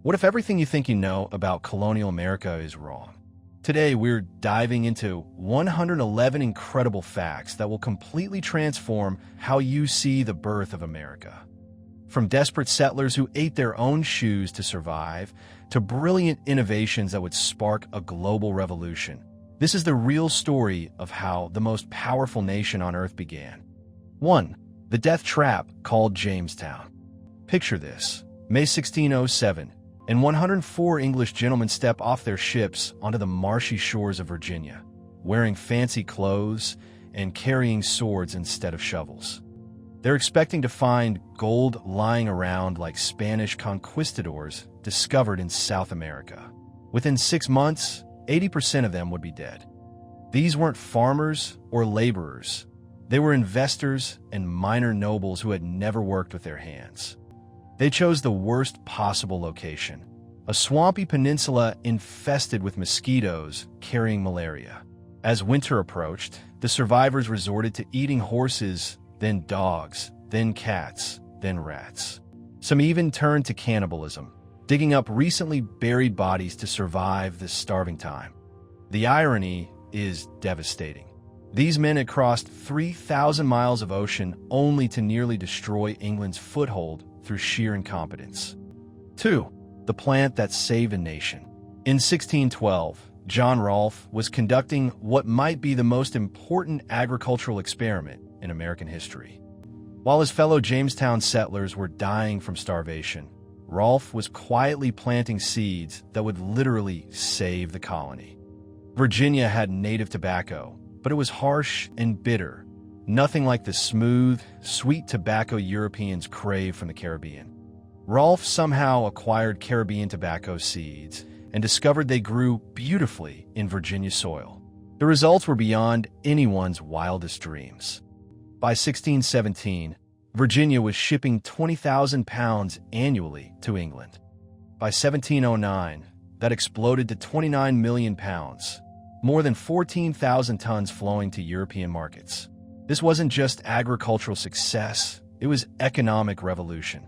What if everything you think you know about colonial America is wrong? Today, we're diving into 111 incredible facts that will completely transform how you see the birth of America. From desperate settlers who ate their own shoes to survive, to brilliant innovations that would spark a global revolution, this is the real story of how the most powerful nation on Earth began. 1. The death trap called Jamestown. Picture this. May 1607, and 104 English gentlemen step off their ships onto the marshy shores of Virginia, wearing fancy clothes and carrying swords instead of shovels. They're expecting to find gold lying around like Spanish conquistadors discovered in South America. Within 6 months, 80% of them would be dead. These weren't farmers or laborers. They were investors and minor nobles who had never worked with their hands. They chose the worst possible location, a swampy peninsula infested with mosquitoes carrying malaria. As winter approached, the survivors resorted to eating horses, then dogs, then cats, then rats. Some even turned to cannibalism, digging up recently buried bodies to survive this starving time. The irony is devastating. These men had crossed 3,000 miles of ocean only to nearly destroy England's foothold through sheer incompetence. 2. The plant that saved a nation. In 1612, John Rolfe was conducting what might be the most important agricultural experiment in American history. While his fellow Jamestown settlers were dying from starvation, Rolfe was quietly planting seeds that would literally save the colony. Virginia had native tobacco, but it was harsh and bitter, nothing like the smooth, sweet tobacco Europeans crave from the Caribbean. Rolfe somehow acquired Caribbean tobacco seeds and discovered they grew beautifully in Virginia soil. The results were beyond anyone's wildest dreams. By 1617, Virginia was shipping 20,000 pounds annually to England. By 1709, that exploded to 29 million pounds, more than 14,000 tons flowing to European markets. This wasn't just agricultural success, it was economic revolution.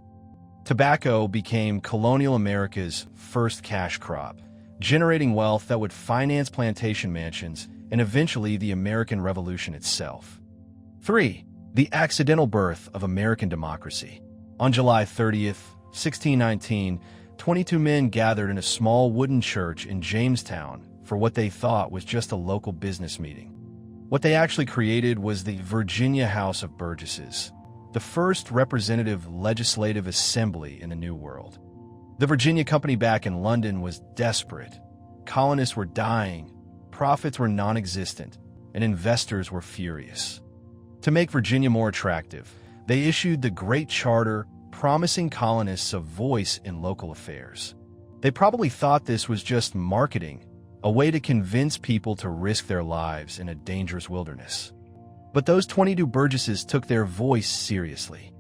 Tobacco became colonial America's first cash crop, generating wealth that would finance plantation mansions and eventually the American Revolution itself. 3. The accidental birth of American democracy. On July 30th, 1619, 22 men gathered in a small wooden church in Jamestown for what they thought was just a local business meeting. What they actually created was the Virginia House of Burgesses, the first representative legislative assembly in the New World. The Virginia Company back in London was desperate. Colonists were dying, profits were non-existent, and investors were furious. To make Virginia more attractive, they issued the Great Charter, promising colonists a voice in local affairs. They probably thought this was just marketing, a way to convince people to risk their lives in a dangerous wilderness. But those 22 Burgesses took their voice seriously.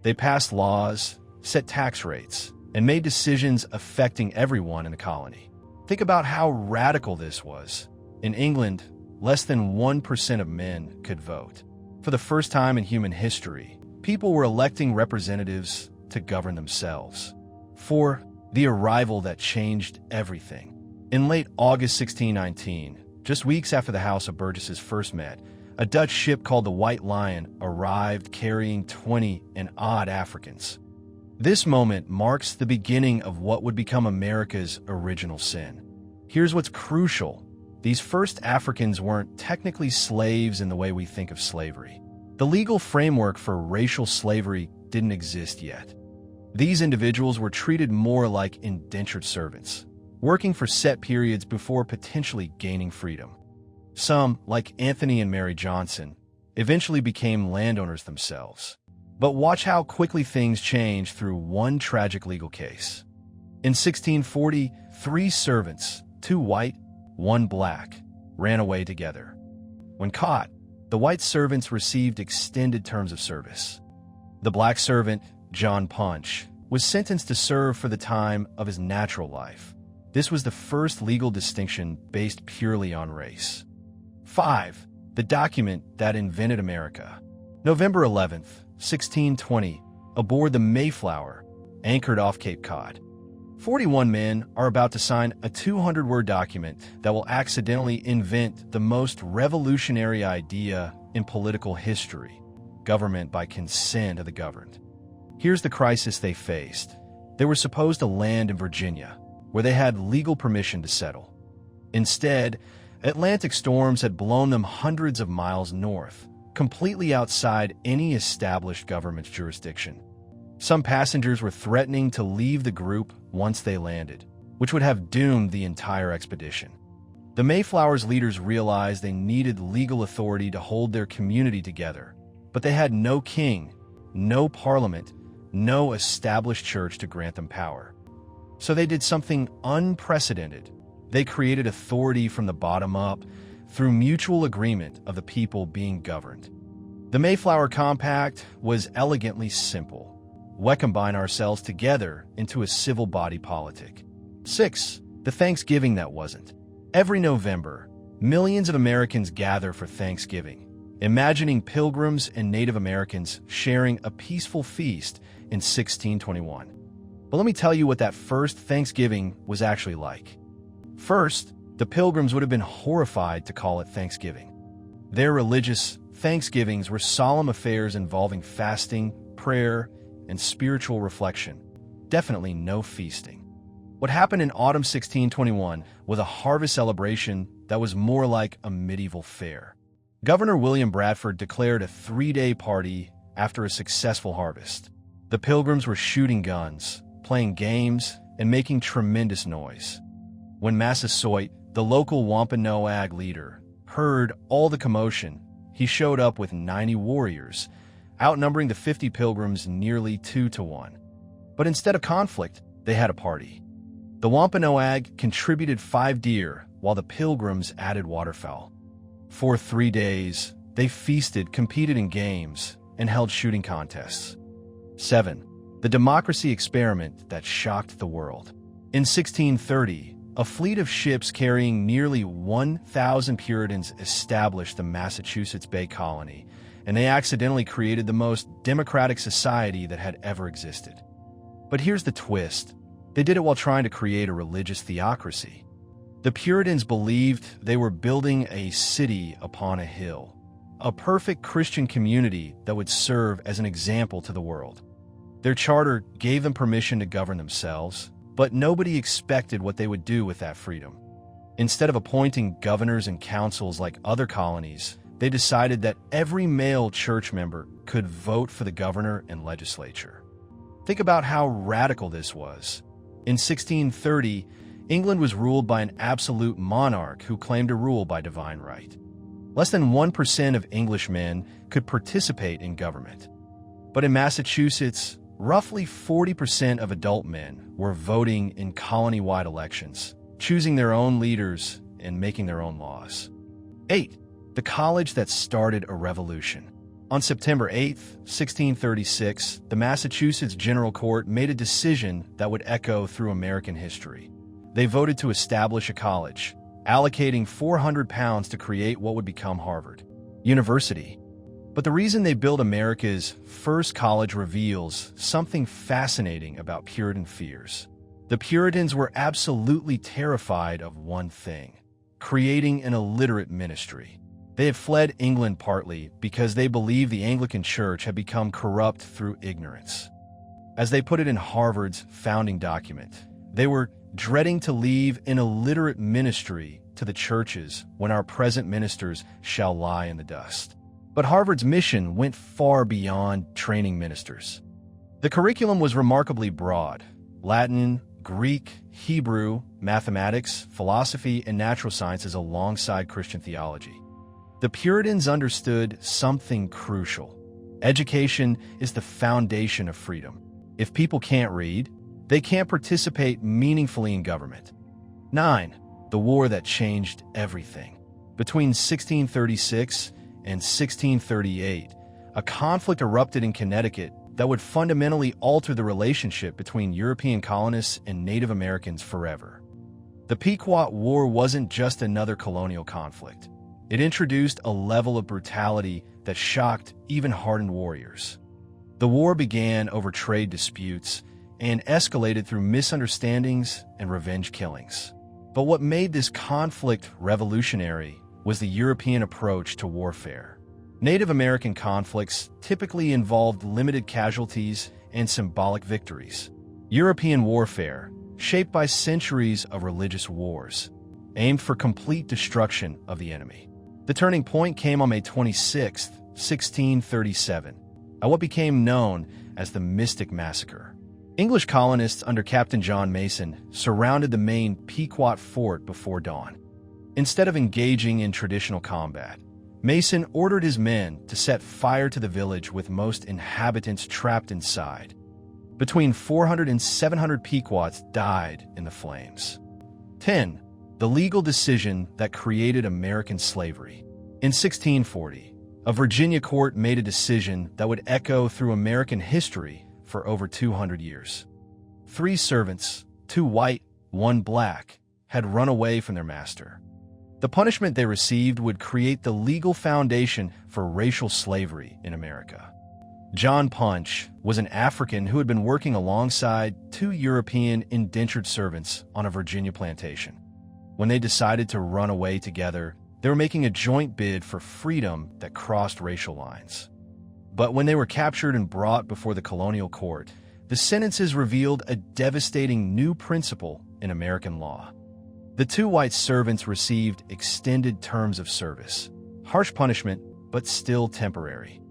They passed laws, set tax rates, and made decisions affecting everyone in the colony. Think about how radical this was. In England, less than 1% of men could vote. For the first time in human history, people were electing representatives to govern themselves. 4. The arrival that changed everything. In late August 1619, just weeks after the House of Burgesses first met, a Dutch ship called the White Lion arrived carrying 20 and odd Africans. This moment marks the beginning of what would become America's original sin. Here's what's crucial. These first Africans weren't technically slaves in the way we think of slavery. The legal framework for racial slavery didn't exist yet. These individuals were treated more like indentured servants, working for set periods before potentially gaining freedom. Some, like Anthony and Mary Johnson, eventually became landowners themselves. But watch how quickly things changed through one tragic legal case. In 1640, 3 servants, 2 white, 1 black, ran away together. When caught, the white servants received extended terms of service. The black servant, John Punch, was sentenced to serve for the time of his natural life. This was the first legal distinction based purely on race. 5. The document that invented America. November 11th, 1620, aboard the Mayflower, anchored off Cape Cod. 41 men are about to sign a 200-word document that will accidentally invent the most revolutionary idea in political history: government by consent of the governed. Here's the crisis they faced. They were supposed to land in Virginia, where they had legal permission to settle. Instead, Atlantic storms had blown them hundreds of miles north, completely outside any established government's jurisdiction. Some passengers were threatening to leave the group once they landed, which would have doomed the entire expedition. The Mayflower's leaders realized they needed legal authority to hold their community together, but they had no king, no parliament, no established church to grant them power. So they did something unprecedented. They created authority from the bottom up through mutual agreement of the people being governed. The Mayflower Compact was elegantly simple. We combine ourselves together into a civil body politic. 6. The Thanksgiving that wasn't. Every November, millions of Americans gather for Thanksgiving, imagining Pilgrims and Native Americans sharing a peaceful feast in 1621. But let me tell you what that first Thanksgiving was actually like. First, the Pilgrims would have been horrified to call it Thanksgiving. Their religious Thanksgivings were solemn affairs involving fasting, prayer, and spiritual reflection. Definitely no feasting. What happened in autumn 1621 was a harvest celebration that was more like a medieval fair. Governor William Bradford declared a 3-day party after a successful harvest. The Pilgrims were shooting guns, playing games, and making tremendous noise. When Massasoit, the local Wampanoag leader, heard all the commotion, he showed up with 90 warriors, outnumbering the 50 Pilgrims nearly 2-1. But instead of conflict, they had a party. The Wampanoag contributed 5 deer, while the Pilgrims added waterfowl. For 3 days, they feasted, competed in games, and held shooting contests. 7. The democracy experiment that shocked the world. In 1630, a fleet of ships carrying nearly 1,000 Puritans established the Massachusetts Bay Colony, and they accidentally created the most democratic society that had ever existed. But here's the twist. They did it while trying to create a religious theocracy. The Puritans believed they were building a city upon a hill, a perfect Christian community that would serve as an example to the world. Their charter gave them permission to govern themselves, but nobody expected what they would do with that freedom. Instead of appointing governors and councils like other colonies, they decided that every male church member could vote for the governor and legislature. Think about how radical this was. In 1630, England was ruled by an absolute monarch who claimed to rule by divine right. Less than 1% of Englishmen could participate in government. But in Massachusetts, roughly 40% of adult men were voting in colony-wide elections, choosing their own leaders and making their own laws. 8. The college that started a revolution. On September 8, 1636, the Massachusetts General Court made a decision that would echo through American history. They voted to establish a college, allocating £400 to create what would become Harvard University. But the reason they built America's first college reveals something fascinating about Puritan fears. The Puritans were absolutely terrified of one thing: creating an illiterate ministry. They had fled England partly because they believed the Anglican Church had become corrupt through ignorance. As they put it in Harvard's founding document, they were dreading to leave an illiterate ministry to the churches when our present ministers shall lie in the dust. But Harvard's mission went far beyond training ministers. The curriculum was remarkably broad: Latin, Greek, Hebrew, mathematics, philosophy, and natural sciences alongside Christian theology. The Puritans understood something crucial. Education is the foundation of freedom. If people can't read, they can't participate meaningfully in government. 9. The war that changed everything. Between 1636 and 1638, a conflict erupted in Connecticut that would fundamentally alter the relationship between European colonists and Native Americans forever. The Pequot War wasn't just another colonial conflict. It introduced a level of brutality that shocked even hardened warriors. The war began over trade disputes, and escalated through misunderstandings and revenge killings. But what made this conflict revolutionary was the European approach to warfare. Native American conflicts typically involved limited casualties and symbolic victories. European warfare, shaped by centuries of religious wars, aimed for complete destruction of the enemy. The turning point came on May 26, 1637, at what became known as the Mystic Massacre. English colonists under Captain John Mason surrounded the main Pequot fort before dawn. Instead of engaging in traditional combat, Mason ordered his men to set fire to the village with most inhabitants trapped inside. Between 400 and 700 Pequots died in the flames. 10. The legal decision that created American slavery. In 1640, a Virginia court made a decision that would echo through American history for over 200 years. 3 servants, 2 white, 1 black, had run away from their master. The punishment they received would create the legal foundation for racial slavery in America. John Punch was an African who had been working alongside 2 European indentured servants on a Virginia plantation. When they decided to run away together, they were making a joint bid for freedom that crossed racial lines. But when they were captured and brought before the colonial court, the sentences revealed a devastating new principle in American law. The 2 white servants received extended terms of service, harsh punishment, but still temporary.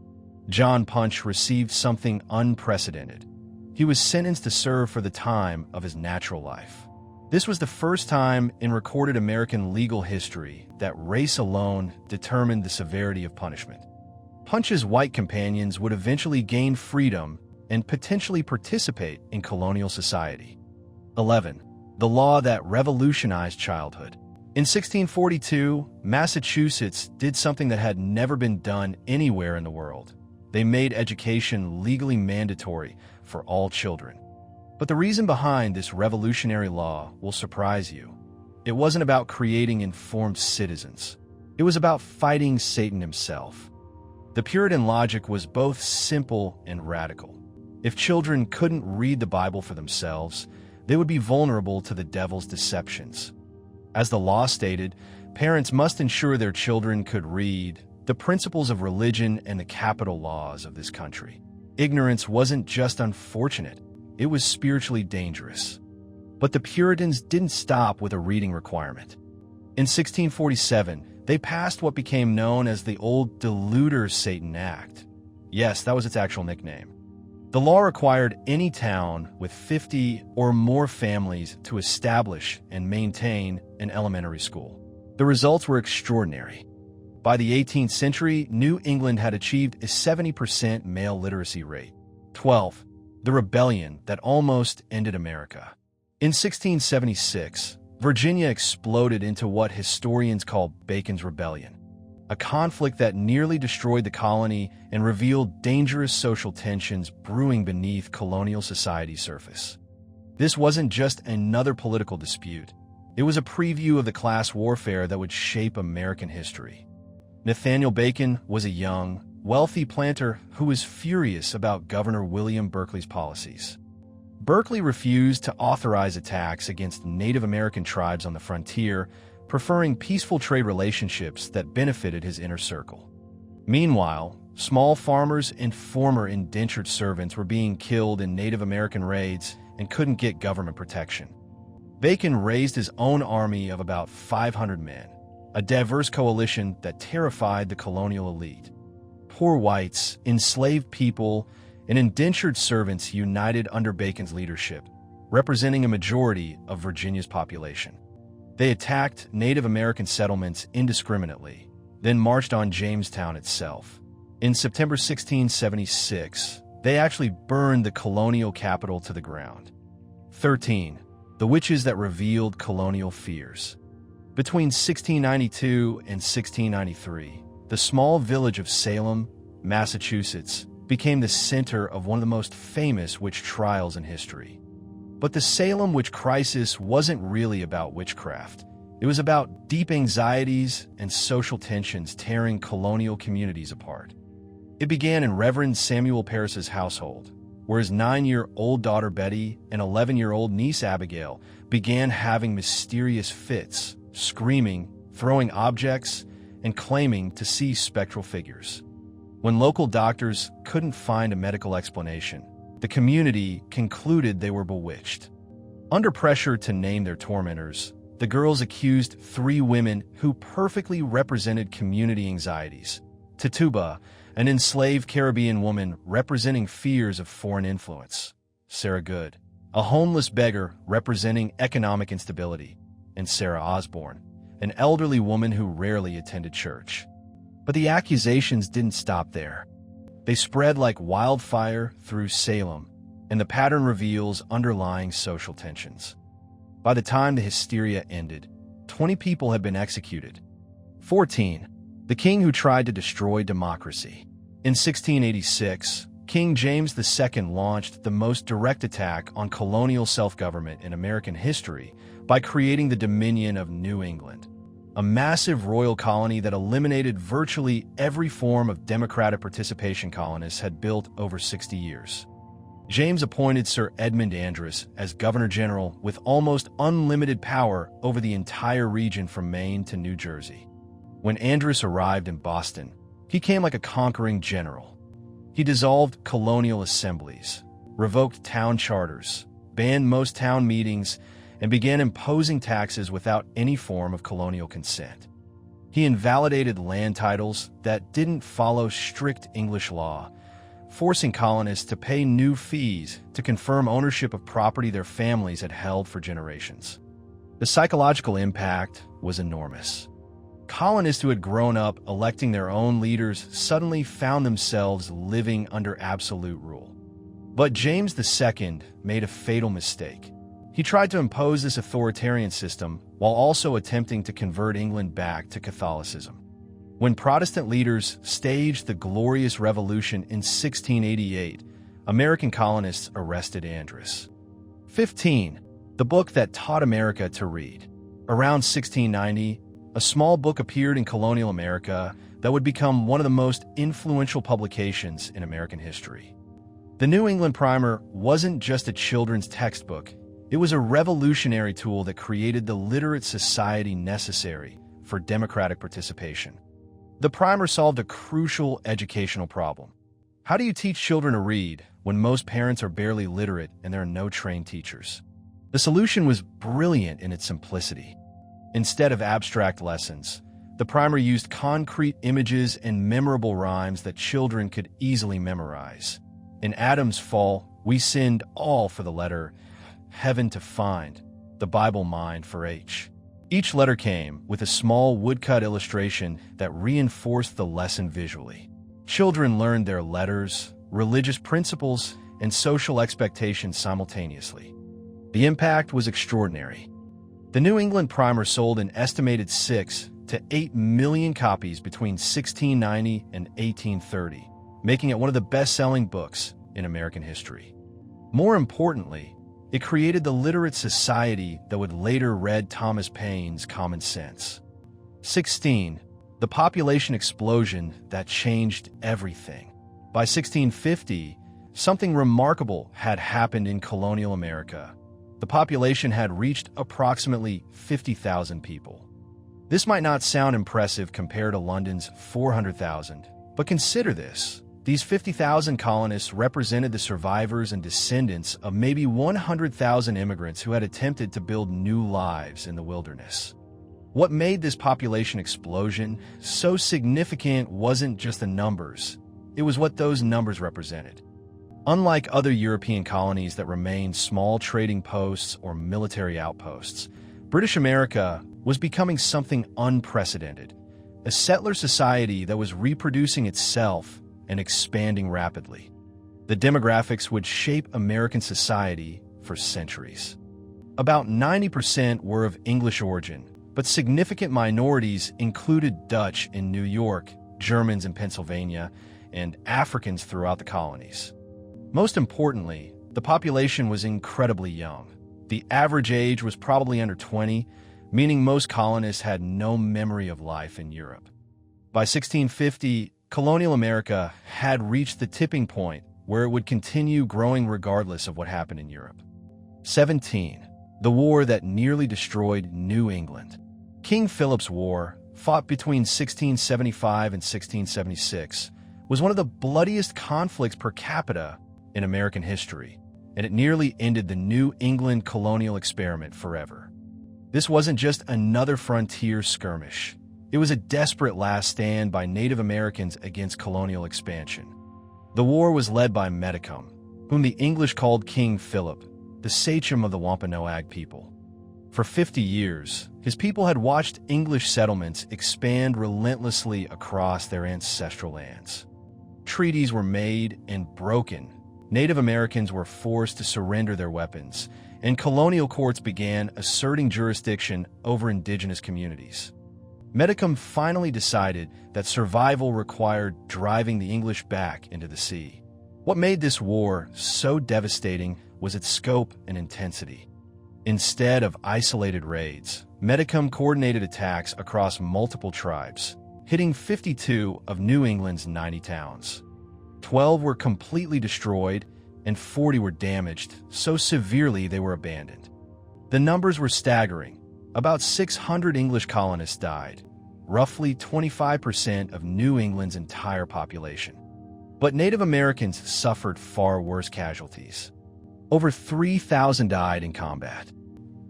John Punch received something unprecedented. He was sentenced to serve for the time of his natural life. This was the first time in recorded American legal history that race alone determined the severity of punishment. Punch's white companions would eventually gain freedom and potentially participate in colonial society. 11. The law that revolutionized childhood. In 1642, Massachusetts did something that had never been done anywhere in the world. They made education legally mandatory for all children. But the reason behind this revolutionary law will surprise you. It wasn't about creating informed citizens. It was about fighting Satan himself. The Puritan logic was both simple and radical. If children couldn't read the Bible for themselves, they would be vulnerable to the devil's deceptions. As the law stated, parents must ensure their children could read the principles of religion and the capital laws of this country. Ignorance wasn't just unfortunate, it was spiritually dangerous. But the Puritans didn't stop with a reading requirement. In 1647, they passed what became known as the Old Deluder Satan Act. Yes, that was its actual nickname. The law required any town with 50 or more families to establish and maintain an elementary school. The results were extraordinary. By the 18th century, New England had achieved a 70% male literacy rate. 12. The rebellion that almost ended America. In 1676, Virginia exploded into what historians call Bacon's Rebellion, a conflict that nearly destroyed the colony and revealed dangerous social tensions brewing beneath colonial society's surface. This wasn't just another political dispute. It was a preview of the class warfare that would shape American history. Nathaniel Bacon was a young, wealthy planter who was furious about Governor William Berkeley's policies. Berkeley refused to authorize attacks against Native American tribes on the frontier, preferring peaceful trade relationships that benefited his inner circle. Meanwhile, small farmers and former indentured servants were being killed in Native American raids and couldn't get government protection. Bacon raised his own army of about 500 men, a diverse coalition that terrified the colonial elite. Poor whites, enslaved people, and indentured servants united under Bacon's leadership, representing a majority of Virginia's population. They attacked Native American settlements indiscriminately, then marched on Jamestown itself. In September 1676, they actually burned the colonial capital to the ground. 13. The witches that revealed colonial fears. Between 1692 and 1693, the small village of Salem, Massachusetts, became the center of one of the most famous witch trials in history. But the Salem witch crisis wasn't really about witchcraft. It was about deep anxieties and social tensions tearing colonial communities apart. It began in Reverend Samuel Parris's household, where his 9-year-old daughter Betty and 11-year-old niece Abigail began having mysterious fits, screaming, throwing objects, and claiming to see spectral figures. When local doctors couldn't find a medical explanation, the community concluded they were bewitched. Under pressure to name their tormentors, the girls accused 3 women who perfectly represented community anxieties. Tituba, an enslaved Caribbean woman representing fears of foreign influence. Sarah Good, a homeless beggar representing economic instability. And Sarah Osborne, an elderly woman who rarely attended church. But the accusations didn't stop there. They spread like wildfire through Salem, and the pattern reveals underlying social tensions. By the time the hysteria ended, 20 people had been executed. 14. The king who tried to destroy democracy. In 1686, King James II launched the most direct attack on colonial self-government in American history by creating the Dominion of New England, a massive royal colony that eliminated virtually every form of democratic participation colonists had built over 60 years. James appointed Sir Edmund Andros as Governor-General with almost unlimited power over the entire region from Maine to New Jersey. When Andros arrived in Boston, he came like a conquering general. He dissolved colonial assemblies, revoked town charters, banned most town meetings, and began imposing taxes without any form of colonial consent. He invalidated land titles that didn't follow strict English law, forcing colonists to pay new fees to confirm ownership of property their families had held for generations. The psychological impact was enormous. Colonists who had grown up electing their own leaders suddenly found themselves living under absolute rule. But James II made a fatal mistake. He tried to impose this authoritarian system while also attempting to convert England back to Catholicism. When Protestant leaders staged the Glorious Revolution in 1688, American colonists arrested Andros. 15. The book that taught America to read. Around 1690, a small book appeared in colonial America that would become one of the most influential publications in American history. The New England Primer wasn't just a children's textbook. It was a revolutionary tool that created the literate society necessary for democratic participation. The primer solved a crucial educational problem. How do you teach children to read when most parents are barely literate and there are no trained teachers? The solution was brilliant in its simplicity. Instead of abstract lessons, the primer used concrete images and memorable rhymes that children could easily memorize. In Adam's fall, we sinned all for the letter heaven to find, the Bible mind for H. Each letter came with a small woodcut illustration that reinforced the lesson visually. Children learned their letters, religious principles, and social expectations simultaneously. The impact was extraordinary. The New England Primer sold an estimated 6 to 8 million copies between 1690 and 1830, making it one of the best-selling books in American history. More importantly, it created the literate society that would later read Thomas Paine's Common Sense. 16. The population explosion that changed everything. By 1650, something remarkable had happened in colonial America. The population had reached approximately 50,000 people. This might not sound impressive compared to London's 400,000, but consider this. These 50,000 colonists represented the survivors and descendants of maybe 100,000 immigrants who had attempted to build new lives in the wilderness. What made this population explosion so significant wasn't just the numbers, it was what those numbers represented. Unlike other European colonies that remained small trading posts or military outposts, British America was becoming something unprecedented, a settler society that was reproducing itself and expanding rapidly. The demographics would shape American society for centuries. About 90% were of English origin, but significant minorities included Dutch in New York, Germans in Pennsylvania, and Africans throughout the colonies. Most importantly, the population was incredibly young. The average age was probably under 20, meaning most colonists had no memory of life in Europe. By 1650, colonial America had reached the tipping point where it would continue growing regardless of what happened in Europe. 17. The war that nearly destroyed New England. King Philip's War, fought between 1675 and 1676, was one of the bloodiest conflicts per capita in American history, and it nearly ended the New England colonial experiment forever. This wasn't just another frontier skirmish. It was a desperate last stand by Native Americans against colonial expansion. The war was led by Metacom, whom the English called King Philip, the sachem of the Wampanoag people. For 50 years, his people had watched English settlements expand relentlessly across their ancestral lands. Treaties were made and broken. Native Americans were forced to surrender their weapons, and colonial courts began asserting jurisdiction over indigenous communities. Metacom finally decided that survival required driving the English back into the sea. What made this war so devastating was its scope and intensity. Instead of isolated raids, Metacom coordinated attacks across multiple tribes, hitting 52 of New England's 90 towns. 12 were completely destroyed, and 40 were damaged so severely they were abandoned. The numbers were staggering. About 600 English colonists died, roughly 25% of New England's entire population. But Native Americans suffered far worse casualties. Over 3,000 died in combat.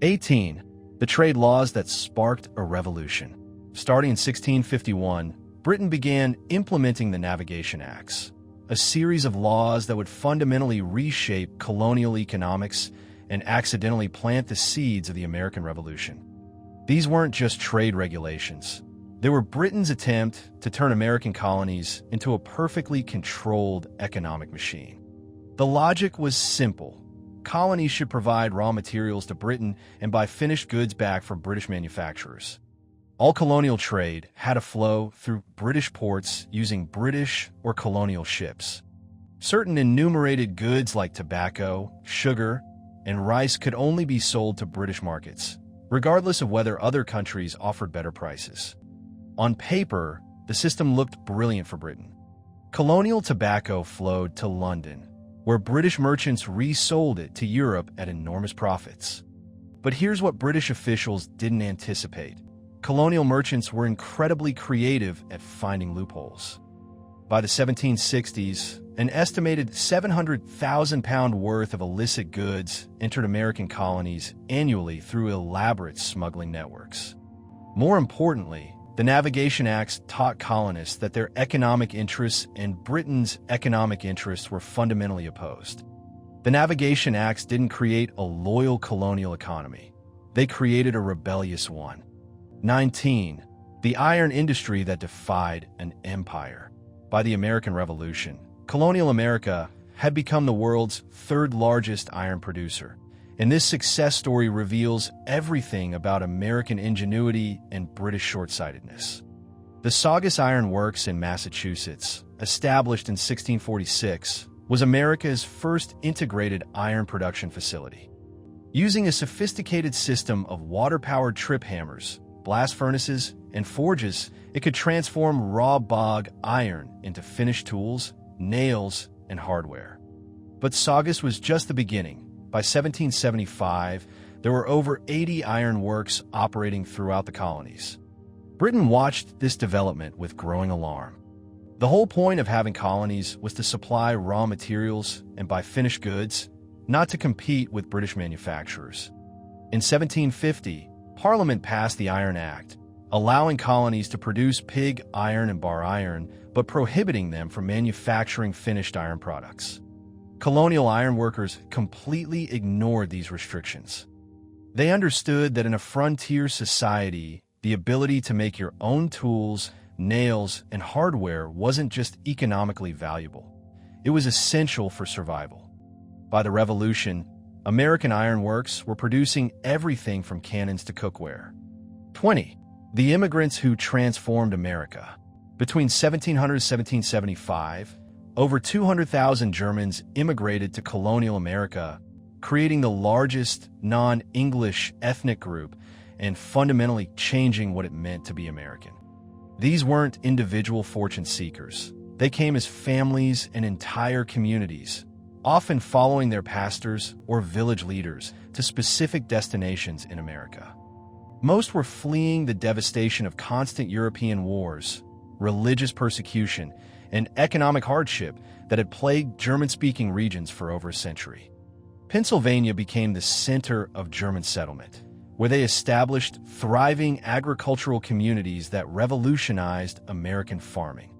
18. The trade laws that sparked a revolution. Starting in 1651, Britain began implementing the Navigation Acts, a series of laws that would fundamentally reshape colonial economics and accidentally plant the seeds of the American Revolution. These weren't just trade regulations. They were Britain's attempt to turn American colonies into a perfectly controlled economic machine. The logic was simple. Colonies should provide raw materials to Britain and buy finished goods back from British manufacturers. All colonial trade had to flow through British ports using British or colonial ships. Certain enumerated goods like tobacco, sugar, and rice could only be sold to British markets, regardless of whether other countries offered better prices. On paper, the system looked brilliant for Britain. Colonial tobacco flowed to London, where British merchants resold it to Europe at enormous profits. But here's what British officials didn't anticipate. Colonial merchants were incredibly creative at finding loopholes. By the 1760s, an estimated 700,000 pounds worth of illicit goods entered American colonies annually through elaborate smuggling networks. More importantly, the Navigation Acts taught colonists that their economic interests and Britain's economic interests were fundamentally opposed. The Navigation Acts didn't create a loyal colonial economy. They created a rebellious one. 19. The iron industry that defied an empire. By the American Revolution, colonial America had become the world's third largest iron producer. And this success story reveals everything about American ingenuity and British short-sightedness. The Saugus Iron Works in Massachusetts, established in 1646, was America's first integrated iron production facility. Using a sophisticated system of water-powered trip hammers, blast furnaces, and forges, it could transform raw bog iron into finished tools, nails, and hardware. But Saugus was just the beginning. By 1775, there were over 80 iron works operating throughout the colonies. Britain watched this development with growing alarm. The whole point of having colonies was to supply raw materials and buy finished goods, not to compete with British manufacturers. In 1750, Parliament passed the Iron Act, allowing colonies to produce pig iron and bar iron, but prohibiting them from manufacturing finished iron products. Colonial ironworkers completely ignored these restrictions. They understood that in a frontier society, the ability to make your own tools, nails, and hardware wasn't just economically valuable. It was essential for survival. By the Revolution, American ironworks were producing everything from cannons to cookware. 20. The immigrants who transformed America. Between 1700 and 1775, over 200,000 Germans immigrated to colonial America, creating the largest non-English ethnic group and fundamentally changing what it meant to be American. These weren't individual fortune seekers. They came as families and entire communities, often following their pastors or village leaders to specific destinations in America. Most were fleeing the devastation of constant European wars, religious persecution, and economic hardship that had plagued German-speaking regions for over a century. Pennsylvania became the center of German settlement, where they established thriving agricultural communities that revolutionized American farming.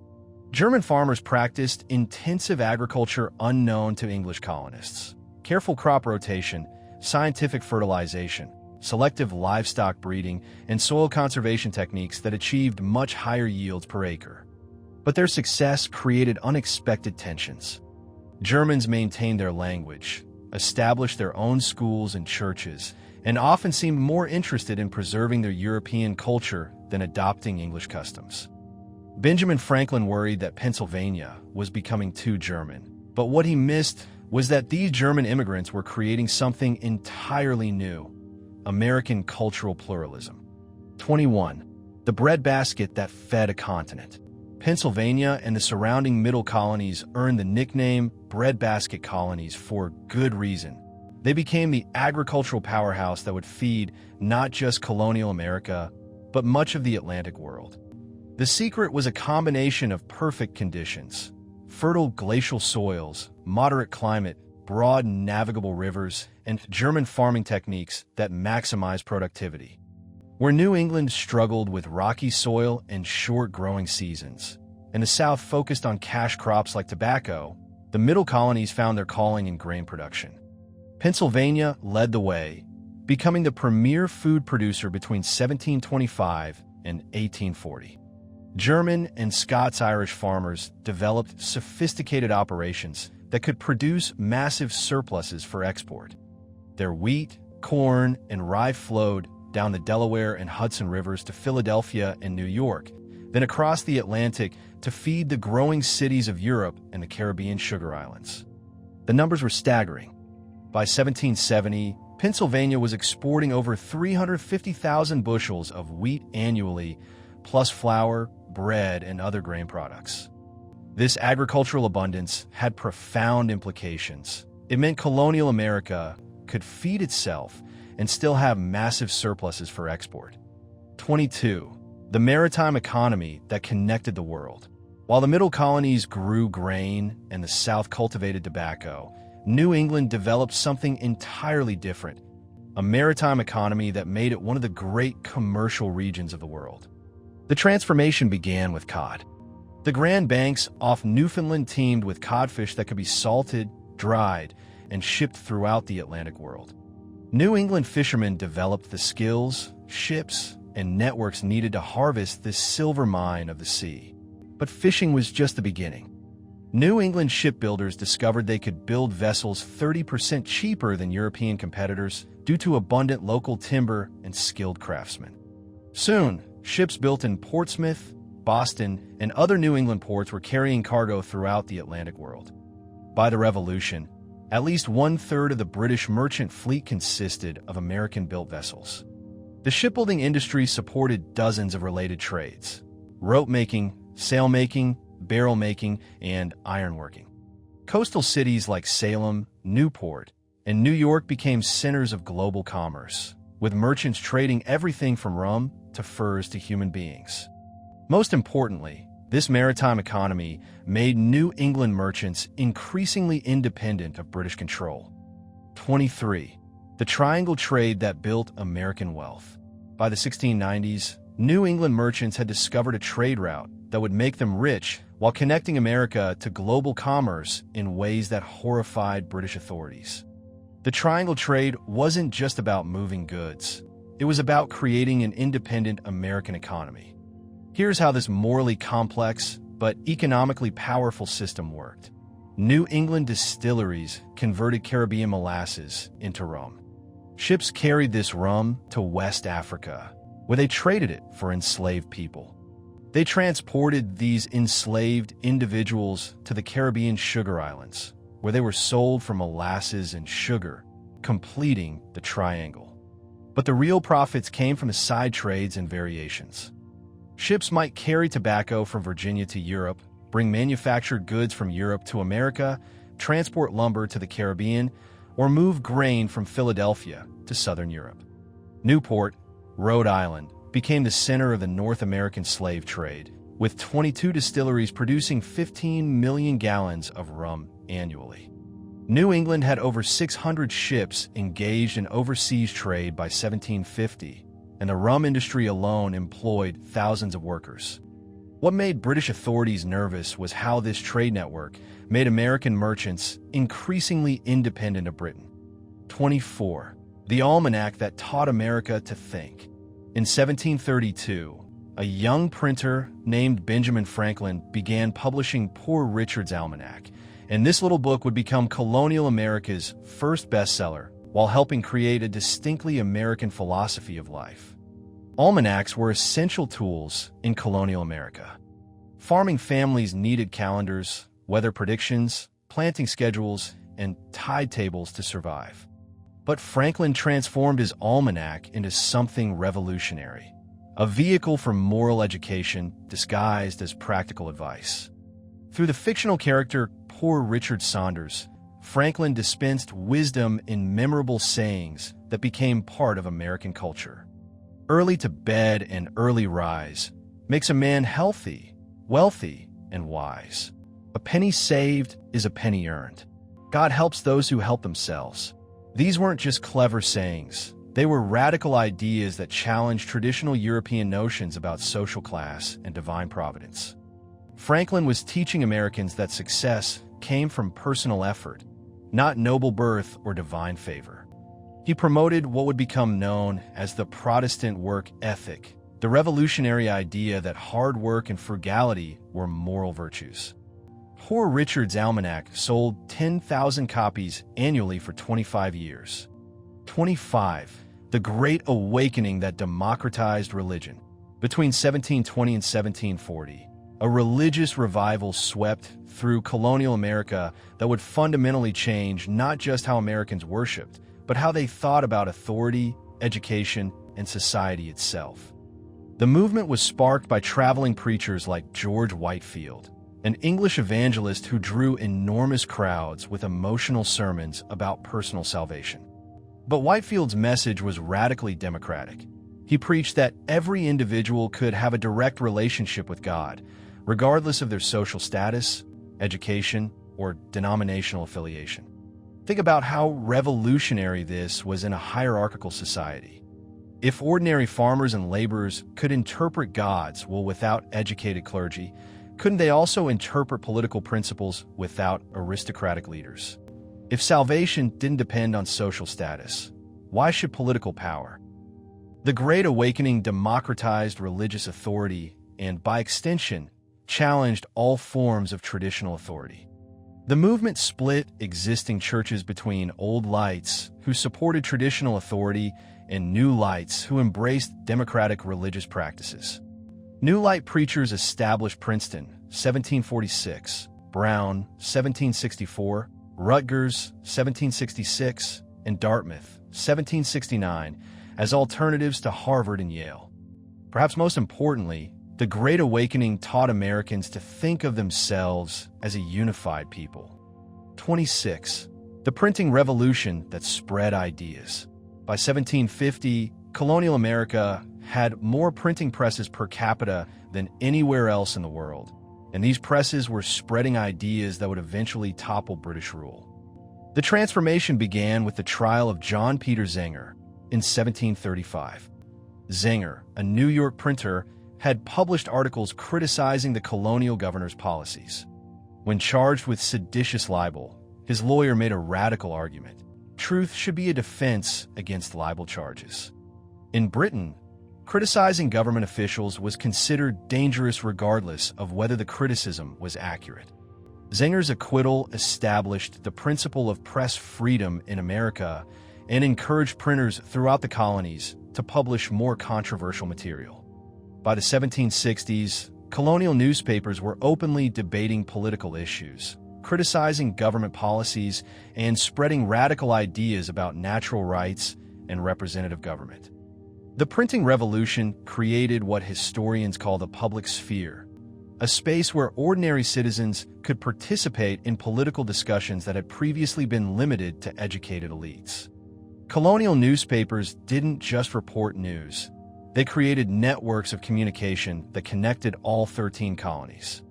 German farmers practiced intensive agriculture unknown to English colonists: careful crop rotation, scientific fertilization, selective livestock breeding, and soil conservation techniques that achieved much higher yields per acre. But their success created unexpected tensions. Germans maintained their language, established their own schools and churches, and often seemed more interested in preserving their European culture than adopting English customs. Benjamin Franklin worried that Pennsylvania was becoming too German, but what he missed was that these German immigrants were creating something entirely new: American cultural pluralism. 21. The breadbasket that fed a continent. Pennsylvania and the surrounding middle colonies earned the nickname breadbasket colonies for good reason. They became the agricultural powerhouse that would feed not just colonial America, but much of the Atlantic world. The secret was a combination of perfect conditions: fertile glacial soils, moderate climate, broad navigable rivers, and German farming techniques that maximize productivity. Where New England struggled with rocky soil and short growing seasons, and the South focused on cash crops like tobacco, the middle colonies found their calling in grain production. Pennsylvania led the way, becoming the premier food producer between 1725 and 1840. German and Scots-Irish farmers developed sophisticated operations that could produce massive surpluses for export. Their wheat, corn, and rye flowed down the Delaware and Hudson rivers to Philadelphia and New York, then across the Atlantic to feed the growing cities of Europe and the Caribbean sugar islands. The numbers were staggering. By 1770, Pennsylvania was exporting over 350,000 bushels of wheat annually, plus flour, bread, and other grain products. This agricultural abundance had profound implications. It meant colonial America could feed itself and still have massive surpluses for export. 22. The maritime economy that connected the world. While the middle colonies grew grain and the South cultivated tobacco, New England developed something entirely different: a maritime economy that made it one of the great commercial regions of the world. The transformation began with cod. The Grand Banks off Newfoundland teemed with codfish that could be salted, dried, and shipped throughout the Atlantic world. New England fishermen developed the skills, ships, and networks needed to harvest this silver mine of the sea. But fishing was just the beginning. New England shipbuilders discovered they could build vessels 30% cheaper than European competitors due to abundant local timber and skilled craftsmen. Soon, ships built in Portsmouth, Boston, and other New England ports were carrying cargo throughout the Atlantic world. By the Revolution, at least one-third of the British merchant fleet consisted of American-built vessels. The shipbuilding industry supported dozens of related trades: rope-making, sail-making, barrel-making, and ironworking. Coastal cities like Salem, Newport, and New York became centers of global commerce, with merchants trading everything from rum to furs to human beings. Most importantly, this maritime economy made New England merchants increasingly independent of British control. 23. The triangle trade that built American wealth. By the 1690s, New England merchants had discovered a trade route that would make them rich while connecting America to global commerce in ways that horrified British authorities. The triangle trade wasn't just about moving goods. It was about creating an independent American economy. Here's how this morally complex but economically powerful system worked. New England distilleries converted Caribbean molasses into rum. Ships carried this rum to West Africa, where they traded it for enslaved people. They transported these enslaved individuals to the Caribbean sugar islands, where they were sold for molasses and sugar, completing the triangle. But the real profits came from the side trades and variations. Ships might carry tobacco from Virginia to Europe, bring manufactured goods from Europe to America, transport lumber to the Caribbean, or move grain from Philadelphia to southern Europe. Newport, Rhode Island, became the center of the North American slave trade, with 22 distilleries producing 15 million gallons of rum annually. New England had over 600 ships engaged in overseas trade by 1750, and the rum industry alone employed thousands of workers. What made British authorities nervous was how this trade network made American merchants increasingly independent of Britain. 24. The Almanac that taught America to think. In 1732, a young printer named Benjamin Franklin began publishing Poor Richard's Almanac, and this little book would become colonial America's first bestseller while helping create a distinctly American philosophy of life. Almanacs were essential tools in colonial America. Farming families needed calendars, weather predictions, planting schedules, and tide tables to survive. But Franklin transformed his almanac into something revolutionary, a vehicle for moral education disguised as practical advice. Through the fictional character Poor Richard Saunders, Franklin dispensed wisdom in memorable sayings that became part of American culture. Early to bed and early rise makes a man healthy, wealthy, and wise. A penny saved is a penny earned. God helps those who help themselves. These weren't just clever sayings. They were radical ideas that challenged traditional European notions about social class and divine providence. Franklin was teaching Americans that success came from personal effort, not noble birth or divine favor. He promoted what would become known as the Protestant work ethic, the revolutionary idea that hard work and frugality were moral virtues. Poor Richard's Almanac sold 10,000 copies annually for 25 years. 25. The Great Awakening that democratized religion. Between 1720 and 1740, a religious revival swept through colonial America that would fundamentally change not just how Americans worshipped, but how they thought about authority, education, and society itself. The movement was sparked by traveling preachers like George Whitefield, an English evangelist who drew enormous crowds with emotional sermons about personal salvation. But Whitefield's message was radically democratic. He preached that every individual could have a direct relationship with God, regardless of their social status, education, or denominational affiliation. Think about how revolutionary this was in a hierarchical society. If ordinary farmers and laborers could interpret God's will without educated clergy, couldn't they also interpret political principles without aristocratic leaders? If salvation didn't depend on social status, why should political power? The Great Awakening democratized religious authority and, by extension, challenged all forms of traditional authority. The movement split existing churches between old lights, who supported traditional authority, and new lights, who embraced democratic religious practices. New Light preachers established Princeton, 1746, Brown, 1764, Rutgers, 1766, and Dartmouth, 1769, as alternatives to Harvard and Yale. Perhaps most importantly, the Great Awakening taught Americans to think of themselves as a unified people. 26. The printing revolution that spread ideas. By 1750, colonial America had more printing presses per capita than anywhere else in the world, and these presses were spreading ideas that would eventually topple British rule. The transformation began with the trial of John Peter Zenger in 1735. Zenger, a New York printer, had published articles criticizing the colonial governor's policies. When charged with seditious libel, his lawyer made a radical argument. Truth should be a defense against libel charges. In Britain, criticizing government officials was considered dangerous regardless of whether the criticism was accurate. Zenger's acquittal established the principle of press freedom in America and encouraged printers throughout the colonies to publish more controversial material. By the 1760s, colonial newspapers were openly debating political issues, criticizing government policies, and spreading radical ideas about natural rights and representative government. The printing revolution created what historians call the public sphere, a space where ordinary citizens could participate in political discussions that had previously been limited to educated elites. Colonial newspapers didn't just report news. They created networks of communication that connected all 13 colonies.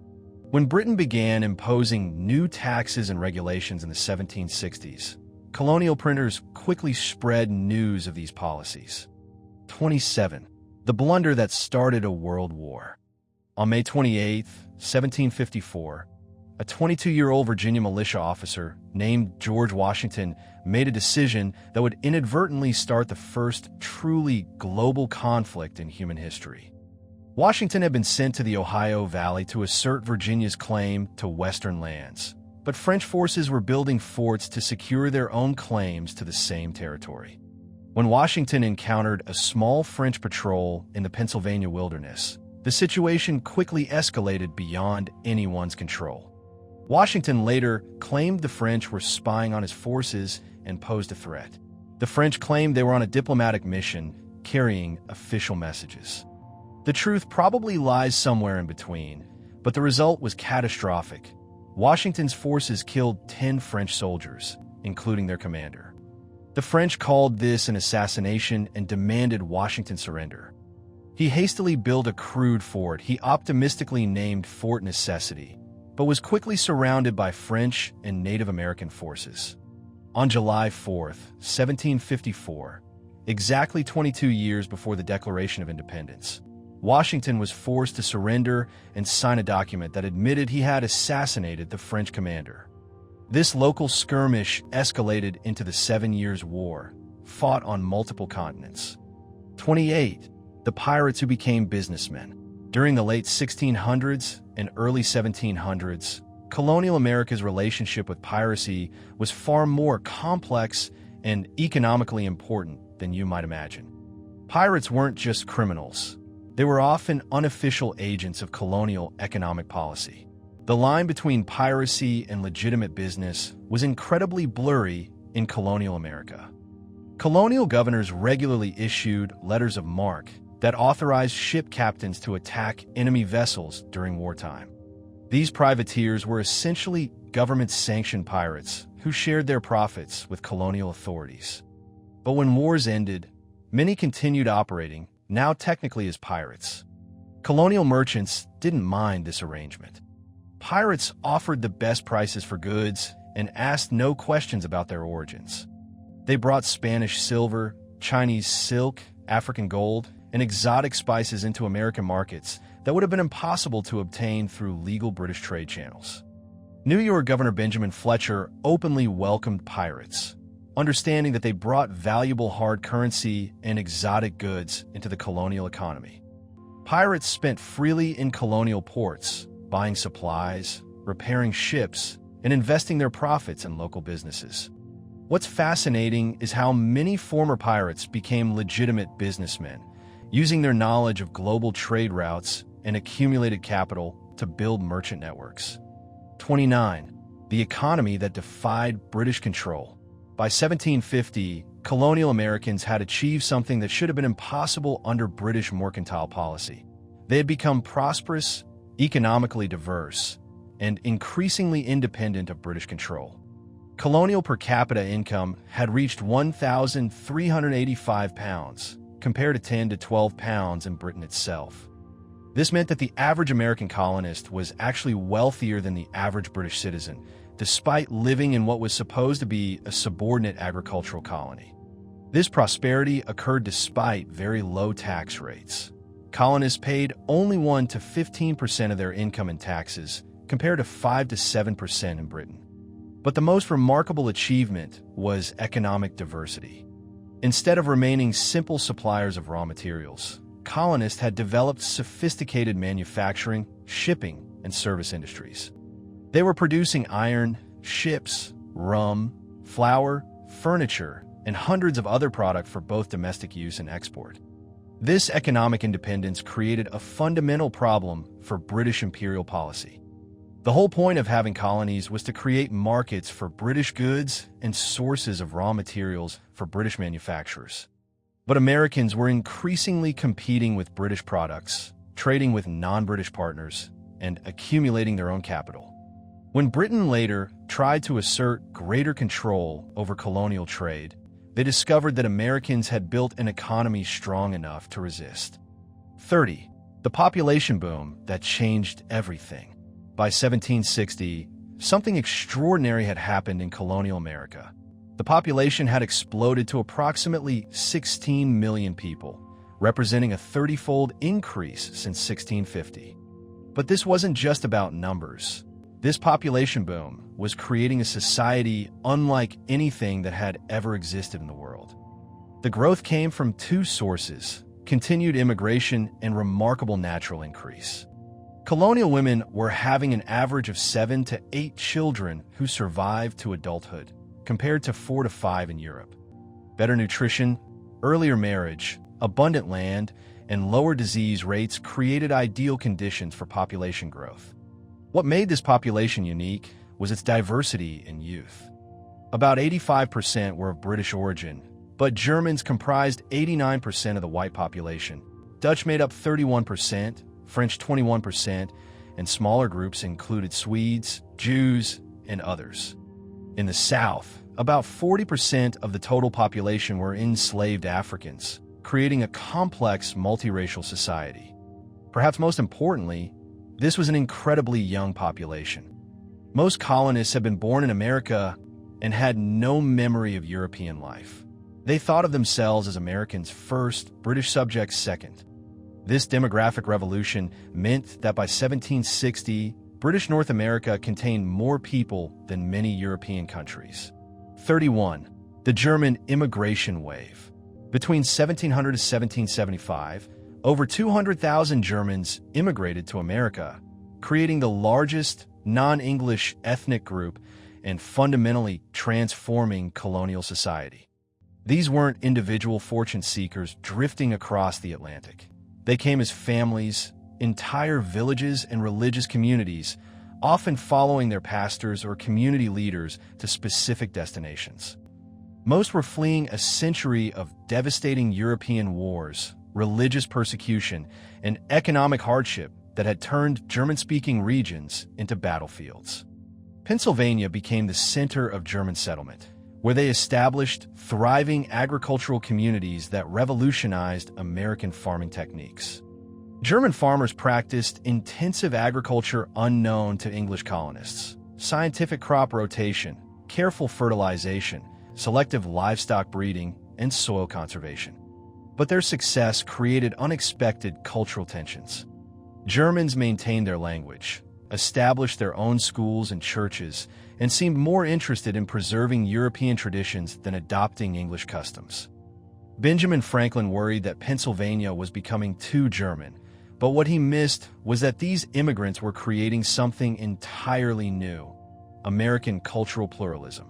When Britain began imposing new taxes and regulations in the 1760s, colonial printers quickly spread news of these policies. 27. The blunder that started a world war. On May 28, 1754, a 22-year-old Virginia militia officer named George Washington made a decision that would inadvertently start the first truly global conflict in human history. Washington had been sent to the Ohio Valley to assert Virginia's claim to western lands, but French forces were building forts to secure their own claims to the same territory. When Washington encountered a small French patrol in the Pennsylvania wilderness, the situation quickly escalated beyond anyone's control. Washington later claimed the French were spying on his forces and posed a threat. The French claimed they were on a diplomatic mission, carrying official messages. The truth probably lies somewhere in between, but the result was catastrophic. Washington's forces killed 10 French soldiers, including their commander. The French called this an assassination and demanded Washington surrender. He hastily built a crude fort he optimistically named Fort Necessity, but was quickly surrounded by French and Native American forces. On July 4, 1754, exactly 22 years before the Declaration of Independence, Washington was forced to surrender and sign a document that admitted he had assassinated the French commander. This local skirmish escalated into the 7 Years' War, fought on multiple continents. 28. The pirates who became businessmen. During the late 1600s and early 1700s, colonial America's relationship with piracy was far more complex and economically important than you might imagine. Pirates weren't just criminals. They were often unofficial agents of colonial economic policy. The line between piracy and legitimate business was incredibly blurry in colonial America. Colonial governors regularly issued letters of marque that authorized ship captains to attack enemy vessels during wartime. These privateers were essentially government-sanctioned pirates who shared their profits with colonial authorities. But when wars ended, many continued operating, now technically as pirates. Colonial merchants didn't mind this arrangement. Pirates offered the best prices for goods and asked no questions about their origins. They brought Spanish silver, Chinese silk, African gold, and exotic spices into American markets that would have been impossible to obtain through legal British trade channels. New York Governor Benjamin Fletcher openly welcomed pirates, understanding that they brought valuable hard currency and exotic goods into the colonial economy. Pirates spent freely in colonial ports, buying supplies, repairing ships, and investing their profits in local businesses. What's fascinating is how many former pirates became legitimate businessmen, using their knowledge of global trade routes and accumulated capital to build merchant networks. 29. The economy that defied British control. By 1750, colonial Americans had achieved something that should have been impossible under British mercantile policy. They had become prosperous, economically diverse, and increasingly independent of British control. Colonial per capita income had reached £1,385, compared to 10 to 12 pounds in Britain itself. This meant that the average American colonist was actually wealthier than the average British citizen, despite living in what was supposed to be a subordinate agricultural colony. This prosperity occurred despite very low tax rates. Colonists paid only 1 to 15% of their income in taxes, compared to 5 to 7% in Britain. But the most remarkable achievement was economic diversity. Instead of remaining simple suppliers of raw materials, colonists had developed sophisticated manufacturing, shipping, and service industries. They were producing iron, ships, rum, flour, furniture, and hundreds of other products for both domestic use and export. This economic independence created a fundamental problem for British imperial policy. The whole point of having colonies was to create markets for British goods and sources of raw materials for British manufacturers. But Americans were increasingly competing with British products, trading with non-British partners, and accumulating their own capital. When Britain later tried to assert greater control over colonial trade, they discovered that Americans had built an economy strong enough to resist. 30. The population boom that changed everything. By 1760, something extraordinary had happened in colonial America. The population had exploded to approximately 16 million people, representing a 30-fold increase since 1650. But this wasn't just about numbers. This population boom was creating a society unlike anything that had ever existed in the world. The growth came from two sources: continued immigration and remarkable natural increase. Colonial women were having an average of 7 to 8 children who survived to adulthood, compared to 4 to 5 in Europe. Better nutrition, earlier marriage, abundant land, and lower disease rates created ideal conditions for population growth. What made this population unique was its diversity in youth. About 85% were of British origin, but Germans comprised 89% of the white population. Dutch made up 31%, French 21%, and smaller groups included Swedes, Jews, and others. In the South, about 40% of the total population were enslaved Africans, creating a complex multiracial society. Perhaps most importantly, this was an incredibly young population. Most colonists had been born in America and had no memory of European life. They thought of themselves as Americans first, British subjects second. This demographic revolution meant that by 1760, British North America contained more people than many European countries. 31. The German immigration wave. Between 1700 to 1775, over 200,000 Germans immigrated to America, creating the largest non-English ethnic group and fundamentally transforming colonial society. These weren't individual fortune seekers drifting across the Atlantic. They came as families, entire villages, and religious communities, often following their pastors or community leaders to specific destinations. Most were fleeing a century of devastating European wars, religious persecution, and economic hardship that had turned German-speaking regions into battlefields. Pennsylvania became the center of German settlement, where they established thriving agricultural communities that revolutionized American farming techniques. German farmers practiced intensive agriculture unknown to English colonists: scientific crop rotation, careful fertilization, selective livestock breeding, and soil conservation. But their success created unexpected cultural tensions. Germans maintained their language, established their own schools and churches, and seemed more interested in preserving European traditions than adopting English customs. Benjamin Franklin worried that Pennsylvania was becoming too German, but what he missed was that these immigrants were creating something entirely new: American cultural pluralism.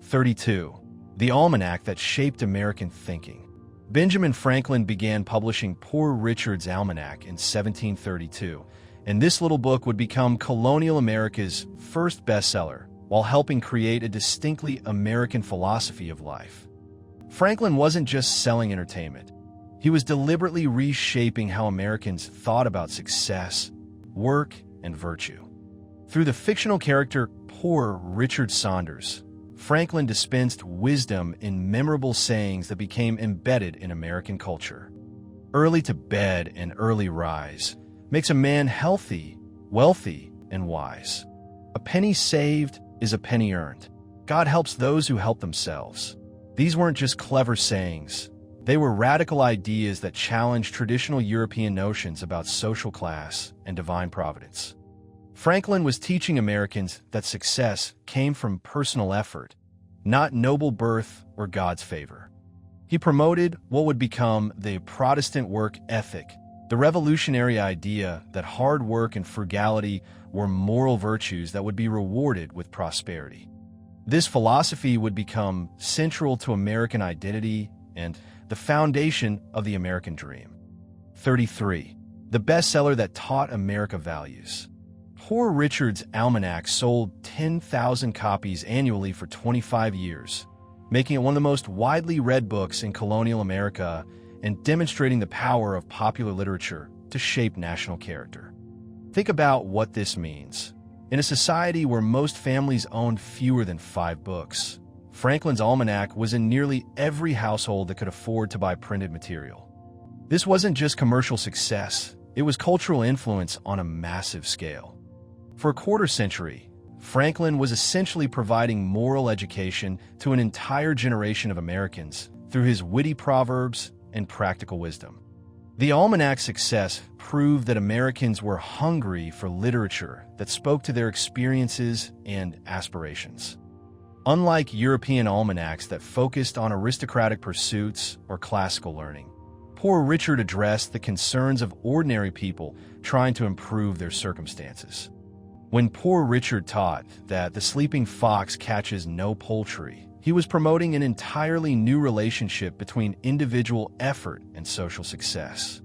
32. The almanac that shaped American thinking. Benjamin Franklin began publishing Poor Richard's Almanac in 1732, and this little book would become colonial America's first bestseller, while helping create a distinctly American philosophy of life. Franklin wasn't just selling entertainment. He was deliberately reshaping how Americans thought about success, work, and virtue. Through the fictional character Poor Richard Saunders, Franklin dispensed wisdom in memorable sayings that became embedded in American culture. Early to bed and early rise makes a man healthy, wealthy, and wise. A penny saved is a penny earned. God helps those who help themselves. These weren't just clever sayings. They were radical ideas that challenged traditional European notions about social class and divine providence. Franklin was teaching Americans that success came from personal effort, not noble birth or God's favor. He promoted what would become the Protestant work ethic, the revolutionary idea that hard work and frugality were moral virtues that would be rewarded with prosperity. This philosophy would become central to American identity and the foundation of the American dream. 33. The bestseller that taught America values. Poor Richard's Almanac sold 10,000 copies annually for 25 years, making it one of the most widely read books in colonial America and demonstrating the power of popular literature to shape national character. Think about what this means. In a society where most families owned fewer than 5 books, Franklin's almanac was in nearly every household that could afford to buy printed material. This wasn't just commercial success, it was cultural influence on a massive scale. For a quarter century, Franklin was essentially providing moral education to an entire generation of Americans through his witty proverbs and practical wisdom. The almanac's success proved that Americans were hungry for literature that spoke to their experiences and aspirations. Unlike European almanacs that focused on aristocratic pursuits or classical learning, Poor Richard addressed the concerns of ordinary people trying to improve their circumstances. When Poor Richard taught that the sleeping fox catches no poultry, he was promoting an entirely new relationship between individual effort and social success.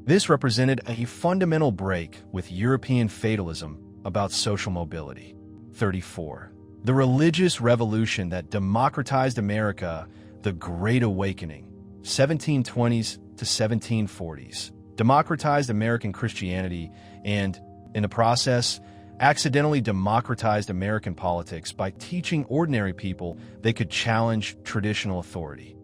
This represented a fundamental break with European fatalism about social mobility. 34. The religious revolution that democratized America, the Great Awakening, 1720s to 1740s, democratized American Christianity and, in the process, accidentally democratized American politics by teaching ordinary people they could challenge traditional authority.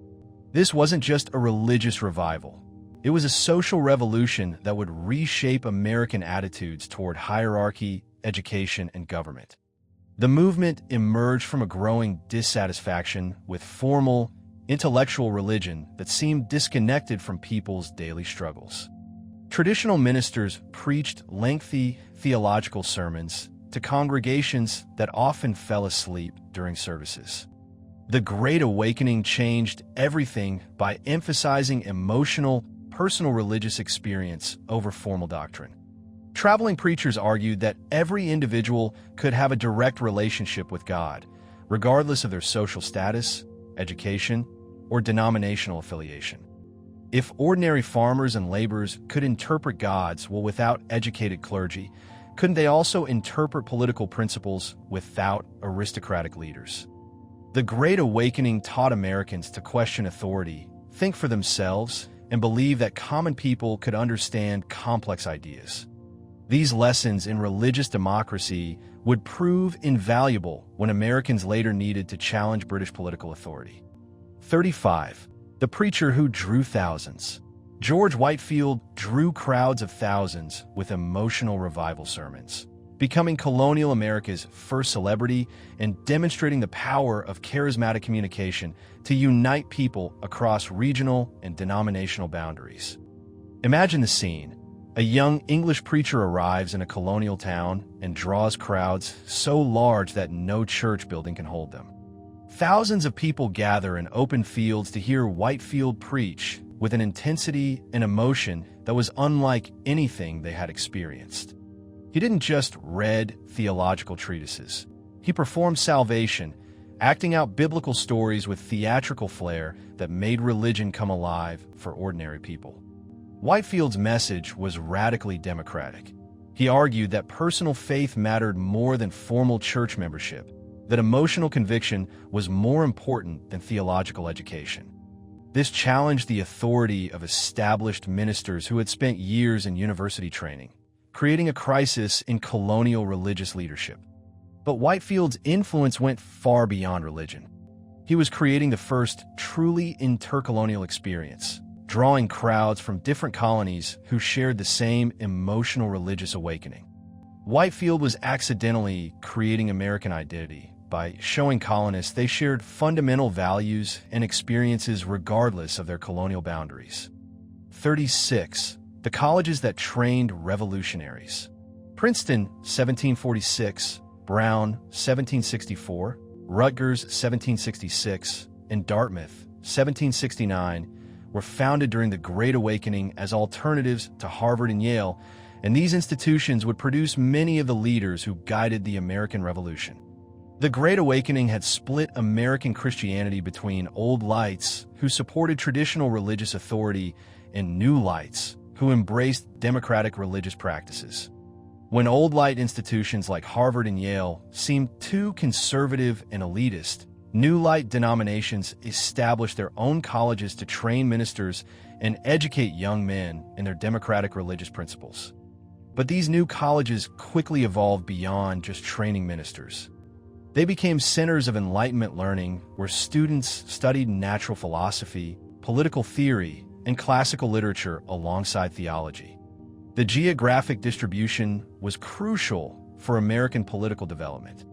This wasn't just a religious revival. It was a social revolution that would reshape American attitudes toward hierarchy, education, and government. The movement emerged from a growing dissatisfaction with formal, intellectual religion that seemed disconnected from people's daily struggles. Traditional ministers preached lengthy theological sermons to congregations that often fell asleep during services. The Great Awakening changed everything by emphasizing emotional, personal religious experience over formal doctrine. Traveling preachers argued that every individual could have a direct relationship with God, regardless of their social status, education, or denominational affiliation. If ordinary farmers and laborers could interpret God's will without educated clergy, couldn't they also interpret political principles without aristocratic leaders? The Great Awakening taught Americans to question authority, think for themselves, and believe that common people could understand complex ideas. These lessons in religious democracy would prove invaluable when Americans later needed to challenge British political authority. 35. The preacher who drew thousands. George Whitefield drew crowds of thousands with emotional revival sermons, becoming colonial America's first celebrity and demonstrating the power of charismatic communication to unite people across regional and denominational boundaries. Imagine the scene. A young English preacher arrives in a colonial town and draws crowds so large that no church building can hold them. Thousands of people gather in open fields to hear Whitefield preach with an intensity and emotion that was unlike anything they had experienced. He didn't just read theological treatises. He performed salvation, acting out biblical stories with theatrical flair that made religion come alive for ordinary people. Whitefield's message was radically democratic. He argued that personal faith mattered more than formal church membership, that emotional conviction was more important than theological education. This challenged the authority of established ministers who had spent years in university training, creating a crisis in colonial religious leadership. But Whitefield's influence went far beyond religion. He was creating the first truly intercolonial experience, drawing crowds from different colonies who shared the same emotional religious awakening. Whitefield was accidentally creating American identity by showing colonists they shared fundamental values and experiences regardless of their colonial boundaries. 36. The colleges that trained revolutionaries. Princeton, 1746, Brown, 1764, Rutgers, 1766, and Dartmouth, 1769, were founded during the Great Awakening as alternatives to Harvard and Yale, and these institutions would produce many of the leaders who guided the American Revolution. The Great Awakening had split American Christianity between Old Lights, who supported traditional religious authority, and New Lights, who embraced democratic religious practices. When Old Light institutions like Harvard and Yale seemed too conservative and elitist, New Light denominations established their own colleges to train ministers and educate young men in their democratic religious principles. But these new colleges quickly evolved beyond just training ministers. They became centers of Enlightenment learning where students studied natural philosophy, political theory, and classical literature alongside theology. The geographic distribution was crucial for American political development.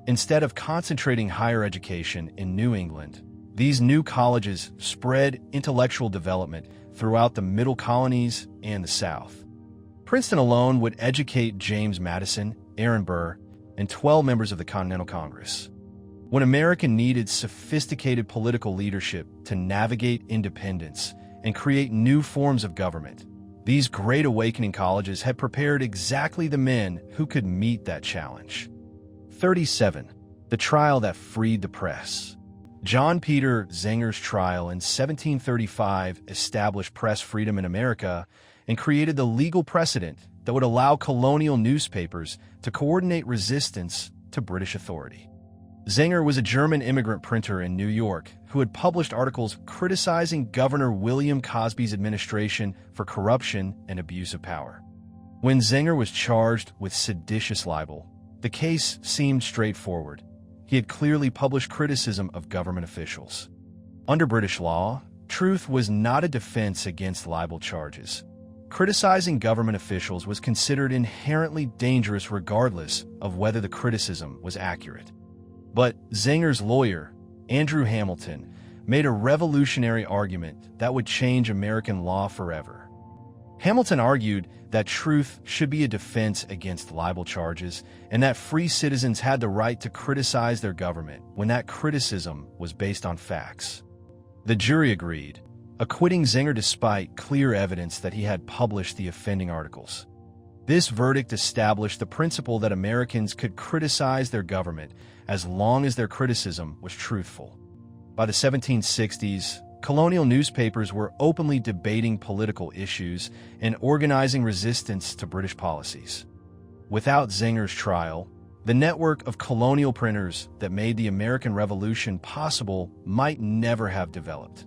Instead of concentrating higher education in New England, these new colleges spread intellectual development throughout the Middle Colonies and the South. Princeton alone would educate James Madison, Aaron Burr, and 12 members of the Continental Congress. When America needed sophisticated political leadership to navigate independence and create new forms of government, these Great Awakening colleges had prepared exactly the men who could meet that challenge. 37. The trial that freed the press. John Peter Zenger's trial in 1735 established press freedom in America and created the legal precedent that would allow colonial newspapers to coordinate resistance to British authority. Zenger was a German immigrant printer in New York who had published articles criticizing Governor William Cosby's administration for corruption and abuse of power. When Zenger was charged with seditious libel, the case seemed straightforward. He had clearly published criticism of government officials. Under British law, truth was not a defense against libel charges. Criticizing government officials was considered inherently dangerous regardless of whether the criticism was accurate. But Zenger's lawyer, Andrew Hamilton, made a revolutionary argument that would change American law forever. Hamilton argued that truth should be a defense against libel charges and that free citizens had the right to criticize their government when that criticism was based on facts. The jury agreed, acquitting Zenger despite clear evidence that he had published the offending articles. This verdict established the principle that Americans could criticize their government as long as their criticism was truthful. By the 1760s, colonial newspapers were openly debating political issues and organizing resistance to British policies. Without Zenger's trial, the network of colonial printers that made the American Revolution possible might never have developed.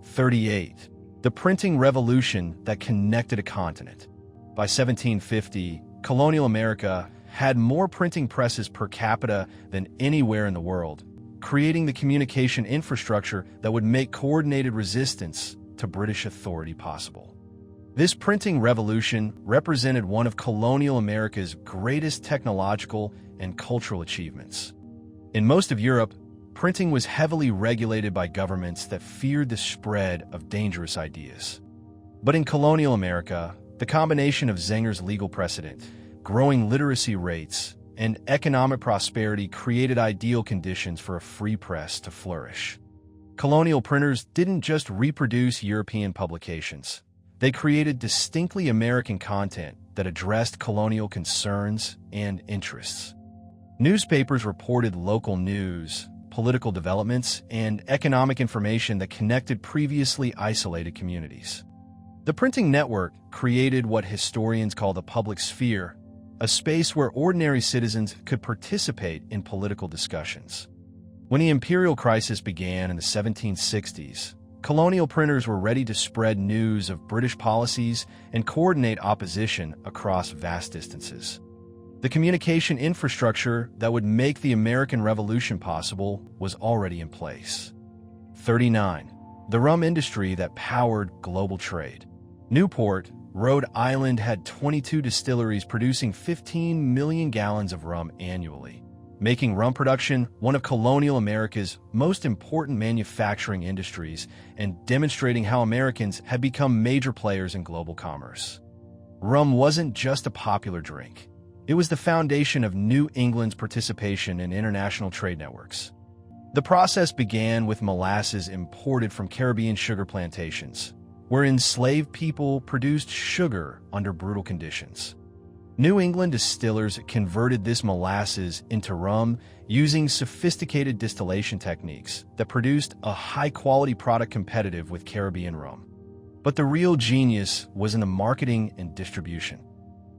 38. The printing revolution that connected a continent. By 1750, colonial America had more printing presses per capita than anywhere in the world, creating the communication infrastructure that would make coordinated resistance to British authority possible. This printing revolution represented one of colonial America's greatest technological and cultural achievements. In most of Europe, printing was heavily regulated by governments that feared the spread of dangerous ideas. But in colonial America, the combination of Zenger's legal precedent, growing literacy rates, and economic prosperity created ideal conditions for a free press to flourish. Colonial printers didn't just reproduce European publications. They created distinctly American content that addressed colonial concerns and interests. Newspapers reported local news, political developments, and economic information that connected previously isolated communities. The printing network created what historians call the public sphere, a space where ordinary citizens could participate in political discussions. When the imperial crisis began in the 1760s, colonial printers were ready to spread news of British policies and coordinate opposition across vast distances. The communication infrastructure that would make the American Revolution possible was already in place. 39. The rum industry that powered global trade. Newport, Rhode Island had 22 distilleries producing 15 million gallons of rum annually, making rum production one of colonial America's most important manufacturing industries and demonstrating how Americans had become major players in global commerce. Rum wasn't just a popular drink. It was the foundation of New England's participation in international trade networks. The process began with molasses imported from Caribbean sugar plantations, where enslaved people produced sugar under brutal conditions. New England distillers converted this molasses into rum using sophisticated distillation techniques that produced a high-quality product competitive with Caribbean rum. But the real genius was in the marketing and distribution.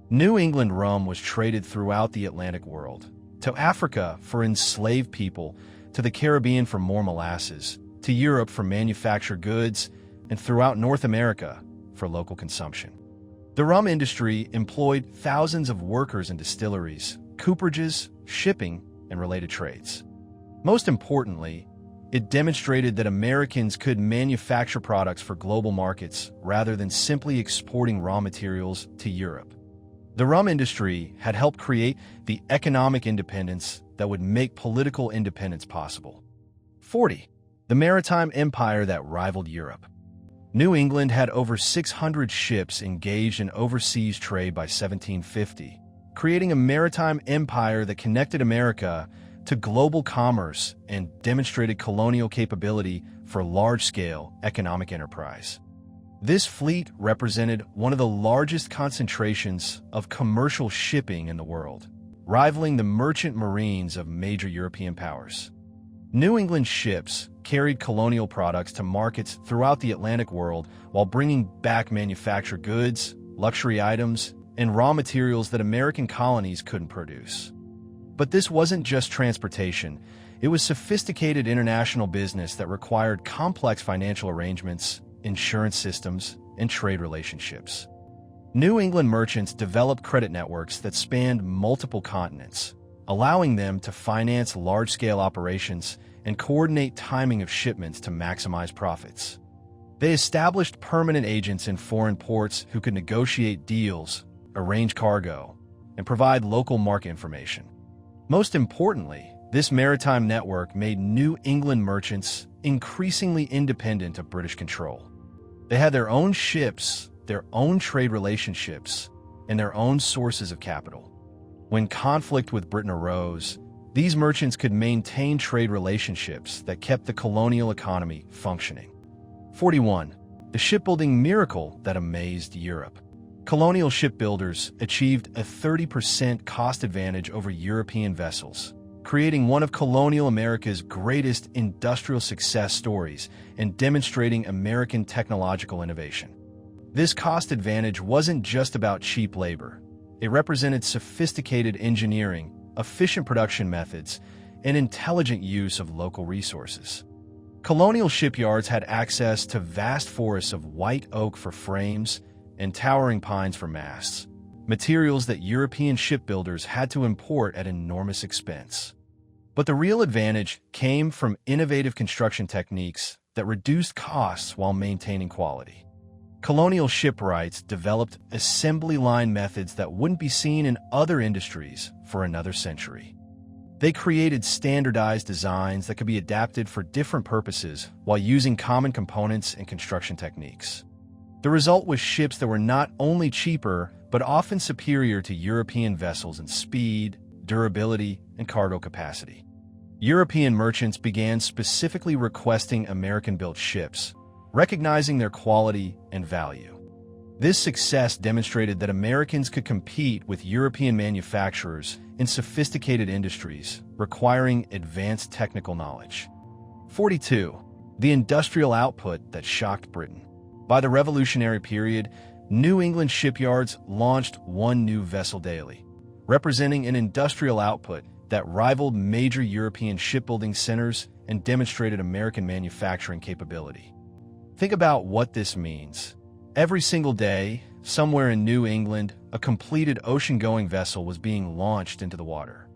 New England rum was traded throughout the Atlantic world, to Africa for enslaved people, to the Caribbean for more molasses, to Europe for manufactured goods, and throughout North America for local consumption. The rum industry employed thousands of workers in distilleries, cooperages, shipping, and related trades. Most importantly, it demonstrated that Americans could manufacture products for global markets rather than simply exporting raw materials to Europe. The rum industry had helped create the economic independence that would make political independence possible. 40. The maritime empire that rivaled Europe. New England had over 600 ships engaged in overseas trade by 1750, creating a maritime empire that connected America to global commerce and demonstrated colonial capability for large-scale economic enterprise. This fleet represented one of the largest concentrations of commercial shipping in the world, rivaling the merchant marines of major European powers. New England ships carried colonial products to markets throughout the Atlantic world while bringing back manufactured goods, luxury items, and raw materials that American colonies couldn't produce. But this wasn't just transportation. It was sophisticated international business that required complex financial arrangements, insurance systems, and trade relationships. New England merchants developed credit networks that spanned multiple continents, allowing them to finance large-scale operations and coordinate timing of shipments to maximize profits. They established permanent agents in foreign ports who could negotiate deals, arrange cargo, and provide local market information. Most importantly, this maritime network made New England merchants increasingly independent of British control. They had their own ships, their own trade relationships, and their own sources of capital. When conflict with Britain arose, these merchants could maintain trade relationships that kept the colonial economy functioning. 41. The shipbuilding miracle that amazed Europe. Colonial shipbuilders achieved a 30% cost advantage over European vessels, creating one of colonial America's greatest industrial success stories and demonstrating American technological innovation. This cost advantage wasn't just about cheap labor. It represented sophisticated engineering, efficient production methods, and intelligent use of local resources. Colonial shipyards had access to vast forests of white oak for frames and towering pines for masts, materials that European shipbuilders had to import at enormous expense. But the real advantage came from innovative construction techniques that reduced costs while maintaining quality. Colonial shipwrights developed assembly line methods that wouldn't be seen in other industries for another century. They created standardized designs that could be adapted for different purposes while using common components and construction techniques. The result was ships that were not only cheaper, but often superior to European vessels in speed, durability, and cargo capacity. European merchants began specifically requesting American-built ships, recognizing their quality and value. This success demonstrated that Americans could compete with European manufacturers in sophisticated industries requiring advanced technical knowledge. 42. The industrial output that shocked Britain. By the Revolutionary period, New England shipyards launched one new vessel daily, representing an industrial output that rivaled major European shipbuilding centers and demonstrated American manufacturing capability. Think about what this means. Every single day, somewhere in New England, a completed ocean-going vessel was being launched into the water.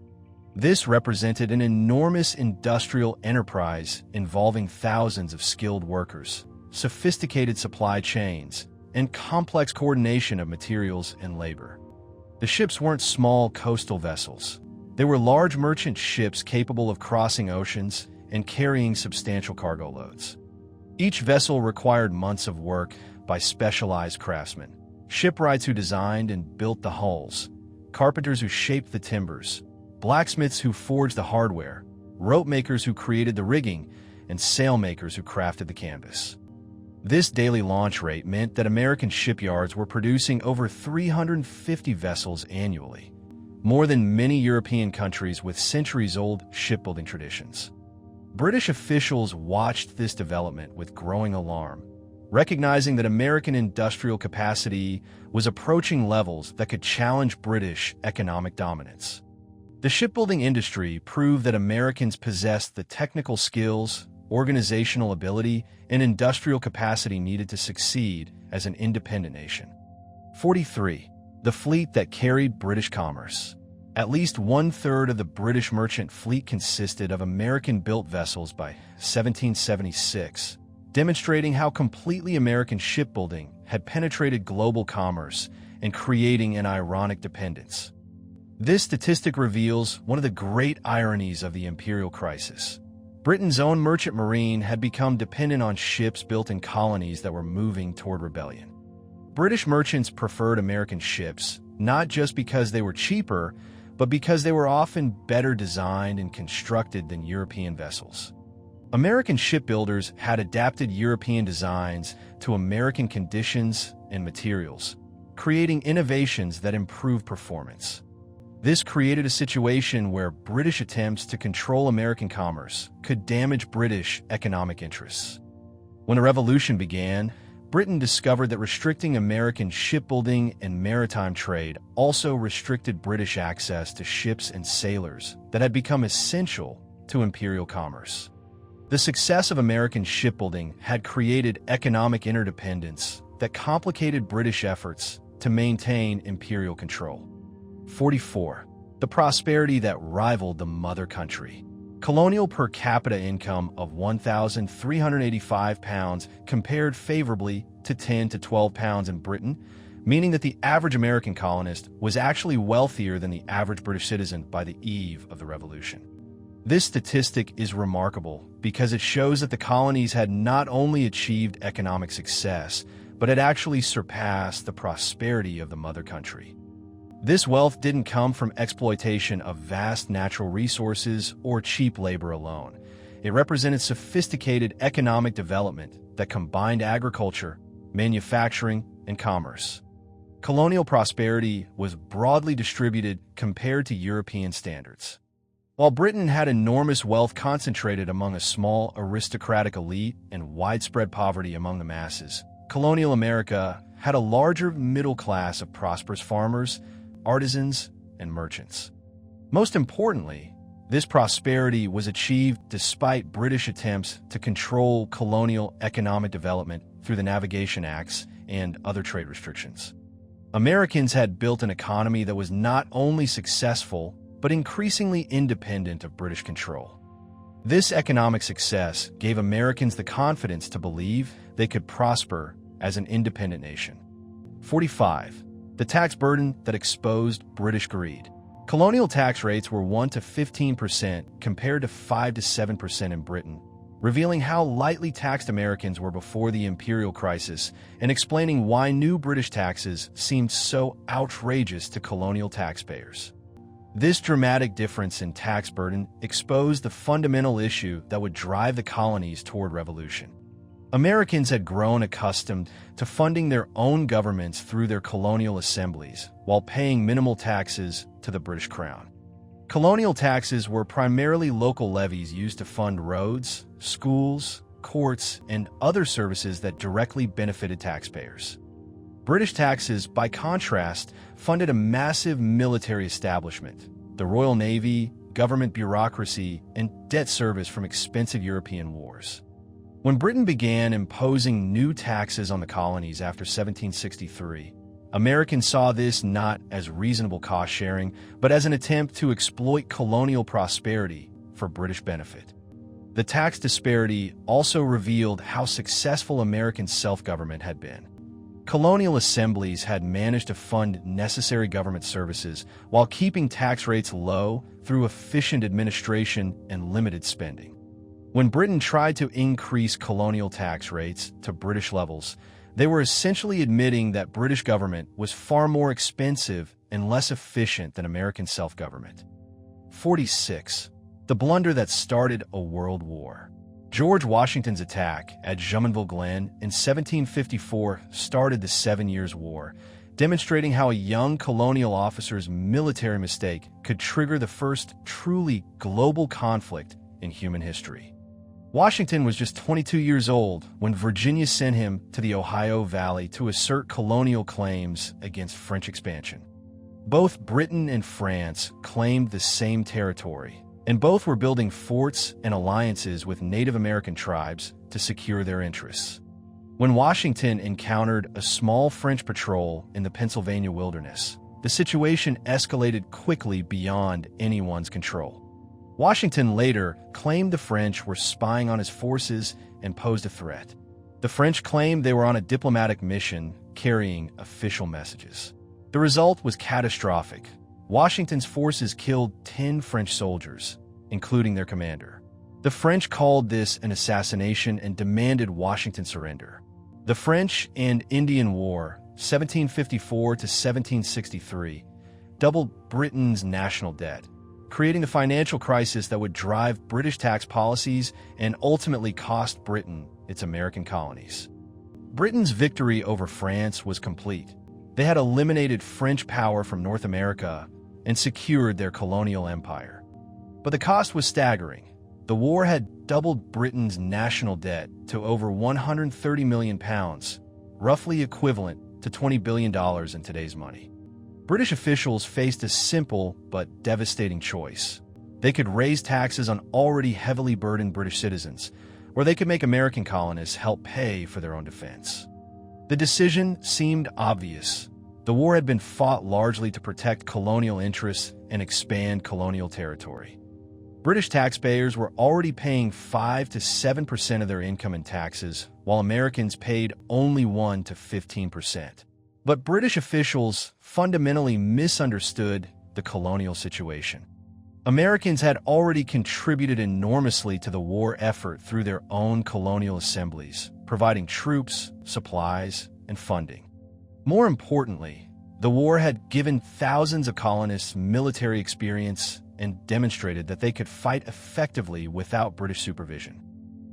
This represented an enormous industrial enterprise involving thousands of skilled workers, sophisticated supply chains, and complex coordination of materials and labor. The ships weren't small coastal vessels. They were large merchant ships capable of crossing oceans and carrying substantial cargo loads. Each vessel required months of work by specialized craftsmen, shipwrights who designed and built the hulls, carpenters who shaped the timbers, blacksmiths who forged the hardware, rope makers who created the rigging, and sailmakers who crafted the canvas. This daily launch rate meant that American shipyards were producing over 350 vessels annually, more than many European countries with centuries-old shipbuilding traditions. British officials watched this development with growing alarm, recognizing that American industrial capacity was approaching levels that could challenge British economic dominance. The shipbuilding industry proved that Americans possessed the technical skills, organizational ability, and industrial capacity needed to succeed as an independent nation. 43. The fleet that carried British commerce. At least one-third of the British merchant fleet consisted of American-built vessels by 1776, demonstrating how completely American shipbuilding had penetrated global commerce and creating an ironic dependence. This statistic reveals one of the great ironies of the imperial crisis. Britain's own merchant marine had become dependent on ships built in colonies that were moving toward rebellion. British merchants preferred American ships, not just because they were cheaper, but because they were often better designed and constructed than European vessels. American shipbuilders had adapted European designs to American conditions and materials, creating innovations that improved performance. This created a situation where British attempts to control American commerce could damage British economic interests. When the Revolution began, Britain discovered that restricting American shipbuilding and maritime trade also restricted British access to ships and sailors that had become essential to imperial commerce. The success of American shipbuilding had created economic interdependence that complicated British efforts to maintain imperial control. 44. The prosperity that rivaled the mother country. Colonial per capita income of £1,385 compared favorably to £10 to £12 in Britain, meaning that the average American colonist was actually wealthier than the average British citizen by the eve of the Revolution. This statistic is remarkable because it shows that the colonies had not only achieved economic success, but had actually surpassed the prosperity of the mother country. This wealth didn't come from exploitation of vast natural resources or cheap labor alone. It represented sophisticated economic development that combined agriculture, manufacturing, and commerce. Colonial prosperity was broadly distributed compared to European standards. While Britain had enormous wealth concentrated among a small aristocratic elite and widespread poverty among the masses, colonial America had a larger middle class of prosperous farmers, artisans, and merchants. Most importantly, this prosperity was achieved despite British attempts to control colonial economic development through the Navigation Acts and other trade restrictions. Americans had built an economy that was not only successful, but increasingly independent of British control. This economic success gave Americans the confidence to believe they could prosper as an independent nation. 45. The tax burden that exposed British greed. Colonial tax rates were 1 to 15% compared to 5 to 7% in Britain, revealing how lightly taxed Americans were before the imperial crisis and explaining why new British taxes seemed so outrageous to colonial taxpayers. This dramatic difference in tax burden exposed the fundamental issue that would drive the colonies toward revolution. Americans had grown accustomed to funding their own governments through their colonial assemblies while paying minimal taxes to the British Crown. Colonial taxes were primarily local levies used to fund roads, schools, courts, and other services that directly benefited taxpayers. British taxes, by contrast, funded a massive military establishment, the Royal Navy, government bureaucracy, and debt service from expensive European wars. When Britain began imposing new taxes on the colonies after 1763, Americans saw this not as reasonable cost-sharing, but as an attempt to exploit colonial prosperity for British benefit. The tax disparity also revealed how successful American self-government had been. Colonial assemblies had managed to fund necessary government services while keeping tax rates low through efficient administration and limited spending. When Britain tried to increase colonial tax rates to British levels, they were essentially admitting that British government was far more expensive and less efficient than American self-government. 46. The blunder that started a world war. George Washington's attack at Jumonville Glen in 1754 started the 7 Years' War, demonstrating how a young colonial officer's military mistake could trigger the first truly global conflict in human history. Washington was just 22 years old when Virginia sent him to the Ohio Valley to assert colonial claims against French expansion. Both Britain and France claimed the same territory, and both were building forts and alliances with Native American tribes to secure their interests. When Washington encountered a small French patrol in the Pennsylvania wilderness, the situation escalated quickly beyond anyone's control. Washington later claimed the French were spying on his forces and posed a threat. The French claimed they were on a diplomatic mission carrying official messages. The result was catastrophic. Washington's forces killed 10 French soldiers, including their commander. The French called this an assassination and demanded Washington surrender. The French and Indian War, 1754 to 1763, doubled Britain's national debt, creating a financial crisis that would drive British tax policies and ultimately cost Britain its American colonies. Britain's victory over France was complete. They had eliminated French power from North America and secured their colonial empire. But the cost was staggering. The war had doubled Britain's national debt to over £130 million, roughly equivalent to $20 billion in today's money. British officials faced a simple but devastating choice. They could raise taxes on already heavily burdened British citizens, or they could make American colonists help pay for their own defense. The decision seemed obvious. The war had been fought largely to protect colonial interests and expand colonial territory. British taxpayers were already paying 5 to 7% of their income in taxes, while Americans paid only 1 to 15%. But British officials fundamentally misunderstood the colonial situation. Americans had already contributed enormously to the war effort through their own colonial assemblies, providing troops, supplies, and funding. More importantly, the war had given thousands of colonists military experience and demonstrated that they could fight effectively without British supervision.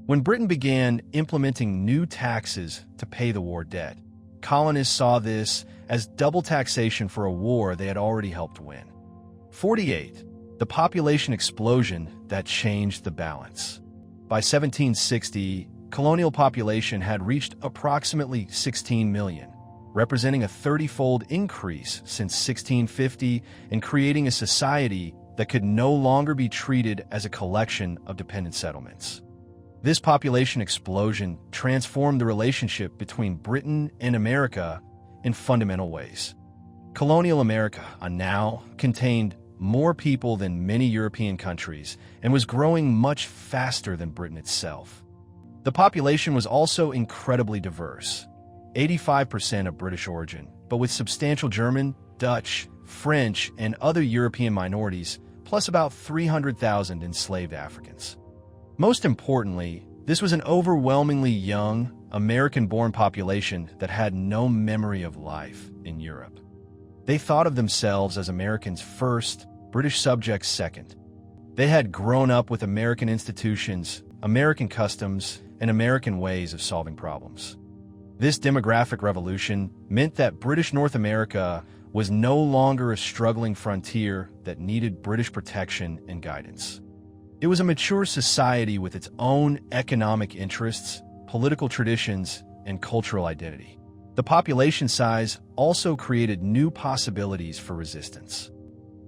When Britain began implementing new taxes to pay the war debt, colonists saw this as double taxation for a war they had already helped win. 48. The population explosion that changed the balance. By 1760, colonial population had reached approximately 16 million, representing a 30-fold increase since 1650 and creating a society that could no longer be treated as a collection of dependent settlements. This population explosion transformed the relationship between Britain and America in fundamental ways. Colonial America now contained more people than many European countries and was growing much faster than Britain itself. The population was also incredibly diverse, 85% of British origin, but with substantial German, Dutch, French, and other European minorities, plus about 300,000 enslaved Africans. Most importantly, this was an overwhelmingly young, American-born population that had no memory of life in Europe. They thought of themselves as Americans first, British subjects second. They had grown up with American institutions, American customs, and American ways of solving problems. This demographic revolution meant that British North America was no longer a struggling frontier that needed British protection and guidance. It was a mature society with its own economic interests, political traditions, and cultural identity. The population size also created new possibilities for resistance.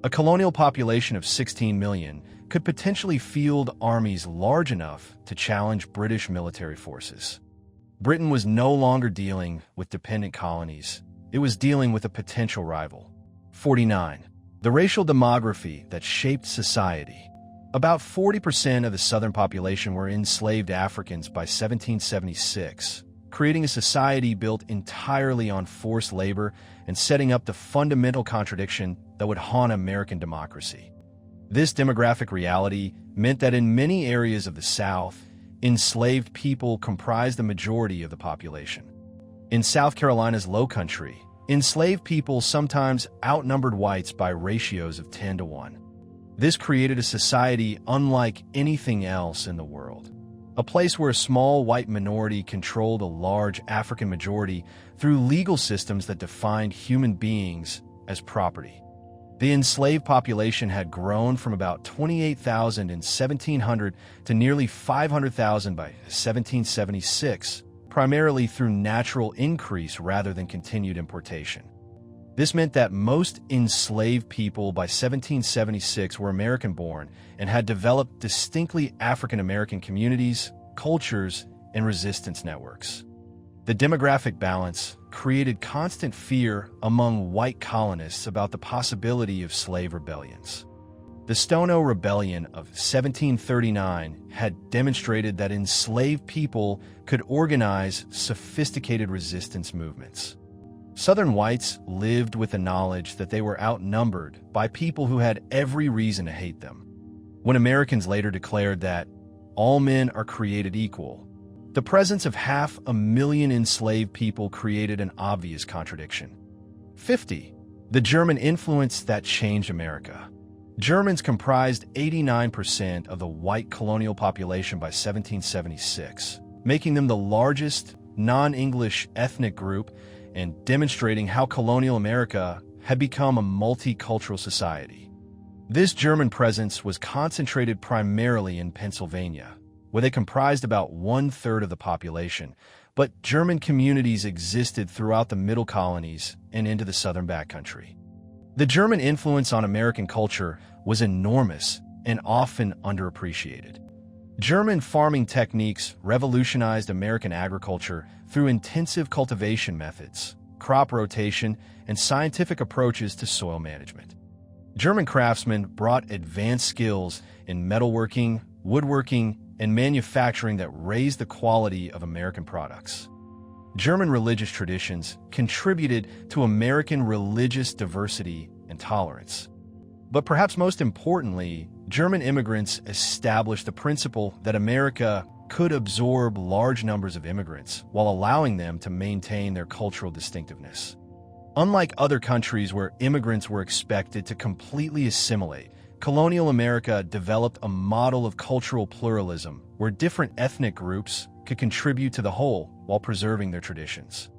A colonial population of 16 million could potentially field armies large enough to challenge British military forces. Britain was no longer dealing with dependent colonies. It was dealing with a potential rival. 49. The racial demography that shaped society. About 40% of the southern population were enslaved Africans by 1776, creating a society built entirely on forced labor and setting up the fundamental contradiction that would haunt American democracy. This demographic reality meant that in many areas of the South, enslaved people comprised the majority of the population. In South Carolina's Low Country, enslaved people sometimes outnumbered whites by ratios of 10 to 1. This created a society unlike anything else in the world. A place where a small white minority controlled a large African majority through legal systems that defined human beings as property. The enslaved population had grown from about 28,000 in 1700 to nearly 500,000 by 1776, primarily through natural increase rather than continued importation. This meant that most enslaved people by 1776 were American-born and had developed distinctly African-American communities, cultures, and resistance networks. The demographic balance created constant fear among white colonists about the possibility of slave rebellions. The Stono Rebellion of 1739 had demonstrated that enslaved people could organize sophisticated resistance movements. Southern whites lived with the knowledge that they were outnumbered by people who had every reason to hate them. When Americans later declared that all men are created equal, the presence of 500,000 enslaved people created an obvious contradiction. 50. The German influence that changed America. Germans comprised 89% of the white colonial population by 1776, making them the largest non-English ethnic group and demonstrating how colonial America had become a multicultural society. This German presence was concentrated primarily in Pennsylvania, where they comprised about 1/3 of the population, but German communities existed throughout the middle colonies and into the southern backcountry. The German influence on American culture was enormous and often underappreciated. German farming techniques revolutionized American agriculture through intensive cultivation methods, crop rotation, and scientific approaches to soil management. German craftsmen brought advanced skills in metalworking, woodworking, and manufacturing that raised the quality of American products. German religious traditions contributed to American religious diversity and tolerance. But perhaps most importantly, German immigrants established the principle that America could absorb large numbers of immigrants while allowing them to maintain their cultural distinctiveness. Unlike other countries where immigrants were expected to completely assimilate, colonial America developed a model of cultural pluralism where different ethnic groups could contribute to the whole while preserving their traditions.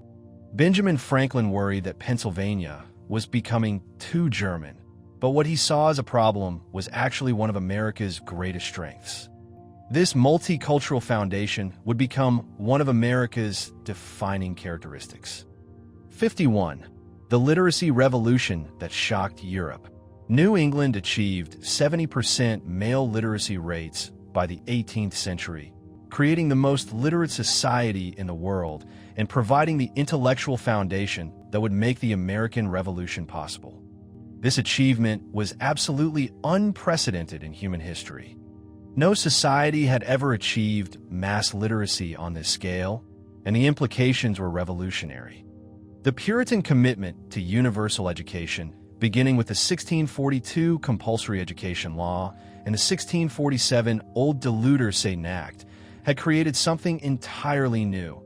Benjamin Franklin worried that Pennsylvania was becoming too German, but what he saw as a problem was actually one of America's greatest strengths. This multicultural foundation would become one of America's defining characteristics. 51. The literacy revolution that shocked Europe. New England achieved 70% male literacy rates by the 18th century, creating the most literate society in the world and providing the intellectual foundation that would make the American Revolution possible. This achievement was absolutely unprecedented in human history. No society had ever achieved mass literacy on this scale, and the implications were revolutionary. The Puritan commitment to universal education, beginning with the 1642 Compulsory Education Law and the 1647 Old Deluder Satan Act, had created something entirely new,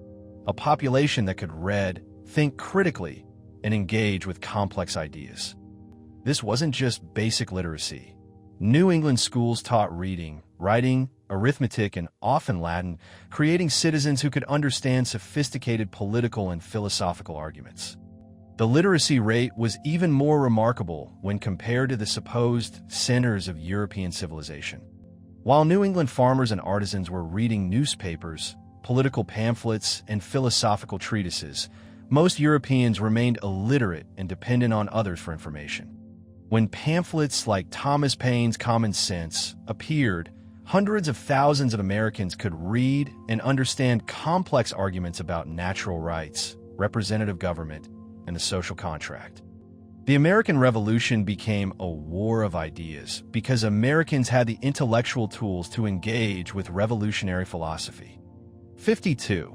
a population that could read, think critically, and engage with complex ideas. This wasn't just basic literacy. New England schools taught reading, writing, arithmetic, and often Latin, creating citizens who could understand sophisticated political and philosophical arguments. The literacy rate was even more remarkable when compared to the supposed centers of European civilization. While New England farmers and artisans were reading newspapers, political pamphlets, and philosophical treatises, most Europeans remained illiterate and dependent on others for information. When pamphlets like Thomas Paine's Common Sense appeared, hundreds of thousands of Americans could read and understand complex arguments about natural rights, representative government, and the social contract. The American Revolution became a war of ideas because Americans had the intellectual tools to engage with revolutionary philosophy. 52.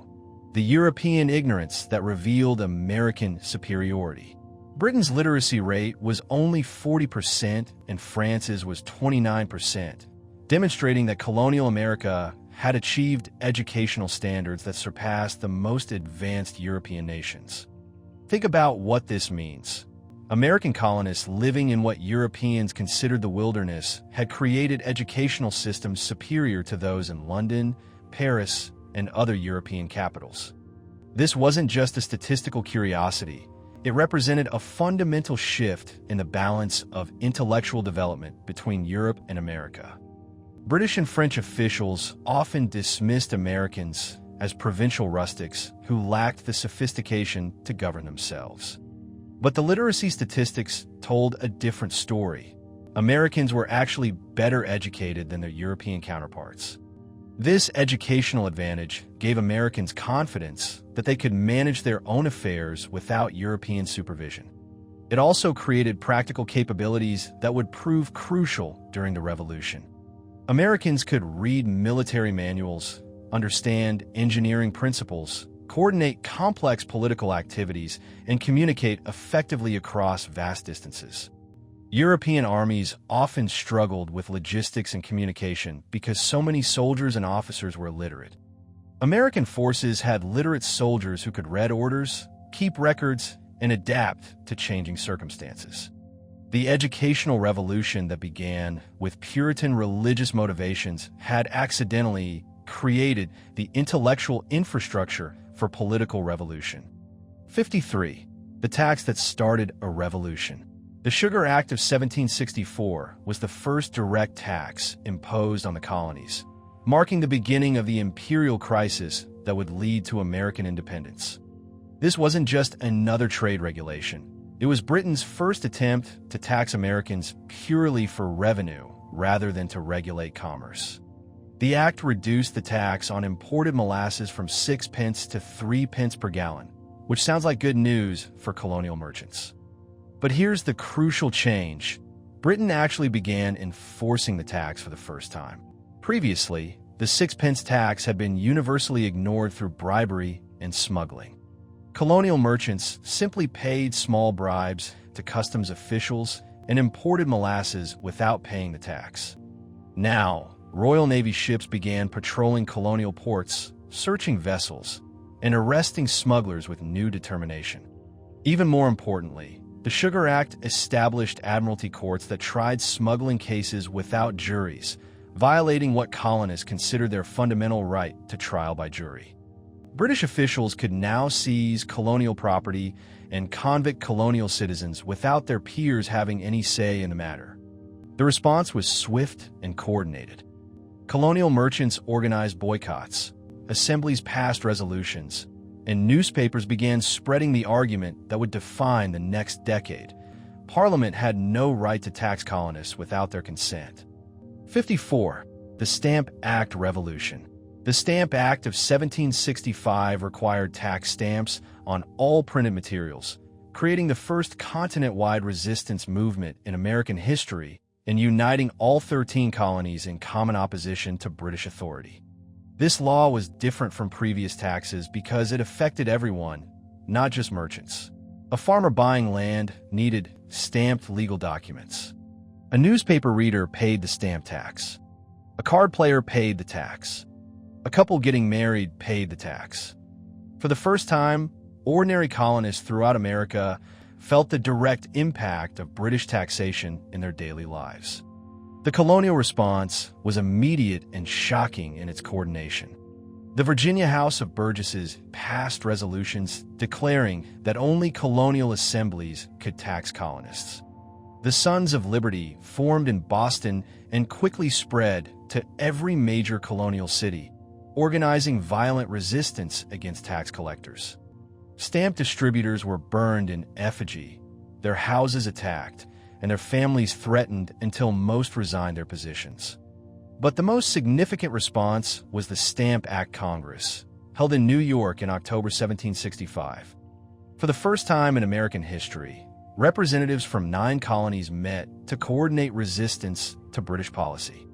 The European ignorance that revealed American superiority. Britain's literacy rate was only 40% and France's was 29%, demonstrating that colonial America had achieved educational standards that surpassed the most advanced European nations. Think about what this means. American colonists living in what Europeans considered the wilderness had created educational systems superior to those in London, Paris, and other European capitals. This wasn't just a statistical curiosity. It represented a fundamental shift in the balance of intellectual development between Europe and America. British and French officials often dismissed Americans as provincial rustics who lacked the sophistication to govern themselves. But the literacy statistics told a different story. Americans were actually better educated than their European counterparts. This educational advantage gave Americans confidence that they could manage their own affairs without European supervision. It also created practical capabilities that would prove crucial during the Revolution. Americans could read military manuals, understand engineering principles, coordinate complex political activities, and communicate effectively across vast distances. European armies often struggled with logistics and communication because so many soldiers and officers were illiterate. American forces had literate soldiers who could read orders, keep records, and adapt to changing circumstances. The educational revolution that began with Puritan religious motivations had accidentally created the intellectual infrastructure for political revolution. 53. The tax that started a revolution. The Sugar Act of 1764 was the first direct tax imposed on the colonies, marking the beginning of the imperial crisis that would lead to American independence. This wasn't just another trade regulation. It was Britain's first attempt to tax Americans purely for revenue rather than to regulate commerce. The act reduced the tax on imported molasses from 6 pence to 3 pence per gallon, which sounds like good news for colonial merchants. But here's the crucial change. Britain actually began enforcing the tax for the first time. Previously, the 6-pence tax had been universally ignored through bribery and smuggling. Colonial merchants simply paid small bribes to customs officials and imported molasses without paying the tax. Now, Royal Navy ships began patrolling colonial ports, searching vessels, and arresting smugglers with new determination. Even more importantly, the Sugar Act established admiralty courts that tried smuggling cases without juries, violating what colonists considered their fundamental right to trial by jury. British officials could now seize colonial property and convict colonial citizens without their peers having any say in the matter. The response was swift and coordinated. Colonial merchants organized boycotts, assemblies passed resolutions, and newspapers began spreading the argument that would define the next decade. Parliament had no right to tax colonists without their consent. 54. The Stamp Act Revolution. The Stamp Act of 1765 required tax stamps on all printed materials, creating the first continent-wide resistance movement in American history and uniting all 13 colonies in common opposition to British authority. This law was different from previous taxes because it affected everyone, not just merchants. A farmer buying land needed stamped legal documents. A newspaper reader paid the stamp tax. A card player paid the tax. A couple getting married paid the tax. For the first time, ordinary colonists throughout America felt the direct impact of British taxation in their daily lives. The colonial response was immediate and shocking in its coordination. The Virginia House of Burgesses passed resolutions declaring that only colonial assemblies could tax colonists. The Sons of Liberty formed in Boston and quickly spread to every major colonial city, organizing violent resistance against tax collectors. Stamp distributors were burned in effigy, their houses attacked, and their families threatened until most resigned their positions. But the most significant response was the Stamp Act Congress, held in New York in October 1765. For the first time in American history, representatives from 9 colonies met to coordinate resistance to British policy.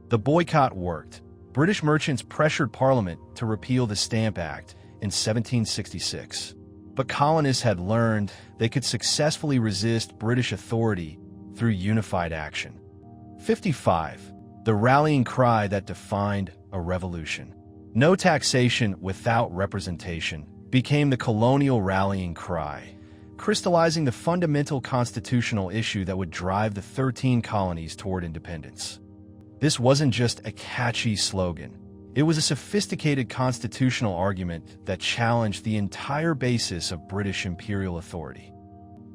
The boycott worked. British merchants pressured Parliament to repeal the Stamp Act in 1766. But colonists had learned they could successfully resist British authority through unified action. 55. The rallying cry that defined a revolution. No taxation without representation became the colonial rallying cry, crystallizing the fundamental constitutional issue that would drive the 13 colonies toward independence. This wasn't just a catchy slogan. It was a sophisticated constitutional argument that challenged the entire basis of British imperial authority.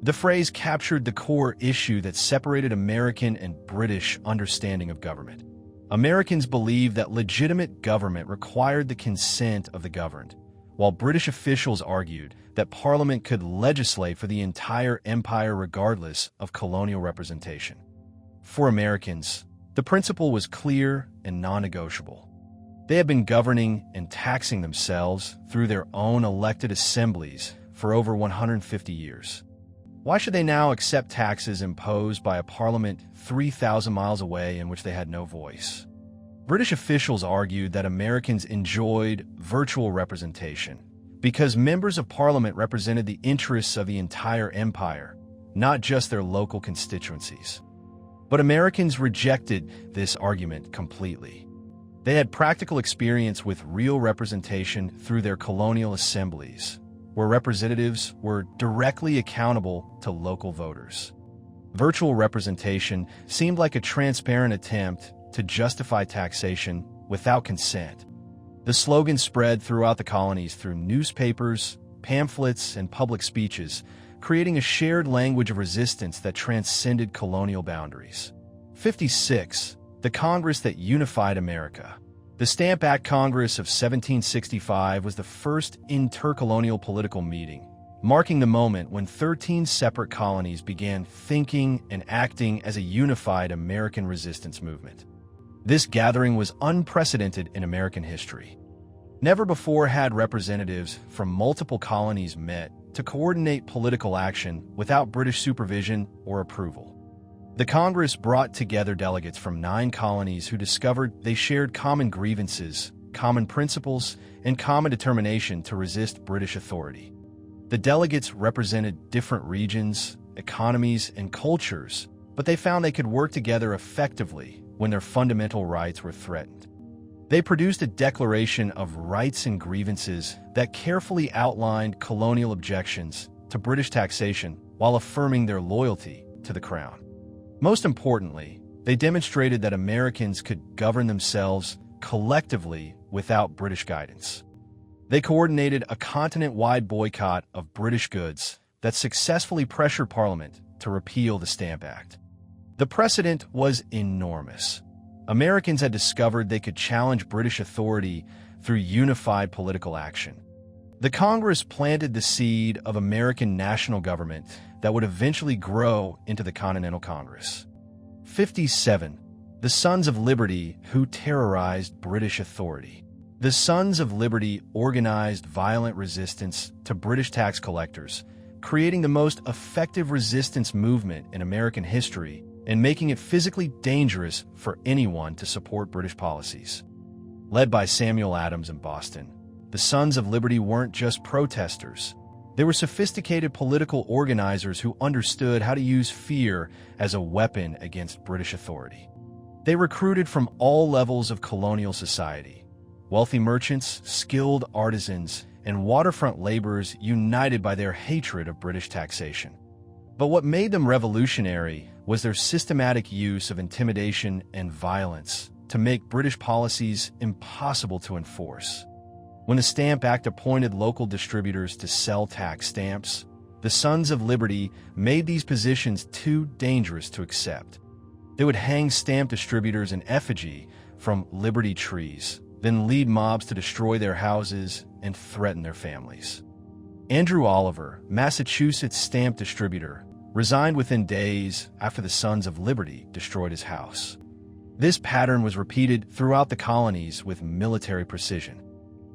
The phrase captured the core issue that separated American and British understanding of government. Americans believed that legitimate government required the consent of the governed, while British officials argued that Parliament could legislate for the entire empire regardless of colonial representation. For Americans, the principle was clear and non-negotiable. They had been governing and taxing themselves through their own elected assemblies for over 150 years. Why should they now accept taxes imposed by a parliament 3,000 miles away in which they had no voice? British officials argued that Americans enjoyed virtual representation because members of parliament represented the interests of the entire empire, not just their local constituencies. But Americans rejected this argument completely. They had practical experience with real representation through their colonial assemblies, where representatives were directly accountable to local voters. Virtual representation seemed like a transparent attempt to justify taxation without consent. The slogan spread throughout the colonies through newspapers, pamphlets, and public speeches, creating a shared language of resistance that transcended colonial boundaries. 56. The Congress that unified America. The Stamp Act Congress of 1765 was the first intercolonial political meeting, marking the moment when 13 separate colonies began thinking and acting as a unified American resistance movement. This gathering was unprecedented in American history. Never before had representatives from multiple colonies met to coordinate political action without British supervision or approval. The Congress brought together delegates from 9 colonies who discovered they shared common grievances, common principles, and common determination to resist British authority. The delegates represented different regions, economies, and cultures, but they found they could work together effectively when their fundamental rights were threatened. They produced a declaration of rights and grievances that carefully outlined colonial objections to British taxation while affirming their loyalty to the Crown. Most importantly, they demonstrated that Americans could govern themselves collectively without British guidance. They coordinated a continent-wide boycott of British goods that successfully pressured Parliament to repeal the Stamp Act. The precedent was enormous. Americans had discovered they could challenge British authority through unified political action. The Congress planted the seed of American national government that would eventually grow into the Continental Congress. 57. The Sons of Liberty who terrorized British authority. The Sons of Liberty organized violent resistance to British tax collectors, creating the most effective resistance movement in American history and making it physically dangerous for anyone to support British policies. Led by Samuel Adams in Boston, the Sons of Liberty weren't just protesters. They were sophisticated political organizers who understood how to use fear as a weapon against British authority. They recruited from all levels of colonial society: wealthy merchants, skilled artisans, and waterfront laborers united by their hatred of British taxation. But what made them revolutionary was their systematic use of intimidation and violence to make British policies impossible to enforce. When the Stamp Act appointed local distributors to sell tax stamps, the Sons of Liberty made these positions too dangerous to accept. They would hang stamp distributors in effigy from Liberty trees, then lead mobs to destroy their houses and threaten their families. Andrew Oliver, Massachusetts stamp distributor, resigned within days after the Sons of Liberty destroyed his house. This pattern was repeated throughout the colonies with military precision.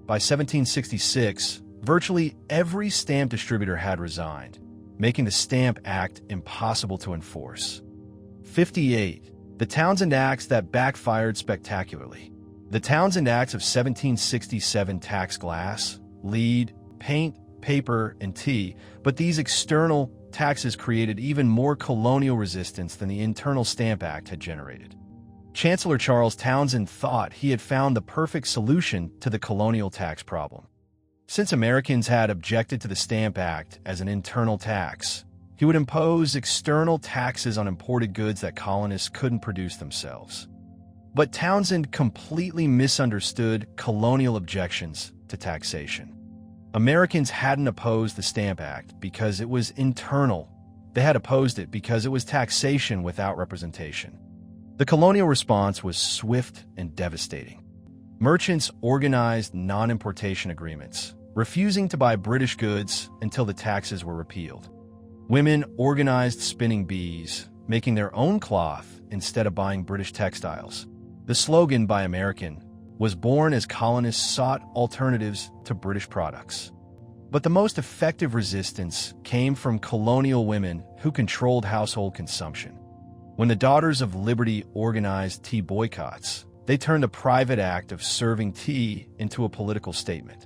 By 1766, virtually every stamp distributor had resigned, making the Stamp Act impossible to enforce. 58. The Townshend Acts that backfired spectacularly. The Townshend Acts of 1767 taxed glass, lead, paint, paper, and tea, but these external taxes created even more colonial resistance than the internal Stamp Act had generated. Chancellor Charles Townshend thought he had found the perfect solution to the colonial tax problem. Since Americans had objected to the Stamp Act as an internal tax, he would impose external taxes on imported goods that colonists couldn't produce themselves. But Townshend completely misunderstood colonial objections to taxation. Americans hadn't opposed the Stamp Act because it was internal. They had opposed it because it was taxation without representation. The colonial response was swift and devastating. Merchants organized non-importation agreements, refusing to buy British goods until the taxes were repealed. Women organized spinning bees, making their own cloth instead of buying British textiles. The slogan by American, was born as colonists sought alternatives to British products. But the most effective resistance came from colonial women who controlled household consumption. When the Daughters of Liberty organized tea boycotts, they turned the private act of serving tea into a political statement.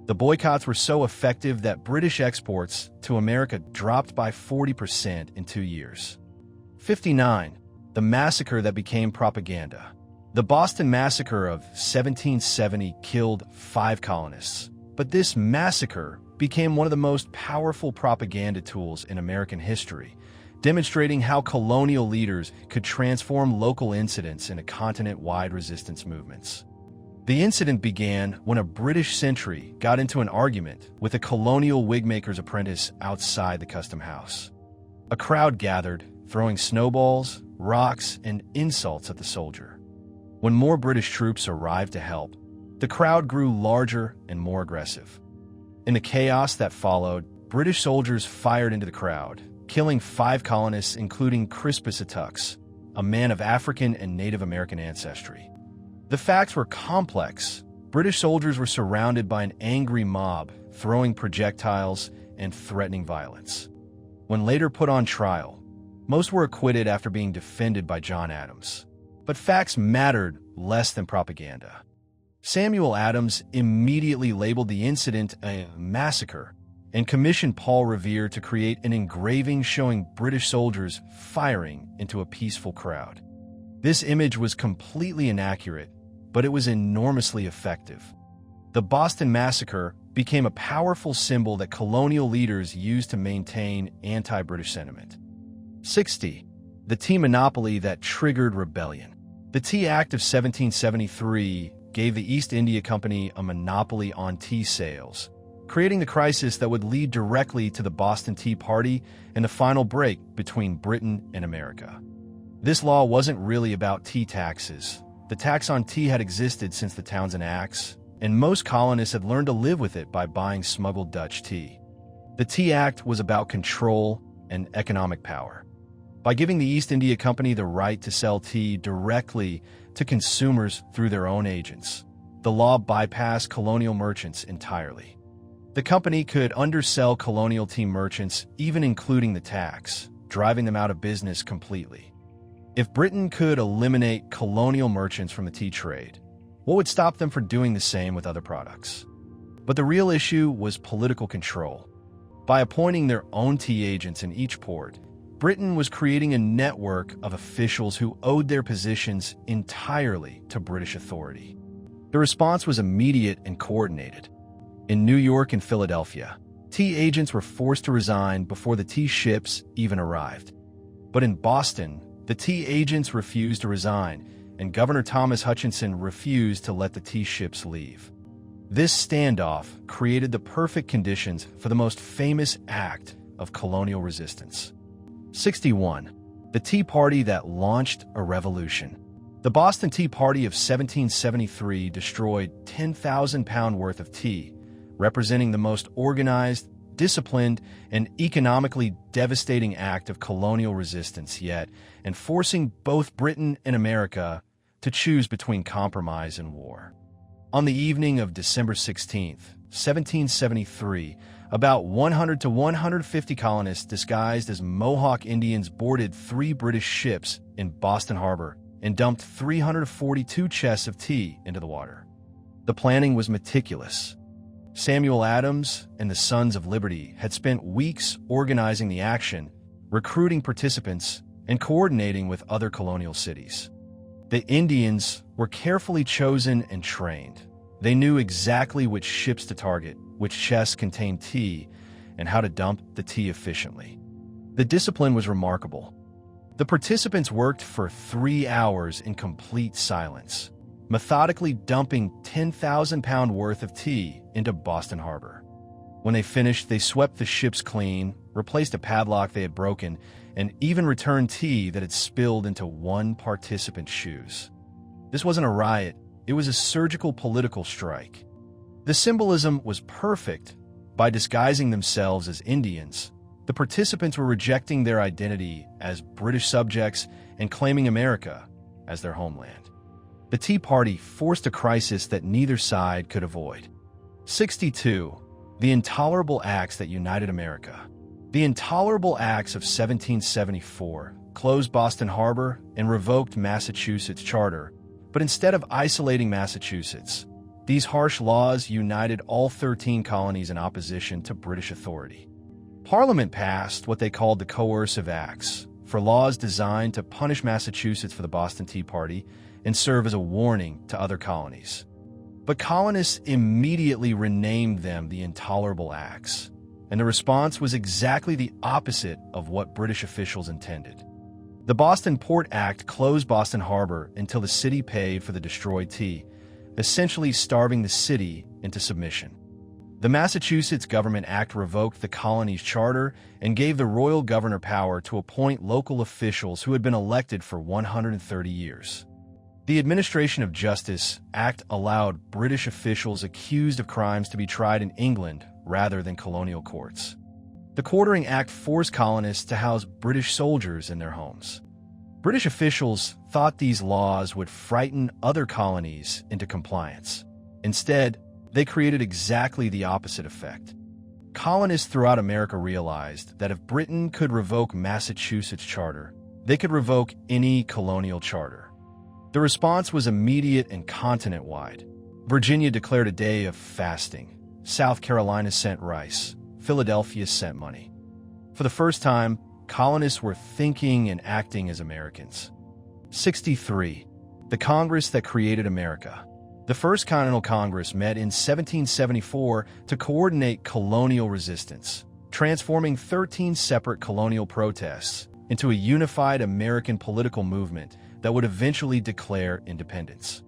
The boycotts were so effective that British exports to America dropped by 40% in 2 years. 59. The massacre that became propaganda. The Boston Massacre of 1770 killed 5 colonists, but this massacre became one of the most powerful propaganda tools in American history, demonstrating how colonial leaders could transform local incidents into continent-wide resistance movements. The incident began when a British sentry got into an argument with a colonial wigmaker's apprentice outside the custom house. A crowd gathered, throwing snowballs, rocks, and insults at the soldier. When more British troops arrived to help, the crowd grew larger and more aggressive. In the chaos that followed, British soldiers fired into the crowd, killing 5 colonists, including Crispus Attucks, a man of African and Native American ancestry. The facts were complex. British soldiers were surrounded by an angry mob, throwing projectiles and threatening violence. When later put on trial, most were acquitted after being defended by John Adams. But facts mattered less than propaganda. Samuel Adams immediately labeled the incident a massacre and commissioned Paul Revere to create an engraving showing British soldiers firing into a peaceful crowd. This image was completely inaccurate, but it was enormously effective. The Boston Massacre became a powerful symbol that colonial leaders used to maintain anti-British sentiment. 60. The tea monopoly that triggered rebellion. The Tea Act of 1773 gave the East India Company a monopoly on tea sales, creating the crisis that would lead directly to the Boston Tea Party and the final break between Britain and America. This law wasn't really about tea taxes. The tax on tea had existed since the Townshend Acts, and most colonists had learned to live with it by buying smuggled Dutch tea. The Tea Act was about control and economic power. By giving the East India Company the right to sell tea directly to consumers through their own agents, the law bypassed colonial merchants entirely. The company could undersell colonial tea merchants, even including the tax, driving them out of business completely. If Britain could eliminate colonial merchants from the tea trade, what would stop them from doing the same with other products? But the real issue was political control. By appointing their own tea agents in each port, Britain was creating a network of officials who owed their positions entirely to British authority. The response was immediate and coordinated. In New York and Philadelphia, tea agents were forced to resign before the tea ships even arrived. But in Boston, the tea agents refused to resign, and Governor Thomas Hutchinson refused to let the tea ships leave. This standoff created the perfect conditions for the most famous act of colonial resistance. 61. The Tea Party that launched a revolution. The Boston Tea Party of 1773 destroyed 10,000 pounds worth of tea, representing the most organized, disciplined, and economically devastating act of colonial resistance yet, and forcing both Britain and America to choose between compromise and war. On the evening of December 16, 1773, about 100 to 150 colonists disguised as Mohawk Indians boarded 3 British ships in Boston Harbor and dumped 342 chests of tea into the water. The planning was meticulous. Samuel Adams and the Sons of Liberty had spent weeks organizing the action, recruiting participants, and coordinating with other colonial cities. The Indians were carefully chosen and trained. They knew exactly which ships to target, which chests contained tea, and how to dump the tea efficiently. The discipline was remarkable. The participants worked for 3 hours in complete silence, methodically dumping 10,000 pounds worth of tea into Boston Harbor. When they finished, they swept the ships clean, replaced a padlock they had broken, and even returned tea that had spilled into one participant's shoes. This wasn't a riot, it was a surgical political strike. The symbolism was perfect. By disguising themselves as Indians, the participants were rejecting their identity as British subjects and claiming America as their homeland. The Tea Party forced a crisis that neither side could avoid. 62. The Intolerable Acts that United America. The Intolerable Acts of 1774 closed Boston Harbor and revoked Massachusetts' charter, but instead of isolating Massachusetts, these harsh laws united all 13 colonies in opposition to British authority. Parliament passed what they called the Coercive Acts, for laws designed to punish Massachusetts for the Boston Tea Party and serve as a warning to other colonies. But colonists immediately renamed them the Intolerable Acts, and the response was exactly the opposite of what British officials intended. The Boston Port Act closed Boston Harbor until the city paid for the destroyed tea, essentially starving the city into submission. The Massachusetts Government Act revoked the colony's charter and gave the royal governor power to appoint local officials who had been elected for 130 years. The Administration of Justice Act allowed British officials accused of crimes to be tried in England rather than colonial courts. The Quartering Act forced colonists to house British soldiers in their homes. British officials thought these laws would frighten other colonies into compliance. Instead, they created exactly the opposite effect. Colonists throughout America realized that if Britain could revoke Massachusetts' charter, they could revoke any colonial charter. The response was immediate and continent-wide. Virginia declared a day of fasting. South Carolina sent rice. Philadelphia sent money. For the first time, colonists were thinking and acting as Americans. 63. The Congress that created America. The First Continental Congress met in 1774 to coordinate colonial resistance, transforming 13 separate colonial protests into a unified American political movement that would eventually declare independence.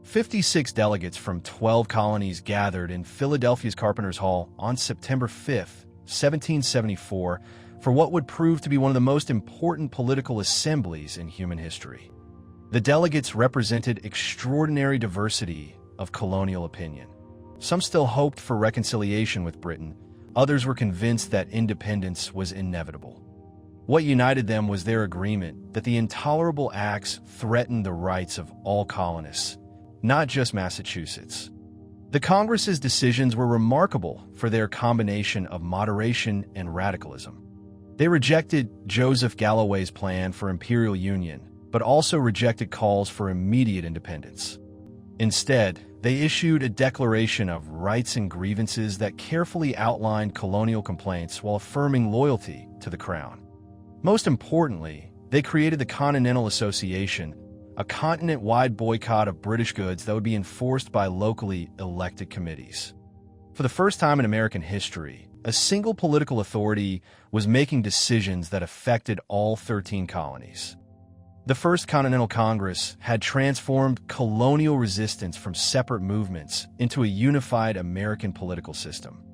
56 delegates from 12 colonies gathered in Philadelphia's Carpenter's Hall on September 5, 1774, for what would prove to be one of the most important political assemblies in human history. The delegates represented extraordinary diversity of colonial opinion. Some still hoped for reconciliation with Britain, others were convinced that independence was inevitable. What united them was their agreement that the Intolerable Acts threatened the rights of all colonists, not just Massachusetts. The Congress's decisions were remarkable for their combination of moderation and radicalism. They rejected Joseph Galloway's plan for imperial union, but also rejected calls for immediate independence. Instead, they issued a declaration of rights and grievances that carefully outlined colonial complaints while affirming loyalty to the crown. Most importantly, they created the Continental Association, a continent-wide boycott of British goods that would be enforced by locally elected committees. For the first time in American history, a single political authority was making decisions that affected all 13 colonies. The First Continental Congress had transformed colonial resistance from separate movements into a unified American political system.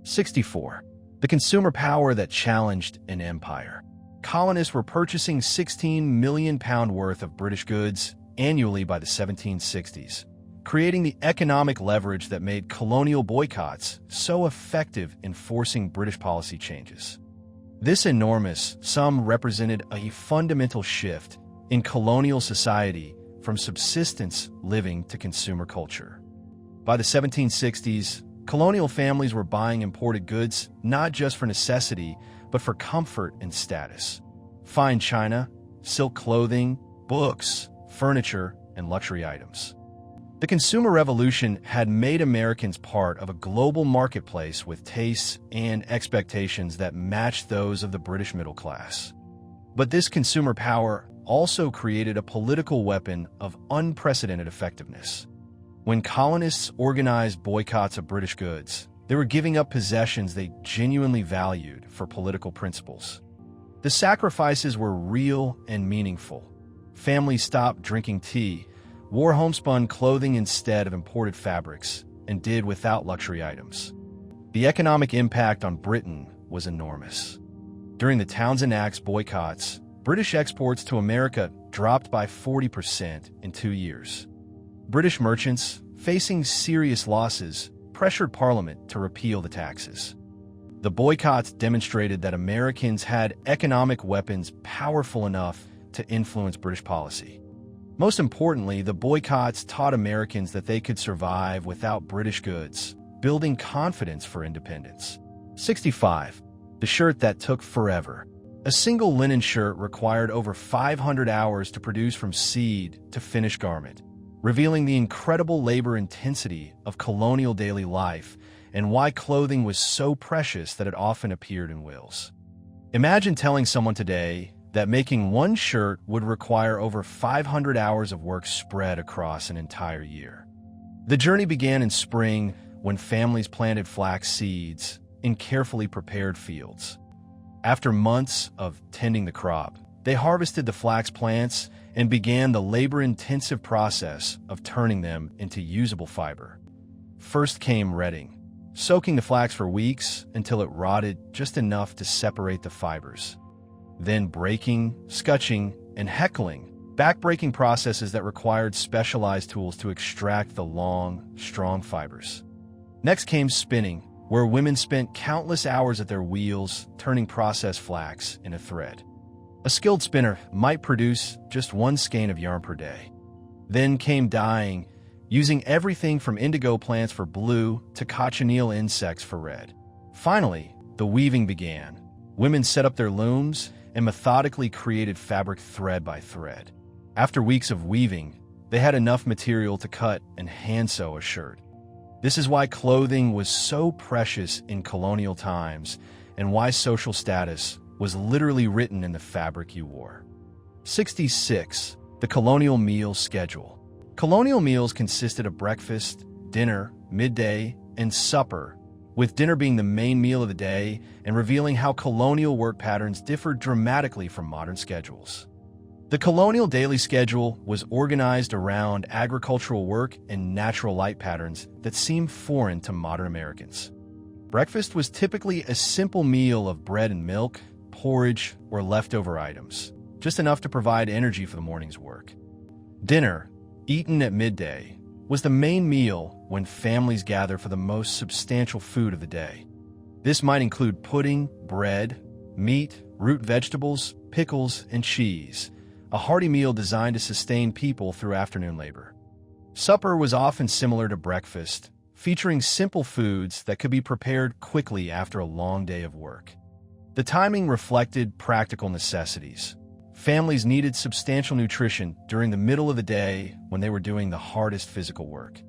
64. The consumer power that challenged an empire. Colonists were purchasing £16 million worth of British goods annually by the 1760s, creating the economic leverage that made colonial boycotts so effective in forcing British policy changes. This enormous sum represented a fundamental shift in colonial society from subsistence living to consumer culture. By the 1760s, colonial families were buying imported goods not just for necessity, but for comfort and status. Fine china, silk clothing, books, furniture, and luxury items. The consumer revolution had made Americans part of a global marketplace with tastes and expectations that matched those of the British middle class. But this consumer power also created a political weapon of unprecedented effectiveness. When colonists organized boycotts of British goods, they were giving up possessions they genuinely valued for political principles. The sacrifices were real and meaningful. Families stopped drinking tea, wore homespun clothing instead of imported fabrics, and did without luxury items. The economic impact on Britain was enormous. During the Townshend Act's boycotts, British exports to America dropped by 40% in 2 years. British merchants, facing serious losses, pressured Parliament to repeal the taxes. The boycotts demonstrated that Americans had economic weapons powerful enough to influence British policy. Most importantly, the boycotts taught Americans that they could survive without British goods, building confidence for independence. 65. The shirt that took forever. A single linen shirt required over 500 hours to produce from seed to finished garment, revealing the incredible labor intensity of colonial daily life and why clothing was so precious that it often appeared in wills. Imagine telling someone today that making one shirt would require over 500 hours of work spread across an entire year. The journey began in spring when families planted flax seeds in carefully prepared fields. After months of tending the crop, they harvested the flax plants and began the labor-intensive process of turning them into usable fiber. First came retting, soaking the flax for weeks until it rotted just enough to separate the fibers. Then breaking, scutching, and heckling, back-breaking processes that required specialized tools to extract the long, strong fibers. Next came spinning, where women spent countless hours at their wheels turning processed flax into thread. A skilled spinner might produce just one skein of yarn per day. Then came dyeing, using everything from indigo plants for blue to cochineal insects for red. Finally, the weaving began. Women set up their looms and methodically created fabric thread by thread. After weeks of weaving, they had enough material to cut and hand sew a shirt. This is why clothing was so precious in colonial times and why social status was literally written in the fabric you wore. 66. The colonial meal schedule. Colonial meals consisted of breakfast, dinner, midday, and supper, with dinner being the main meal of the day and revealing how colonial work patterns differed dramatically from modern schedules. The colonial daily schedule was organized around agricultural work and natural light patterns that seemed foreign to modern Americans. Breakfast was typically a simple meal of bread and milk, porridge, or leftover items, just enough to provide energy for the morning's work. Dinner, eaten at midday, was the main meal when families gather for the most substantial food of the day. This might include pudding, bread, meat, root vegetables, pickles, and cheese, a hearty meal designed to sustain people through afternoon labor. Supper was often similar to breakfast, featuring simple foods that could be prepared quickly after a long day of work. The timing reflected practical necessities. Families needed substantial nutrition during the middle of the day when they were doing the hardest physical work.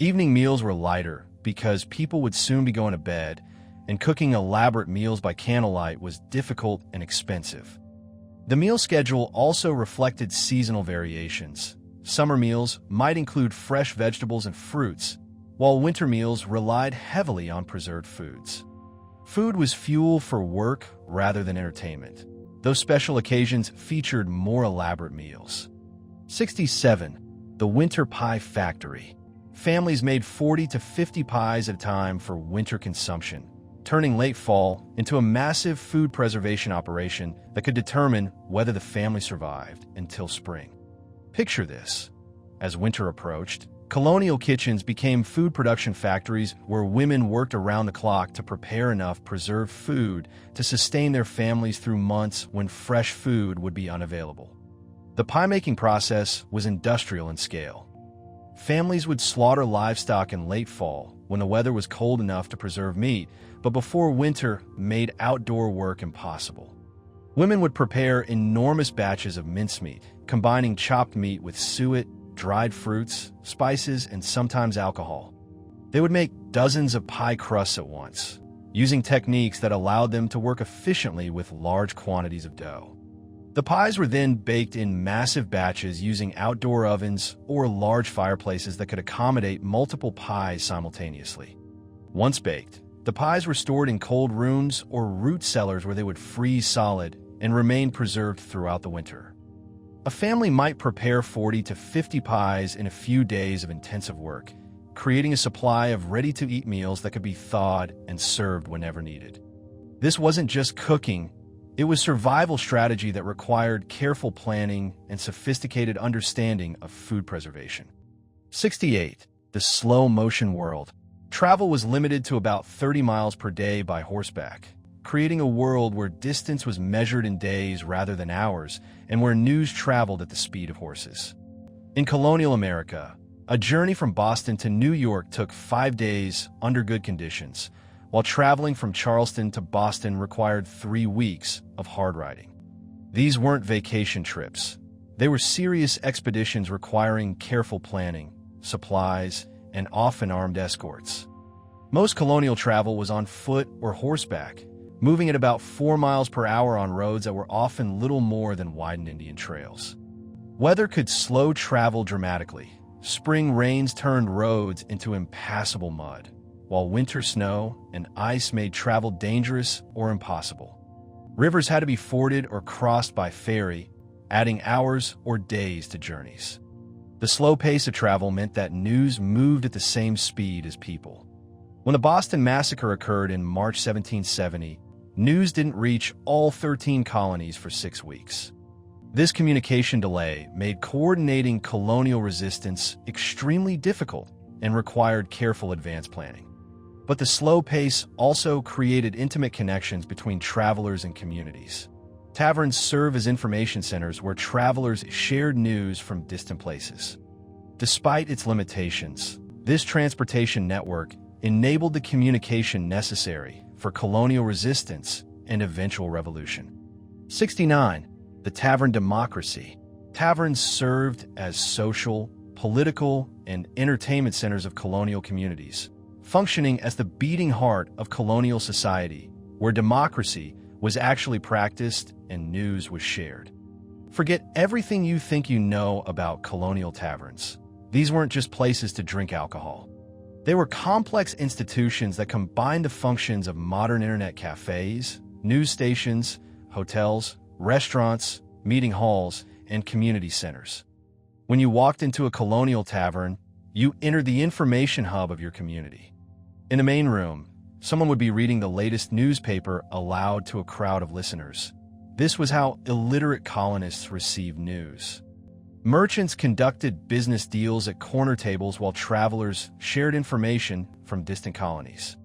Evening meals were lighter because people would soon be going to bed, and cooking elaborate meals by candlelight was difficult and expensive. The meal schedule also reflected seasonal variations. Summer meals might include fresh vegetables and fruits, while winter meals relied heavily on preserved foods. Food was fuel for work rather than entertainment. Those special occasions featured more elaborate meals. 67. The Winter Pie Factory. Families made 40 to 50 pies at a time for winter consumption, turning late fall into a massive food preservation operation that could determine whether the family survived until spring. Picture this. As winter approached, colonial kitchens became food production factories where women worked around the clock to prepare enough preserved food to sustain their families through months when fresh food would be unavailable. The pie-making process was industrial in scale. Families would slaughter livestock in late fall when the weather was cold enough to preserve meat, but before winter made outdoor work impossible. Women would prepare enormous batches of mincemeat, combining chopped meat with suet, dried fruits, spices, and sometimes alcohol. They would make dozens of pie crusts at once, using techniques that allowed them to work efficiently with large quantities of dough. The pies were then baked in massive batches using outdoor ovens or large fireplaces that could accommodate multiple pies simultaneously. Once baked, the pies were stored in cold rooms or root cellars where they would freeze solid and remain preserved throughout the winter. A family might prepare 40 to 50 pies in a few days of intensive work, creating a supply of ready-to-eat meals that could be thawed and served whenever needed. This wasn't just cooking, it was survival strategy that required careful planning and sophisticated understanding of food preservation. 68. The slow-motion world. Travel was limited to about 30 miles per day by horseback, creating a world where distance was measured in days rather than hours, and where news traveled at the speed of horses. In colonial America, a journey from Boston to New York took 5 days under good conditions, while traveling from Charleston to Boston required 3 weeks of hard riding. These weren't vacation trips. They were serious expeditions requiring careful planning, supplies, and often armed escorts. Most colonial travel was on foot or horseback, moving at about 4 miles per hour on roads that were often little more than widened Indian trails. Weather could slow travel dramatically. Spring rains turned roads into impassable mud, while winter snow and ice made travel dangerous or impossible. Rivers had to be forded or crossed by ferry, adding hours or days to journeys. The slow pace of travel meant that news moved at the same speed as people. When the Boston Massacre occurred in March 1770, news didn't reach all 13 colonies for 6 weeks. This communication delay made coordinating colonial resistance extremely difficult and required careful advance planning. But the slow pace also created intimate connections between travelers and communities. Taverns serve as information centers where travelers shared news from distant places. Despite its limitations, this transportation network enabled the communication necessary for colonial resistance and eventual revolution. 69. The tavern democracy. Taverns served as social, political, and entertainment centers of colonial communities, functioning as the beating heart of colonial society, where democracy was actually practiced and news was shared. Forget everything you think you know about colonial taverns. These weren't just places to drink alcohol. They were complex institutions that combined the functions of modern internet cafes, news stations, hotels, restaurants, meeting halls, and community centers. When you walked into a colonial tavern, you entered the information hub of your community. In the main room, someone would be reading the latest newspaper aloud to a crowd of listeners. This was how illiterate colonists received news. Merchants conducted business deals at corner tables while travelers shared information from distant colonies.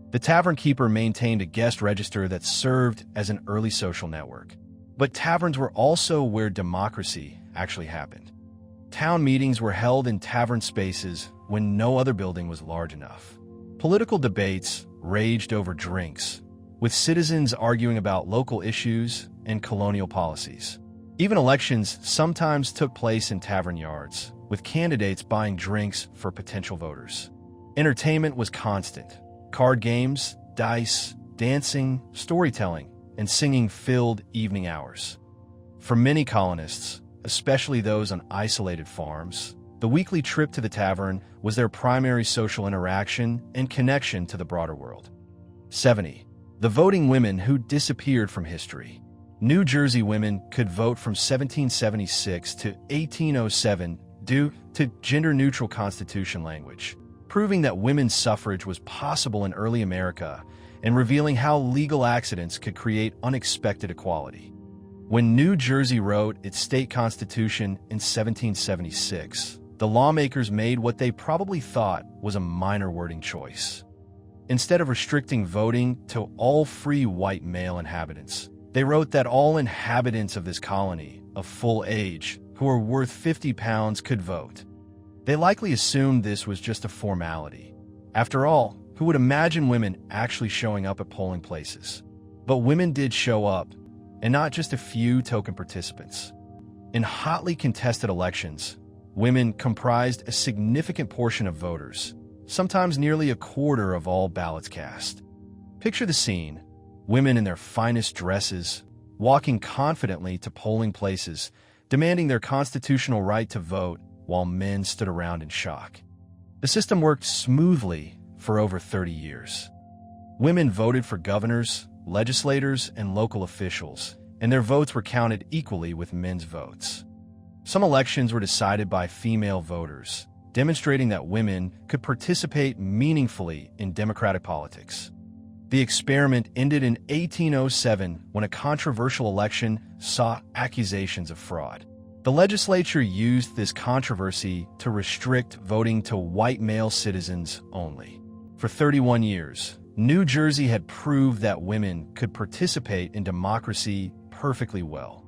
The tavern keeper maintained a guest register that served as an early social network. But taverns were also where democracy actually happened. Town meetings were held in tavern spaces when no other building was large enough. Political debates raged over drinks, with citizens arguing about local issues and colonial policies. Even elections sometimes took place in tavern yards, with candidates buying drinks for potential voters. Entertainment was constant. Card games, dice, dancing, storytelling, and singing filled evening hours. For many colonists, especially those on isolated farms, the weekly trip to the tavern was their primary social interaction and connection to the broader world. 70. The voting women who disappeared from history. New Jersey women could vote from 1776 to 1807 due to gender-neutral constitution language, proving that women's suffrage was possible in early America and revealing how legal accidents could create unexpected equality. When New Jersey wrote its state constitution in 1776, the lawmakers made what they probably thought was a minor wording choice. Instead of restricting voting to all free white male inhabitants, they wrote that all inhabitants of this colony, of full age, who were worth 50 pounds could vote. They likely assumed this was just a formality. After all, who would imagine women actually showing up at polling places? But women did show up, and not just a few token participants. In hotly contested elections, women comprised a significant portion of voters, sometimes nearly a quarter of all ballots cast. Picture the scene. Women in their finest dresses, walking confidently to polling places, demanding their constitutional right to vote while men stood around in shock. The system worked smoothly for over 30 years. Women voted for governors, legislators, and local officials, and their votes were counted equally with men's votes. Some elections were decided by female voters, demonstrating that women could participate meaningfully in democratic politics. The experiment ended in 1807 when a controversial election saw accusations of fraud. The legislature used this controversy to restrict voting to white male citizens only. For 31 years, New Jersey had proved that women could participate in democracy perfectly well.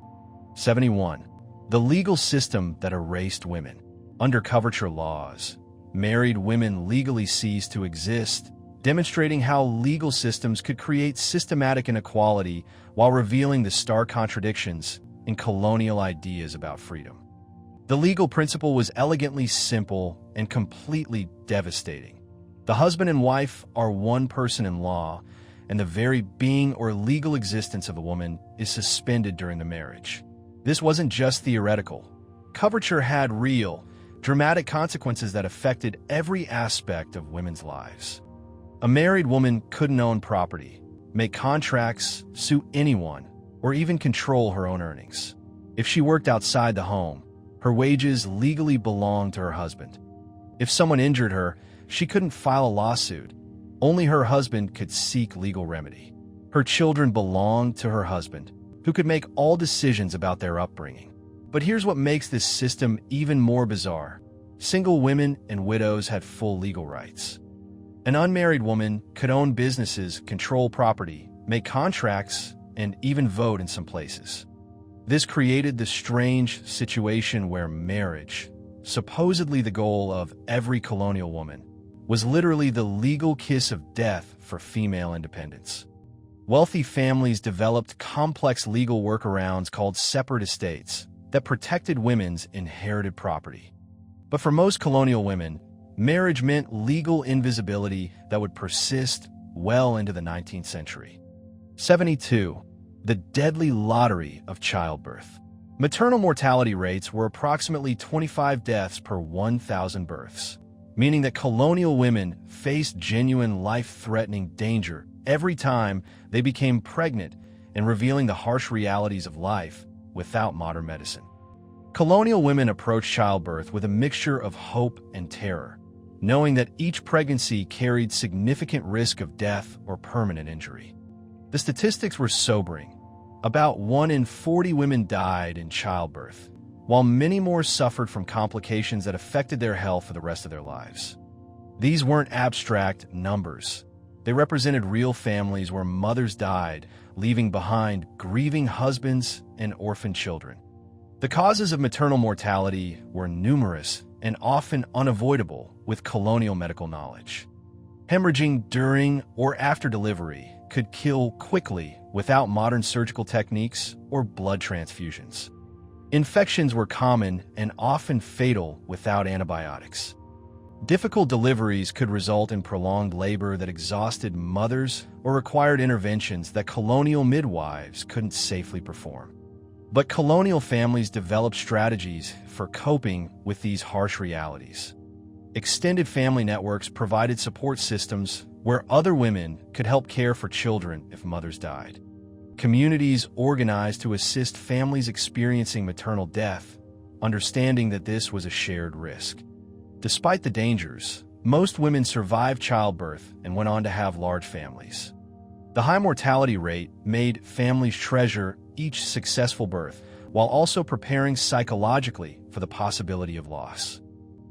71. The legal system that erased women. Under coverture laws, married women legally ceased to exist, demonstrating how legal systems could create systematic inequality while revealing the stark contradictions in colonial ideas about freedom. The legal principle was elegantly simple and completely devastating. The husband and wife are one person in law, and the very being or legal existence of a woman is suspended during the marriage. This wasn't just theoretical. Coverture had real, dramatic consequences that affected every aspect of women's lives. A married woman couldn't own property, make contracts, sue anyone, or even control her own earnings. If she worked outside the home, her wages legally belonged to her husband. If someone injured her, she couldn't file a lawsuit. Only her husband could seek legal remedy. Her children belonged to her husband, who could make all decisions about their upbringing. But here's what makes this system even more bizarre. Single women and widows had full legal rights. An unmarried woman could own businesses, control property, make contracts, and even vote in some places. This created the strange situation where marriage, supposedly the goal of every colonial woman, was literally the legal kiss of death for female independence. Wealthy families developed complex legal workarounds called separate estates that protected women's inherited property. But for most colonial women, marriage meant legal invisibility that would persist well into the 19th century. 72. The deadly lottery of childbirth. Maternal mortality rates were approximately 25 deaths per 1,000 births, meaning that colonial women faced genuine life-threatening danger every time they became pregnant, and revealing the harsh realities of life without modern medicine. Colonial women approached childbirth with a mixture of hope and terror, knowing that each pregnancy carried significant risk of death or permanent injury. The statistics were sobering. About 1 in 40 women died in childbirth, while many more suffered from complications that affected their health for the rest of their lives. These weren't abstract numbers. They represented real families where mothers died, leaving behind grieving husbands and orphaned children. The causes of maternal mortality were numerous and often unavoidable with colonial medical knowledge. Hemorrhaging during or after delivery could kill quickly without modern surgical techniques or blood transfusions. Infections were common and often fatal without antibiotics. Difficult deliveries could result in prolonged labor that exhausted mothers or required interventions that colonial midwives couldn't safely perform. But colonial families developed strategies for coping with these harsh realities. Extended family networks provided support systems where other women could help care for children if mothers died. Communities organized to assist families experiencing maternal death, understanding that this was a shared risk. Despite the dangers, most women survived childbirth and went on to have large families. The high mortality rate made families treasure each successful birth, while also preparing psychologically for the possibility of loss.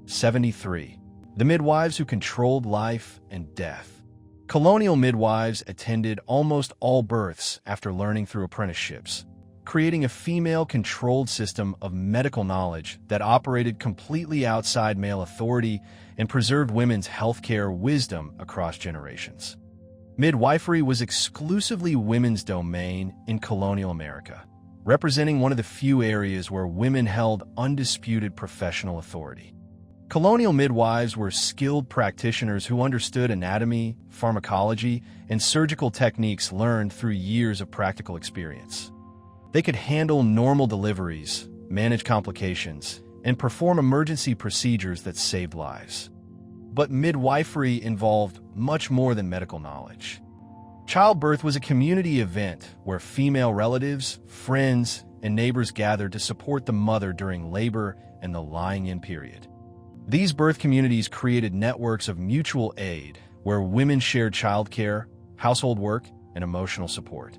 73. The midwives who controlled life and death. Colonial midwives attended almost all births after learning through apprenticeships, creating a female-controlled system of medical knowledge that operated completely outside male authority and preserved women's healthcare wisdom across generations. Midwifery was exclusively women's domain in colonial America, representing one of the few areas where women held undisputed professional authority. Colonial midwives were skilled practitioners who understood anatomy, pharmacology, and surgical techniques learned through years of practical experience. They could handle normal deliveries, manage complications, and perform emergency procedures that saved lives. But midwifery involved much more than medical knowledge. Childbirth was a community event where female relatives, friends, and neighbors gathered to support the mother during labor and the lying-in period. These birth communities created networks of mutual aid where women shared childcare, household work, and emotional support.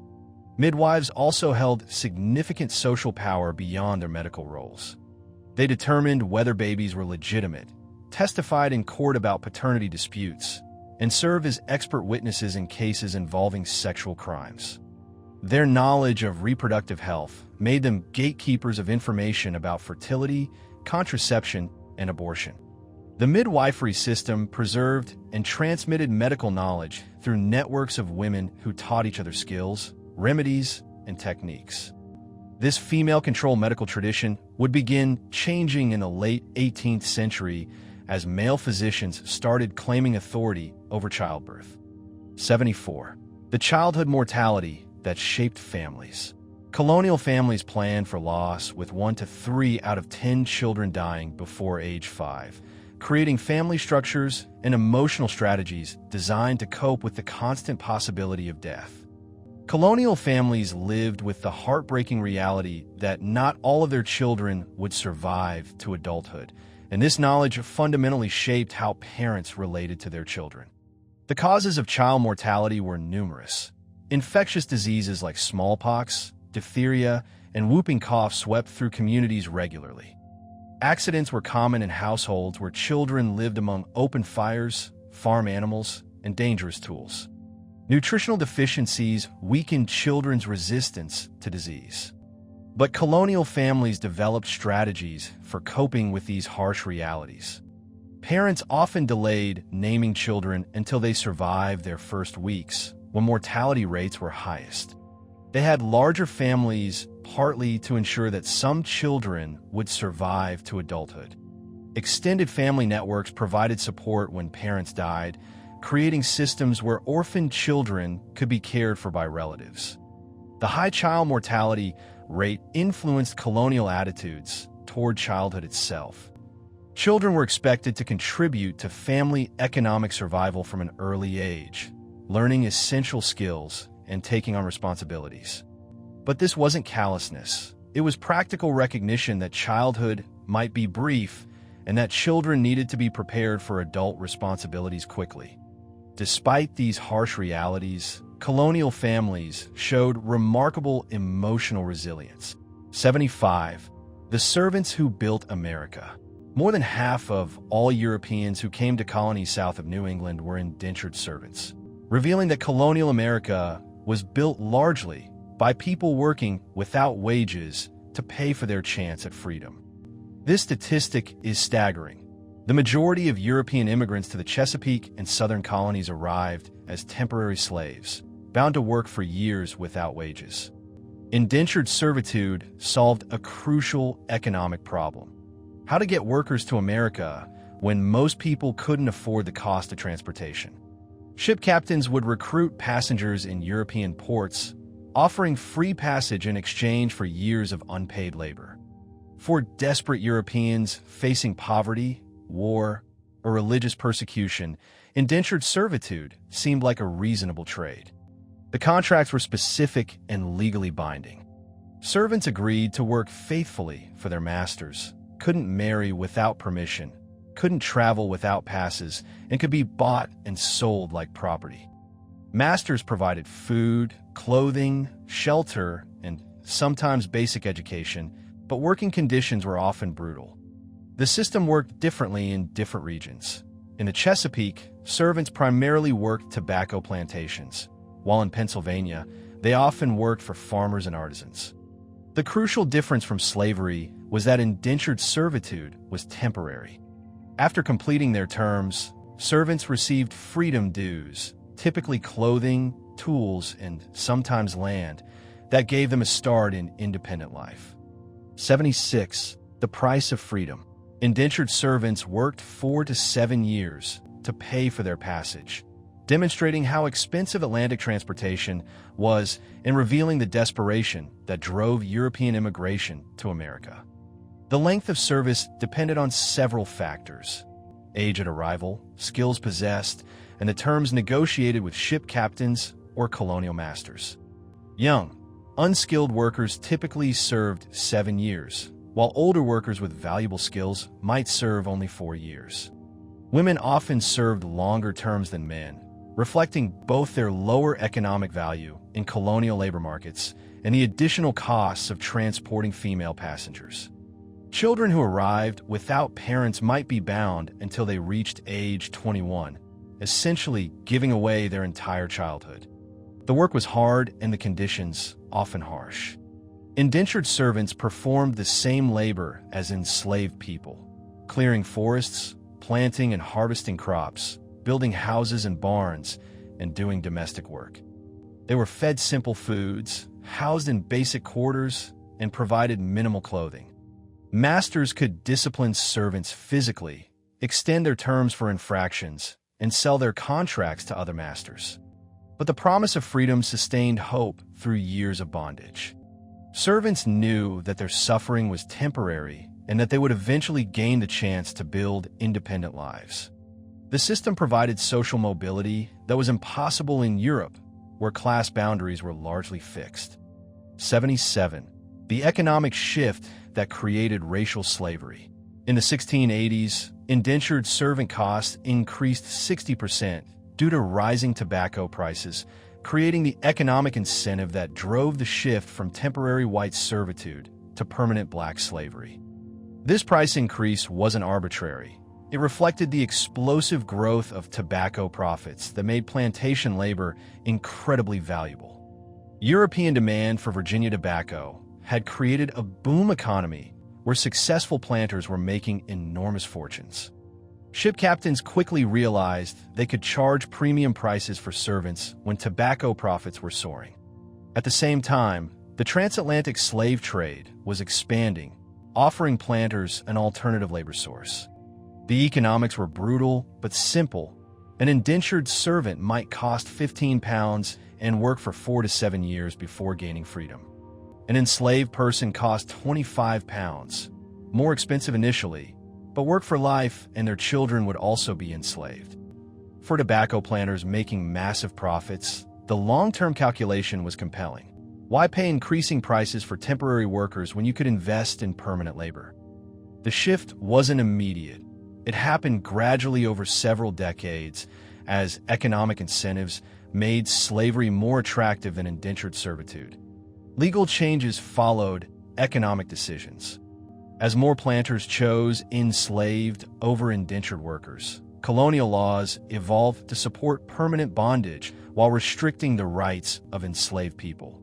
Midwives also held significant social power beyond their medical roles. They determined whether babies were legitimate, testified in court about paternity disputes, and served as expert witnesses in cases involving sexual crimes. Their knowledge of reproductive health made them gatekeepers of information about fertility, contraception, and abortion. The midwifery system preserved and transmitted medical knowledge through networks of women who taught each other skills, remedies, and techniques. This female-controlled medical tradition would begin changing in the late 18th century as male physicians started claiming authority over childbirth. 74. The childhood mortality that shaped families. Colonial families planned for loss, with 1 to 3 out of 10 children dying before age 5, creating family structures and emotional strategies designed to cope with the constant possibility of death. Colonial families lived with the heartbreaking reality that not all of their children would survive to adulthood, and this knowledge fundamentally shaped how parents related to their children. The causes of child mortality were numerous. Infectious diseases like smallpox, diphtheria, and whooping cough swept through communities regularly. Accidents were common in households where children lived among open fires, farm animals, and dangerous tools. Nutritional deficiencies weakened children's resistance to disease. But colonial families developed strategies for coping with these harsh realities. Parents often delayed naming children until they survived their first weeks, when mortality rates were highest. They had larger families partly to ensure that some children would survive to adulthood. Extended family networks provided support when parents died, creating systems where orphaned children could be cared for by relatives. The high child mortality rate influenced colonial attitudes toward childhood itself. Children were expected to contribute to family economic survival from an early age, learning essential skills and taking on responsibilities. But this wasn't callousness. It was practical recognition that childhood might be brief and that children needed to be prepared for adult responsibilities quickly. Despite these harsh realities, colonial families showed remarkable emotional resilience. 75. The servants who built America. More than half of all Europeans who came to colonies south of New England were indentured servants, revealing that colonial America was built largely by people working without wages to pay for their chance at freedom. This statistic is staggering. The majority of European immigrants to the Chesapeake and southern colonies arrived as temporary slaves, bound to work for years without wages. Indentured servitude solved a crucial economic problem: how to get workers to America when most people couldn't afford the cost of transportation. Ship captains would recruit passengers in European ports, offering free passage in exchange for years of unpaid labor. For desperate Europeans facing poverty, war, or religious persecution, indentured servitude seemed like a reasonable trade. The contracts were specific and legally binding. Servants agreed to work faithfully for their masters, couldn't marry without permission, couldn't travel without passes, and could be bought and sold like property. Masters provided food, clothing, shelter, and sometimes basic education, but working conditions were often brutal. The system worked differently in different regions. In the Chesapeake, servants primarily worked tobacco plantations, while in Pennsylvania, they often worked for farmers and artisans. The crucial difference from slavery was that indentured servitude was temporary. After completing their terms, servants received freedom dues, typically clothing, tools, and sometimes land, that gave them a start in independent life. 76. The price of freedom. Indentured servants worked 4 to 7 years to pay for their passage, demonstrating how expensive Atlantic transportation was and revealing the desperation that drove European immigration to America. The length of service depended on several factors: age at arrival, skills possessed, and the terms negotiated with ship captains or colonial masters. Young, unskilled workers typically served 7 years, while older workers with valuable skills might serve only 4 years. Women often served longer terms than men, reflecting both their lower economic value in colonial labor markets and the additional costs of transporting female passengers. Children who arrived without parents might be bound until they reached age 21, essentially giving away their entire childhood. The work was hard and the conditions often harsh. Indentured servants performed the same labor as enslaved people. clearing forests, planting and harvesting crops, building houses and barns, and doing domestic work. They were fed simple foods, housed in basic quarters, and provided minimal clothing. Masters could discipline servants physically, extend their terms for infractions, and sell their contracts to other masters. But the promise of freedom sustained hope through years of bondage. Servants knew that their suffering was temporary and that they would eventually gain the chance to build independent lives. The system provided social mobility that was impossible in Europe, where class boundaries were largely fixed. 77. The economic shift that created racial slavery. In the 1680s, indentured servant costs increased 60% due to rising tobacco prices, creating the economic incentive that drove the shift from temporary white servitude to permanent black slavery. This price increase wasn't arbitrary. It reflected the explosive growth of tobacco profits that made plantation labor incredibly valuable. European demand for Virginia tobacco had created a boom economy where successful planters were making enormous fortunes. Ship captains quickly realized they could charge premium prices for servants when tobacco profits were soaring. At the same time, the transatlantic slave trade was expanding, offering planters an alternative labor source. The economics were brutal but simple. An indentured servant might cost 15 pounds and work for 4 to 7 years before gaining freedom. An enslaved person cost 25 pounds, more expensive initially, but work for life and their children would also be enslaved. For tobacco planters making massive profits, the long-term calculation was compelling. Why pay increasing prices for temporary workers when you could invest in permanent labor? The shift wasn't immediate. It happened gradually over several decades as economic incentives made slavery more attractive than indentured servitude. Legal changes followed economic decisions. As more planters chose enslaved over indentured workers, colonial laws evolved to support permanent bondage while restricting the rights of enslaved people.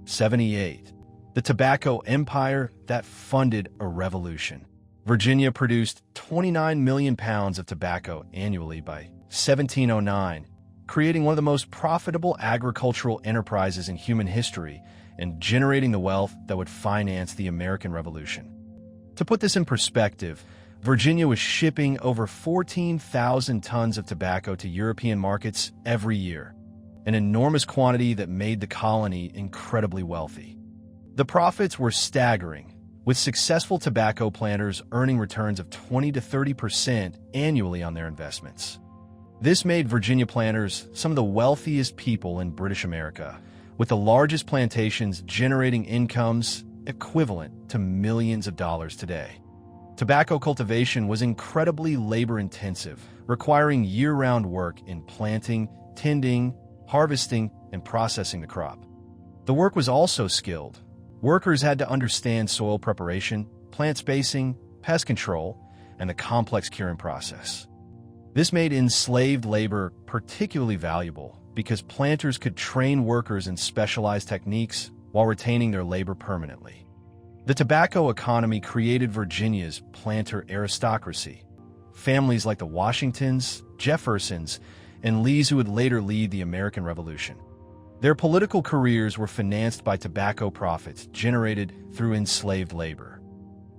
78. The tobacco empire that funded a revolution. Virginia produced 29 million pounds of tobacco annually by 1709, creating one of the most profitable agricultural enterprises in human history and generating the wealth that would finance the American Revolution. To put this in perspective, Virginia was shipping over 14,000 tons of tobacco to European markets every year, an enormous quantity that made the colony incredibly wealthy. The profits were staggering, with successful tobacco planters earning returns of 20 to 30% annually on their investments. This made Virginia planters some of the wealthiest people in British America, with the largest plantations generating incomes equivalent to millions of dollars today. Tobacco cultivation was incredibly labor-intensive, requiring year-round work in planting, tending, harvesting, and processing the crop. The work was also skilled. Workers had to understand soil preparation, plant spacing, pest control, and the complex curing process. This made enslaved labor particularly valuable because planters could train workers in specialized techniques while retaining their labor permanently. The tobacco economy created Virginia's planter aristocracy, families like the Washingtons, Jeffersons, and Lees who would later lead the American Revolution. Their political careers were financed by tobacco profits generated through enslaved labor.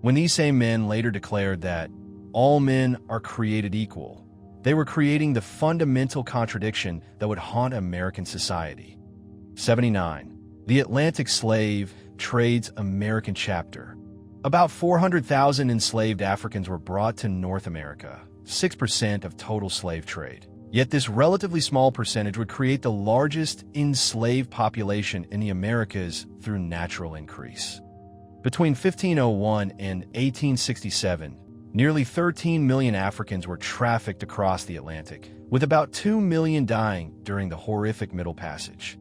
When these same men later declared that all men are created equal, they were creating the fundamental contradiction that would haunt American society. 79. The Atlantic Slave Trade's American Chapter. About 400,000 enslaved Africans were brought to North America, 6% of total slave trade. Yet this relatively small percentage would create the largest enslaved population in the Americas through natural increase. Between 1501 and 1867, nearly 13 million Africans were trafficked across the Atlantic, with about 2 million dying during the horrific Middle Passage.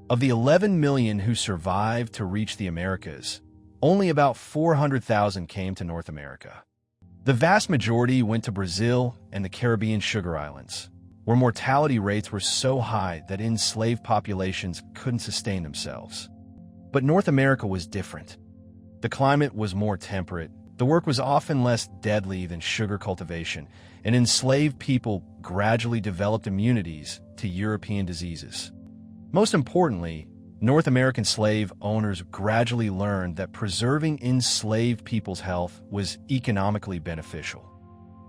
Of the 11 million who survived to reach the Americas, only about 400,000 came to North America. The vast majority went to Brazil and the Caribbean Sugar Islands, where mortality rates were so high that enslaved populations couldn't sustain themselves. But North America was different. The climate was more temperate, The work was often less deadly than sugar cultivation, and enslaved people gradually developed immunities to European diseases. Most importantly, North American slave owners gradually learned that preserving enslaved people's health was economically beneficial.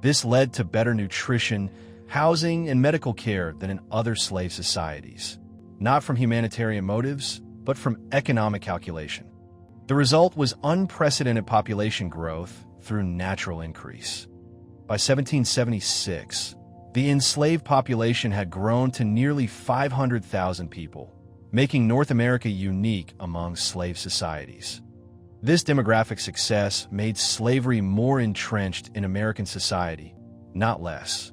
This led to better nutrition, housing, and medical care than in other slave societies, not from humanitarian motives, but from economic calculation. The result was unprecedented population growth through natural increase. By 1776, the enslaved population had grown to nearly 500,000 people, making North America unique among slave societies. This demographic success made slavery more entrenched in American society, not less.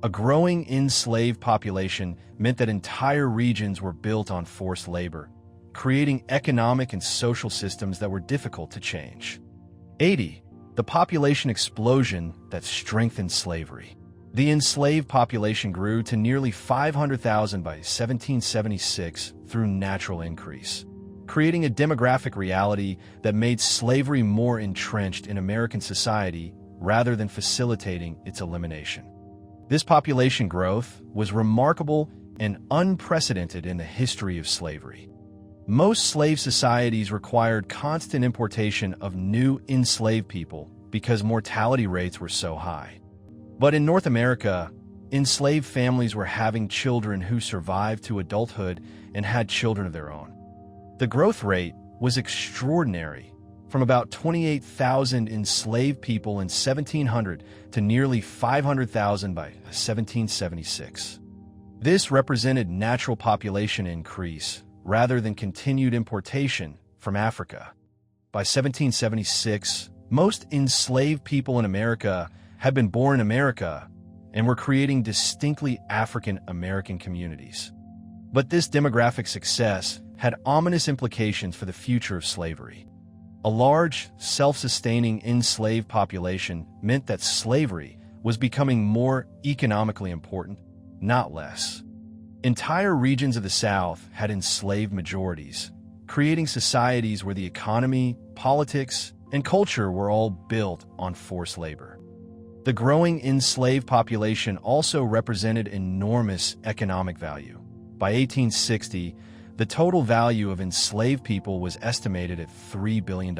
A growing enslaved population meant that entire regions were built on forced labor, creating economic and social systems that were difficult to change. 80. The population explosion that strengthened slavery. The enslaved population grew to nearly 500,000 by 1776 through natural increase, creating a demographic reality that made slavery more entrenched in American society rather than facilitating its elimination. This population growth was remarkable and unprecedented in the history of slavery. Most slave societies required constant importation of new enslaved people because mortality rates were so high. But in North America, enslaved families were having children who survived to adulthood and had children of their own. The growth rate was extraordinary, from about 28,000 enslaved people in 1700 to nearly 500,000 by 1776. This represented natural population increase rather than continued importation from Africa. By 1776, most enslaved people in America had been born in America and were creating distinctly African American communities. But this demographic success had ominous implications for the future of slavery. A large, self-sustaining enslaved population meant that slavery was becoming more economically important, not less. Entire regions of the South had enslaved majorities, creating societies where the economy, politics, and culture were all built on forced labor. The growing enslaved population also represented enormous economic value. By 1860, the total value of enslaved people was estimated at $3 billion.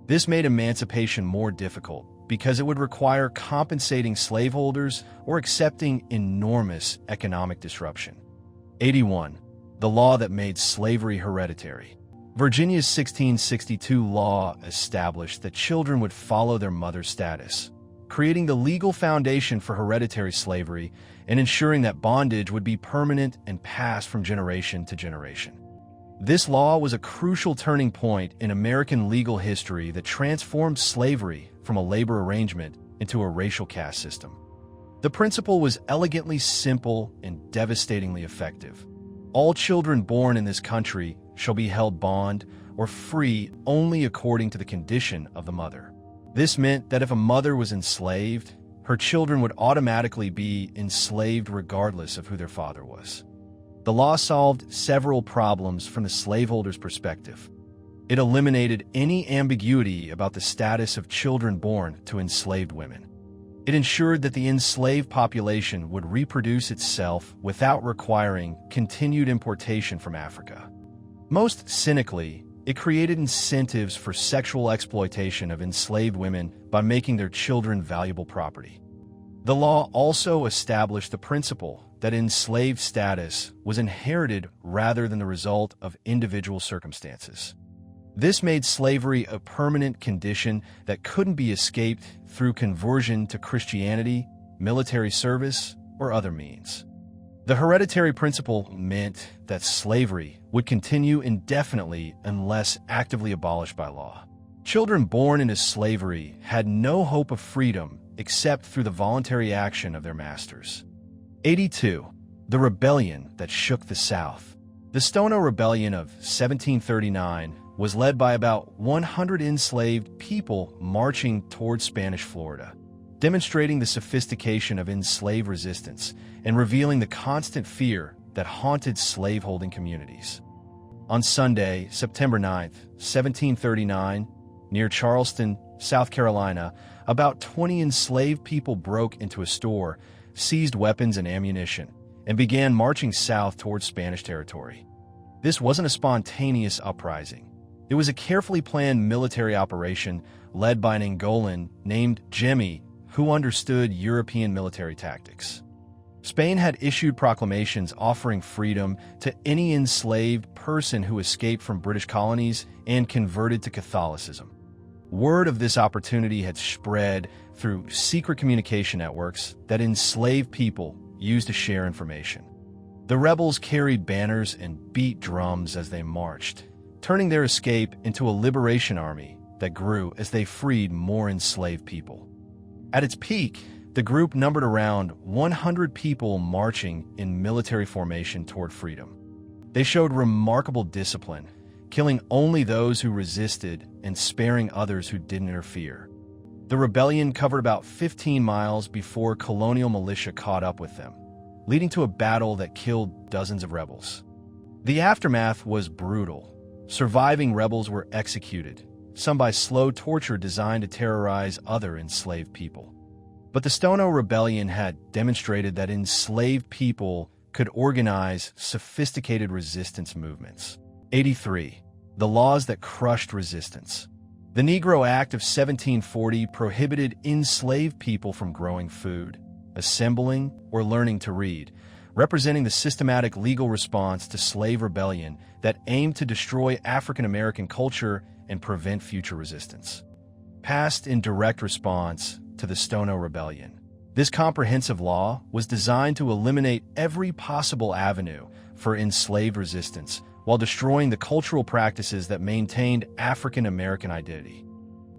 This made emancipation more difficult because it would require compensating slaveholders or accepting enormous economic disruption. 81. The law that made slavery hereditary. Virginia's 1662 law established that children would follow their mother's status, creating the legal foundation for hereditary slavery and ensuring that bondage would be permanent and pass from generation to generation. This law was a crucial turning point in American legal history that transformed slavery from a labor arrangement into a racial caste system. The principle was elegantly simple and devastatingly effective. All children born in this country shall be held bond or free only according to the condition of the mother. This meant that if a mother was enslaved, her children would automatically be enslaved regardless of who their father was. The law solved several problems from the slaveholder's perspective. It eliminated any ambiguity about the status of children born to enslaved women. It ensured that the enslaved population would reproduce itself without requiring continued importation from Africa. Most cynically, it created incentives for sexual exploitation of enslaved women by making their children valuable property. The law also established the principle that enslaved status was inherited rather than the result of individual circumstances. This made slavery a permanent condition that couldn't be escaped through conversion to Christianity, military service, or other means. The hereditary principle meant that slavery would continue indefinitely unless actively abolished by law. Children born into slavery had no hope of freedom except through the voluntary action of their masters. 82. The rebellion that shook the South. The Stono Rebellion of 1739 was led by about 100 enslaved people marching toward Spanish Florida, demonstrating the sophistication of enslaved resistance and revealing the constant fear that haunted slaveholding communities. On Sunday, September 9, 1739, near Charleston, South Carolina, about 20 enslaved people broke into a store, seized weapons and ammunition, and began marching south towards Spanish territory. This wasn't a spontaneous uprising. It was a carefully planned military operation led by an Angolan named Jimmy, who understood European military tactics. Spain had issued proclamations offering freedom to any enslaved person who escaped from British colonies and converted to Catholicism. Word of this opportunity had spread through secret communication networks that enslaved people used to share information. The rebels carried banners and beat drums as they marched, turning their escape into a liberation army that grew as they freed more enslaved people. At its peak, the group numbered around 100 people marching in military formation toward freedom. They showed remarkable discipline, killing only those who resisted and sparing others who didn't interfere. The rebellion covered about 15 miles before colonial militia caught up with them, leading to a battle that killed dozens of rebels. The aftermath was brutal. Surviving rebels were executed, some by slow torture designed to terrorize other enslaved people. But the Stono Rebellion had demonstrated that enslaved people could organize sophisticated resistance movements. 83. The laws that crushed resistance. The Negro Act of 1740 prohibited enslaved people from growing food, assembling, or learning to read, representing the systematic legal response to slave rebellion that aimed to destroy African American culture and prevent future resistance. Passed in direct response to the Stono Rebellion, this comprehensive law was designed to eliminate every possible avenue for enslaved resistance while destroying the cultural practices that maintained African American identity.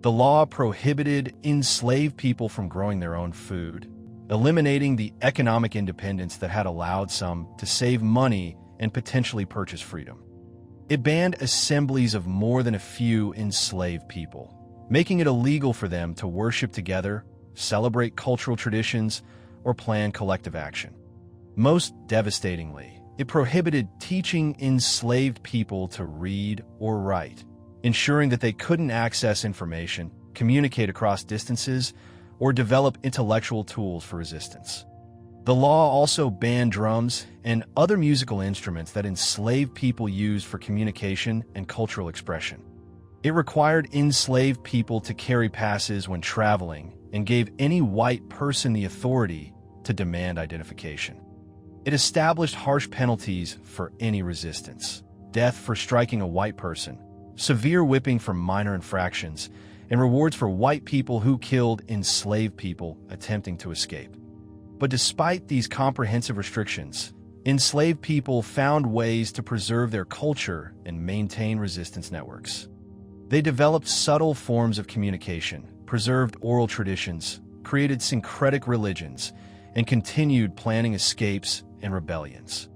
The law prohibited enslaved people from growing their own food, eliminating the economic independence that had allowed some to save money and potentially purchase freedom. It banned assemblies of more than a few enslaved people, making it illegal for them to worship together, celebrate cultural traditions, or plan collective action. Most devastatingly, it prohibited teaching enslaved people to read or write, ensuring that they couldn't access information, communicate across distances, or develop intellectual tools for resistance. The law also banned drums and other musical instruments that enslaved people used for communication and cultural expression. It required enslaved people to carry passes when traveling and gave any white person the authority to demand identification. It established harsh penalties for any resistance: death for striking a white person, severe whipping for minor infractions, and rewards for white people who killed enslaved people attempting to escape. But despite these comprehensive restrictions, enslaved people found ways to preserve their culture and maintain resistance networks. They developed subtle forms of communication, preserved oral traditions, created syncretic religions, and continued planning escapes and rebellions.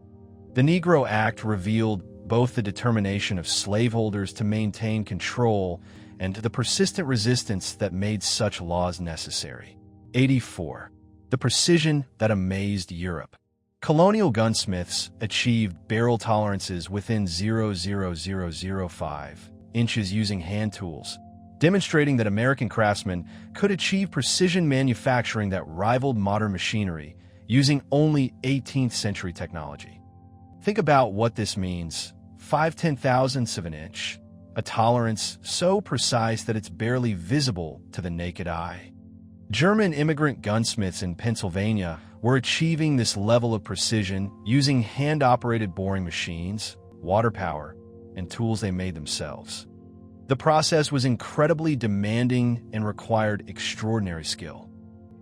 The Negro Act revealed both the determination of slaveholders to maintain control and the persistent resistance that made such laws necessary. 84. The precision that amazed Europe. Colonial gunsmiths achieved barrel tolerances within 0.0005 inches using hand tools, demonstrating that American craftsmen could achieve precision manufacturing that rivaled modern machinery using only 18th century technology. Think about what this means: 5/10,000ths of an inch, a tolerance so precise that it's barely visible to the naked eye. German immigrant gunsmiths in Pennsylvania were achieving this level of precision using hand-operated boring machines, water power, and tools they made themselves. The process was incredibly demanding and required extraordinary skill.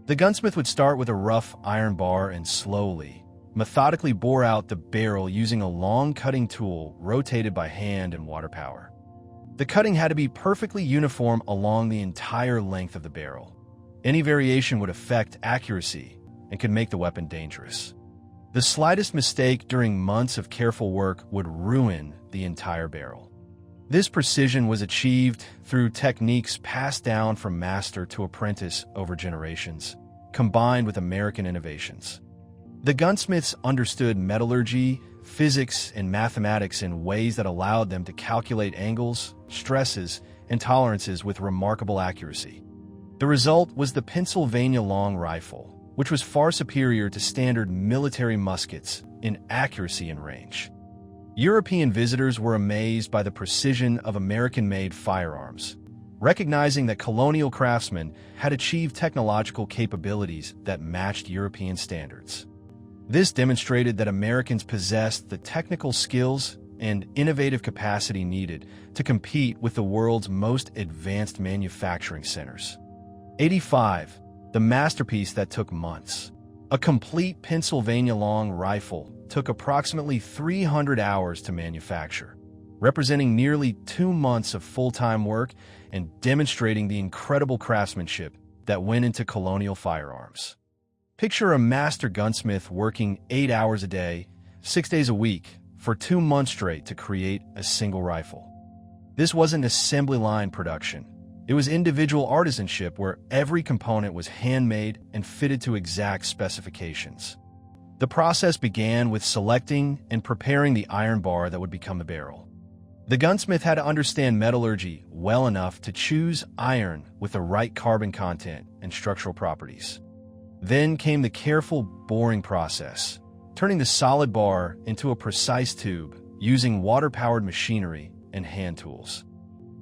The gunsmith would start with a rough iron bar and slowly, methodically bore out the barrel using a long cutting tool rotated by hand and water power. The cutting had to be perfectly uniform along the entire length of the barrel. Any variation would affect accuracy and could make the weapon dangerous. The slightest mistake during months of careful work would ruin the entire barrel. This precision was achieved through techniques passed down from master to apprentice over generations, combined with American innovations. The gunsmiths understood metallurgy, physics, and mathematics in ways that allowed them to calculate angles, stresses, and tolerances with remarkable accuracy. The result was the Pennsylvania long rifle, which was far superior to standard military muskets in accuracy and range. European visitors were amazed by the precision of American-made firearms, recognizing that colonial craftsmen had achieved technological capabilities that matched European standards. This demonstrated that Americans possessed the technical skills and innovative capacity needed to compete with the world's most advanced manufacturing centers. 85. The masterpiece that took months. A complete Pennsylvania long rifle took approximately 300 hours to manufacture, representing nearly 2 months of full-time work and demonstrating the incredible craftsmanship that went into colonial firearms. Picture a master gunsmith working 8 hours a day, 6 days a week, for 2 months straight to create a single rifle. This wasn't assembly line production. It was individual artisanship where every component was handmade and fitted to exact specifications. The process began with selecting and preparing the iron bar that would become the barrel. The gunsmith had to understand metallurgy well enough to choose iron with the right carbon content and structural properties. Then came the careful boring process, turning the solid bar into a precise tube using water-powered machinery and hand tools.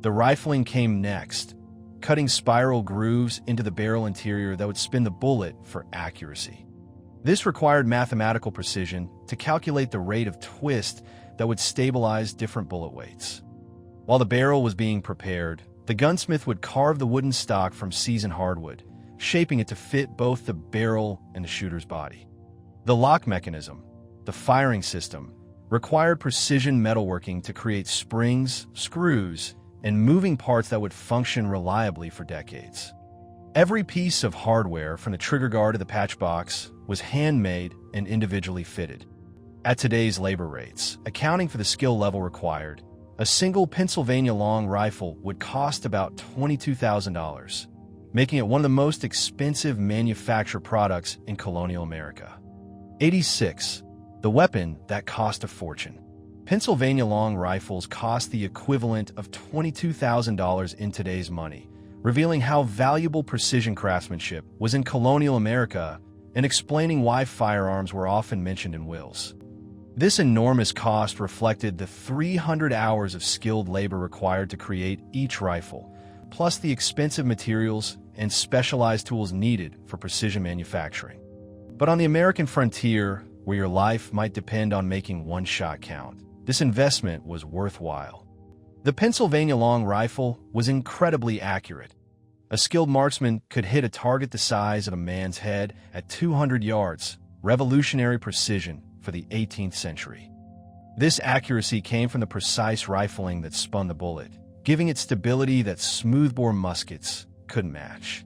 The rifling came next, cutting spiral grooves into the barrel interior that would spin the bullet for accuracy. This required mathematical precision to calculate the rate of twist that would stabilize different bullet weights. While the barrel was being prepared, the gunsmith would carve the wooden stock from seasoned hardwood, shaping it to fit both the barrel and the shooter's body. The lock mechanism, the firing system, required precision metalworking to create springs, screws, and moving parts that would function reliably for decades. Every piece of hardware, from the trigger guard to the patch box, was handmade and individually fitted. At today's labor rates, accounting for the skill level required, a single Pennsylvania long rifle would cost about $22,000, making it one of the most expensive manufactured products in colonial America. 86. The weapon that cost a fortune. Pennsylvania long rifles cost the equivalent of $22,000 in today's money, revealing how valuable precision craftsmanship was in colonial America and explaining why firearms were often mentioned in wills. This enormous cost reflected the 300 hours of skilled labor required to create each rifle, plus the expensive materials and specialized tools needed for precision manufacturing. But on the American frontier, where your life might depend on making one shot count, this investment was worthwhile. The Pennsylvania long rifle was incredibly accurate. A skilled marksman could hit a target the size of a man's head at 200 yards, revolutionary precision for the 18th century. This accuracy came from the precise rifling that spun the bullet, giving it stability that smoothbore muskets couldn't match.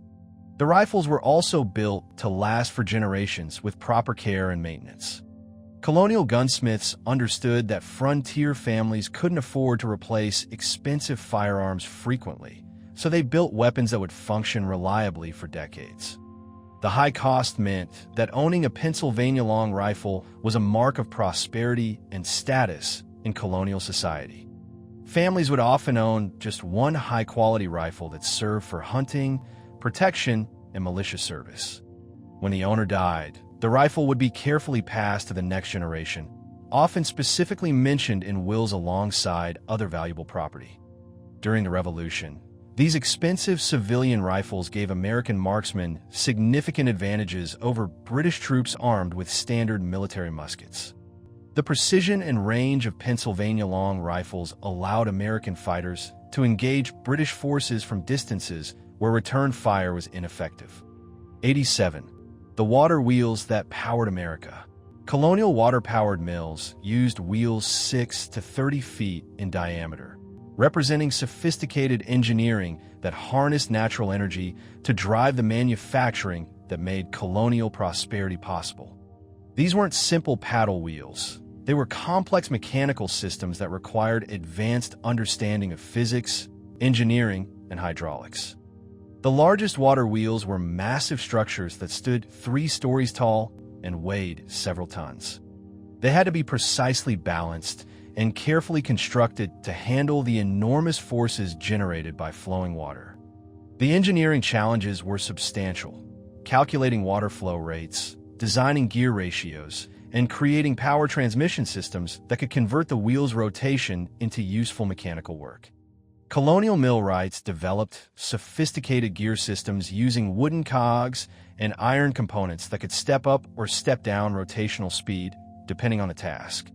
The rifles were also built to last for generations with proper care and maintenance. Colonial gunsmiths understood that frontier families couldn't afford to replace expensive firearms frequently, so they built weapons that would function reliably for decades. The high cost meant that owning a Pennsylvania long rifle was a mark of prosperity and status in colonial society. Families would often own just one high-quality rifle that served for hunting, protection, and militia service. When the owner died, the rifle would be carefully passed to the next generation, often specifically mentioned in wills alongside other valuable property. During the Revolution, these expensive civilian rifles gave American marksmen significant advantages over British troops armed with standard military muskets. The precision and range of Pennsylvania long rifles allowed American fighters to engage British forces from distances where return fire was ineffective. 87. The water wheels that powered America. Colonial water-powered mills used wheels 6 to 30 feet in diameter, representing sophisticated engineering that harnessed natural energy to drive the manufacturing that made colonial prosperity possible. These weren't simple paddle wheels. They were complex mechanical systems that required advanced understanding of physics, engineering, and hydraulics. The largest water wheels were massive structures that stood 3 stories tall and weighed several tons. They had to be precisely balanced and carefully constructed to handle the enormous forces generated by flowing water. The engineering challenges were substantial, calculating water flow rates, designing gear ratios, and creating power transmission systems that could convert the wheel's rotation into useful mechanical work. Colonial millwrights developed sophisticated gear systems using wooden cogs and iron components that could step up or step down rotational speed, depending on the task.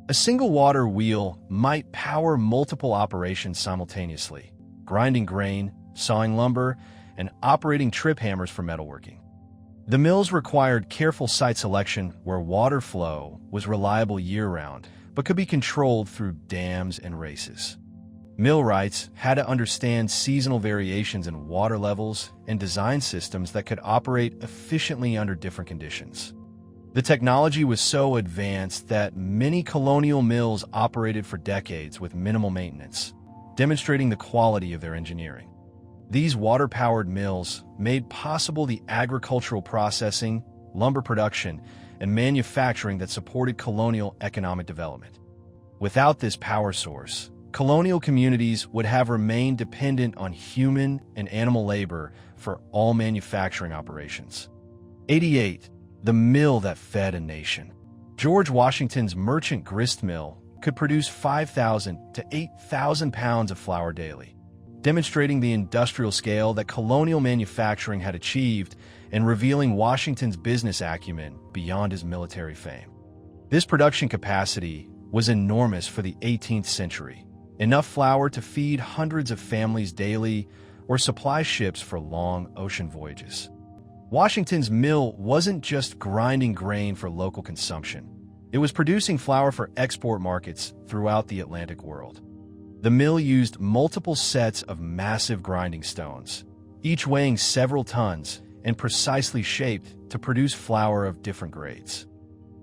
A single water wheel might power multiple operations simultaneously, grinding grain, sawing lumber, and operating trip hammers for metalworking. The mills required careful site selection where water flow was reliable year-round, but could be controlled through dams and races. Millwrights had to understand seasonal variations in water levels and design systems that could operate efficiently under different conditions. The technology was so advanced that many colonial mills operated for decades with minimal maintenance, demonstrating the quality of their engineering. These water-powered mills made possible the agricultural processing, lumber production, and manufacturing that supported colonial economic development. Without this power source, colonial communities would have remained dependent on human and animal labor for all manufacturing operations. 88. The mill that fed a nation. George Washington's merchant grist mill could produce 5,000 to 8,000 pounds of flour daily, demonstrating the industrial scale that colonial manufacturing had achieved and revealing Washington's business acumen beyond his military fame. This production capacity was enormous for the 18th century, enough flour to feed hundreds of families daily or supply ships for long ocean voyages. Washington's mill wasn't just grinding grain for local consumption. It was producing flour for export markets throughout the Atlantic world. The mill used multiple sets of massive grinding stones, each weighing several tons and precisely shaped to produce flour of different grades.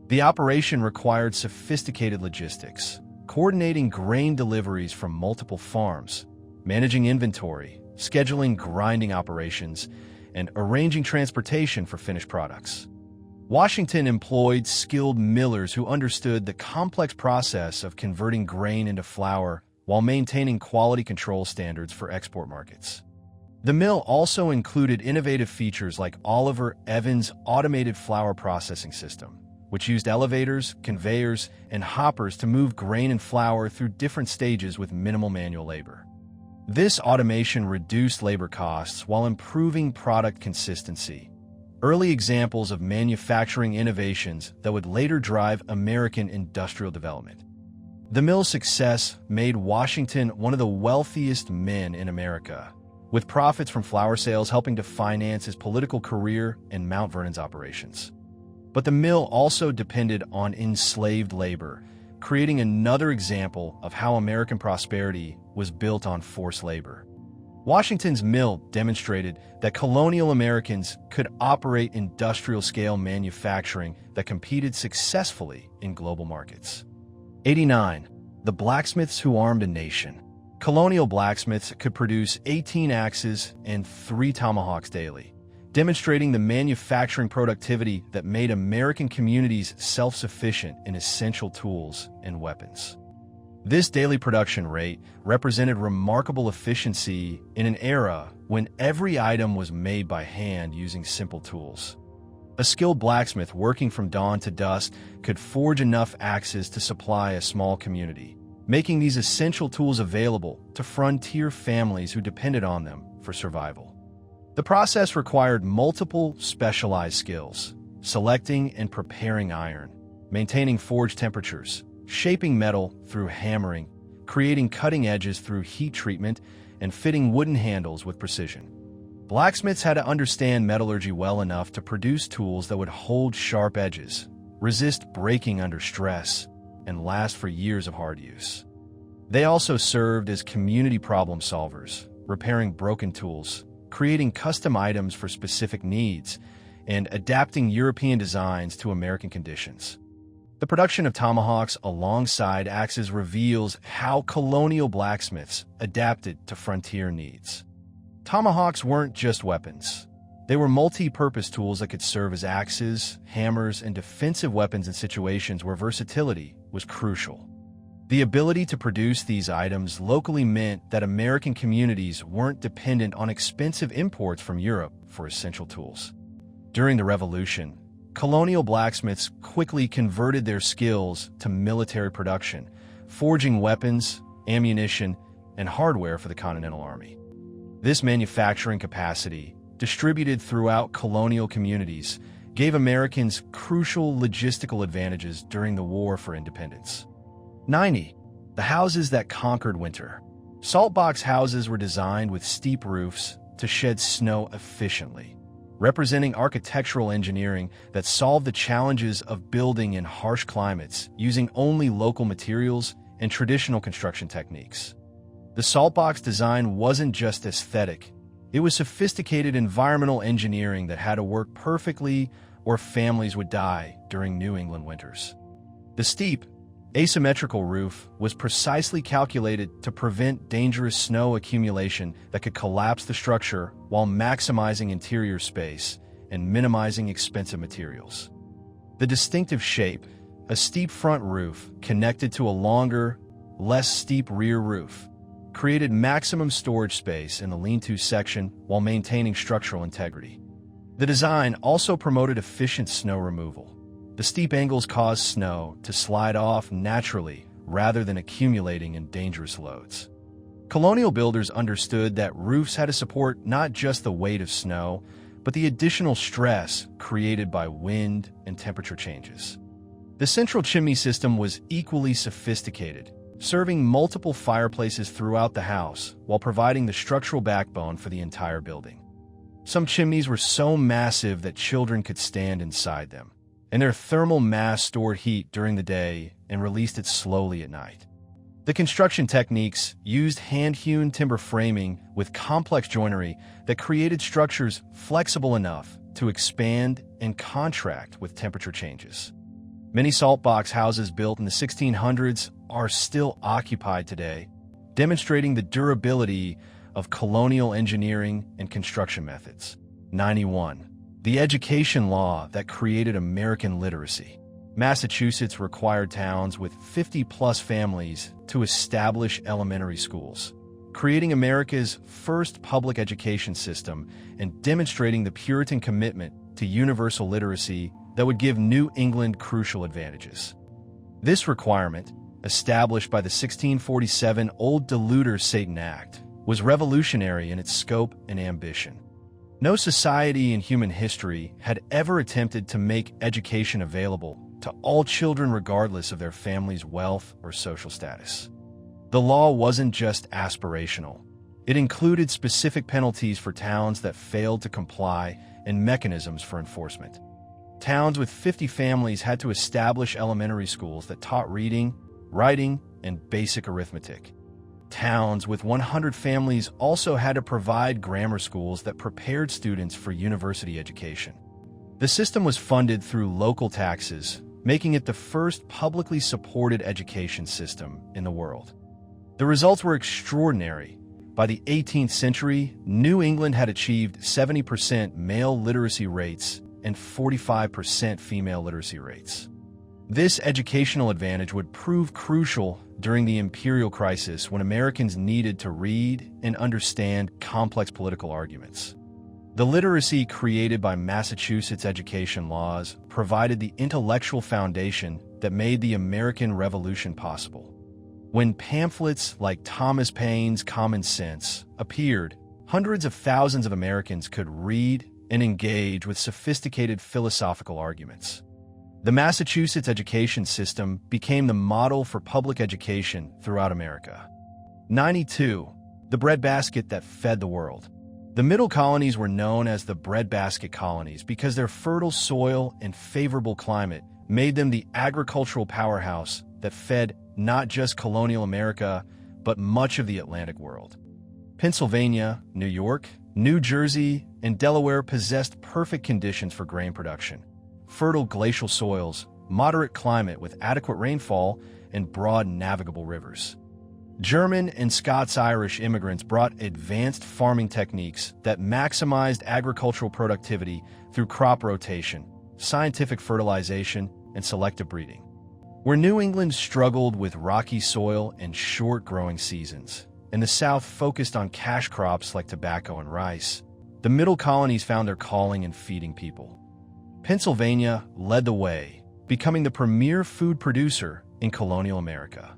The operation required sophisticated logistics, coordinating grain deliveries from multiple farms, managing inventory, scheduling grinding operations, and arranging transportation for finished products. Washington employed skilled millers who understood the complex process of converting grain into flour while maintaining quality control standards for export markets. The mill also included innovative features like Oliver Evans' automated flour processing system, which used elevators, conveyors, and hoppers to move grain and flour through different stages with minimal manual labor. This automation reduced labor costs while improving product consistency, early examples of manufacturing innovations that would later drive American industrial development. The mill's success made Washington one of the wealthiest men in America, with profits from flour sales helping to finance his political career and Mount Vernon's operations. But the mill also depended on enslaved labor, creating another example of how American prosperity was built on forced labor. Washington's mill demonstrated that colonial Americans could operate industrial-scale manufacturing that competed successfully in global markets. 89. The blacksmiths who armed a nation. Colonial blacksmiths could produce 18 axes and 3 tomahawks daily, demonstrating the manufacturing productivity that made American communities self-sufficient in essential tools and weapons. This daily production rate represented remarkable efficiency in an era when every item was made by hand using simple tools. A skilled blacksmith working from dawn to dusk could forge enough axes to supply a small community, making these essential tools available to frontier families who depended on them for survival. The process required multiple specialized skills, selecting and preparing iron, maintaining forge temperatures, shaping metal through hammering, creating cutting edges through heat treatment, and fitting wooden handles with precision. Blacksmiths had to understand metallurgy well enough to produce tools that would hold sharp edges, resist breaking under stress, and last for years of hard use. They also served as community problem solvers, repairing broken tools, creating custom items for specific needs, and adapting European designs to American conditions. The production of tomahawks alongside axes reveals how colonial blacksmiths adapted to frontier needs. Tomahawks weren't just weapons. They were multi-purpose tools that could serve as axes, hammers, and defensive weapons in situations where versatility was crucial. The ability to produce these items locally meant that American communities weren't dependent on expensive imports from Europe for essential tools. During the Revolution, colonial blacksmiths quickly converted their skills to military production, forging weapons, ammunition, and hardware for the Continental Army. This manufacturing capacity, distributed throughout colonial communities, gave Americans crucial logistical advantages during the War for Independence. 90. The houses that conquered winter. Salt box houses were designed with steep roofs to shed snow efficiently, representing architectural engineering that solved the challenges of building in harsh climates using only local materials and traditional construction techniques. The salt box design wasn't just aesthetic, it was sophisticated environmental engineering that had to work perfectly or families would die during New England winters. The steep, asymmetrical roof was precisely calculated to prevent dangerous snow accumulation that could collapse the structure while maximizing interior space and minimizing expensive materials. The distinctive shape, a steep front roof connected to a longer, less steep rear roof, created maximum storage space in the lean-to section while maintaining structural integrity. The design also promoted efficient snow removal. The steep angles caused snow to slide off naturally rather than accumulating in dangerous loads. Colonial builders understood that roofs had to support not just the weight of snow, but the additional stress created by wind and temperature changes. The central chimney system was equally sophisticated, serving multiple fireplaces throughout the house while providing the structural backbone for the entire building. Some chimneys were so massive that children could stand inside them, and their thermal mass stored heat during the day and released it slowly at night. The construction techniques used hand-hewn timber framing with complex joinery that created structures flexible enough to expand and contract with temperature changes. Many salt box houses built in the 1600s are still occupied today, demonstrating the durability of colonial engineering and construction methods. 91. The education law that created American literacy. Massachusetts required towns with 50-plus families to establish elementary schools, creating America's first public education system and demonstrating the Puritan commitment to universal literacy that would give New England crucial advantages. This requirement, established by the 1647 Old Deluder Satan Act, was revolutionary in its scope and ambition. No society in human history had ever attempted to make education available to all children regardless of their family's wealth or social status. The law wasn't just aspirational. It included specific penalties for towns that failed to comply and mechanisms for enforcement. Towns with 50 families had to establish elementary schools that taught reading, writing, and basic arithmetic. Towns with 100 families also had to provide grammar schools that prepared students for university education. The system was funded through local taxes, making it the first publicly supported education system in the world. The results were extraordinary. By the 18th century, New England had achieved 70% male literacy rates and 45% female literacy rates. This educational advantage would prove crucial during the imperial crisis when Americans needed to read and understand complex political arguments. The literacy created by Massachusetts education laws provided the intellectual foundation that made the American Revolution possible. When pamphlets like Thomas Paine's Common Sense appeared, hundreds of thousands of Americans could read and engage with sophisticated philosophical arguments. The Massachusetts education system became the model for public education throughout America. 92. The breadbasket that fed the world. The Middle Colonies were known as the breadbasket colonies because their fertile soil and favorable climate made them the agricultural powerhouse that fed not just colonial America, but much of the Atlantic world. Pennsylvania, New York, New Jersey, and Delaware possessed perfect conditions for grain production. Fertile glacial soils, moderate climate with adequate rainfall, and broad navigable rivers. German and Scots-Irish immigrants brought advanced farming techniques that maximized agricultural productivity through crop rotation, scientific fertilization, and selective breeding. Where New England struggled with rocky soil and short growing seasons, and the South focused on cash crops like tobacco and rice, the middle colonies found their calling in feeding people. Pennsylvania led the way, becoming the premier food producer in colonial America.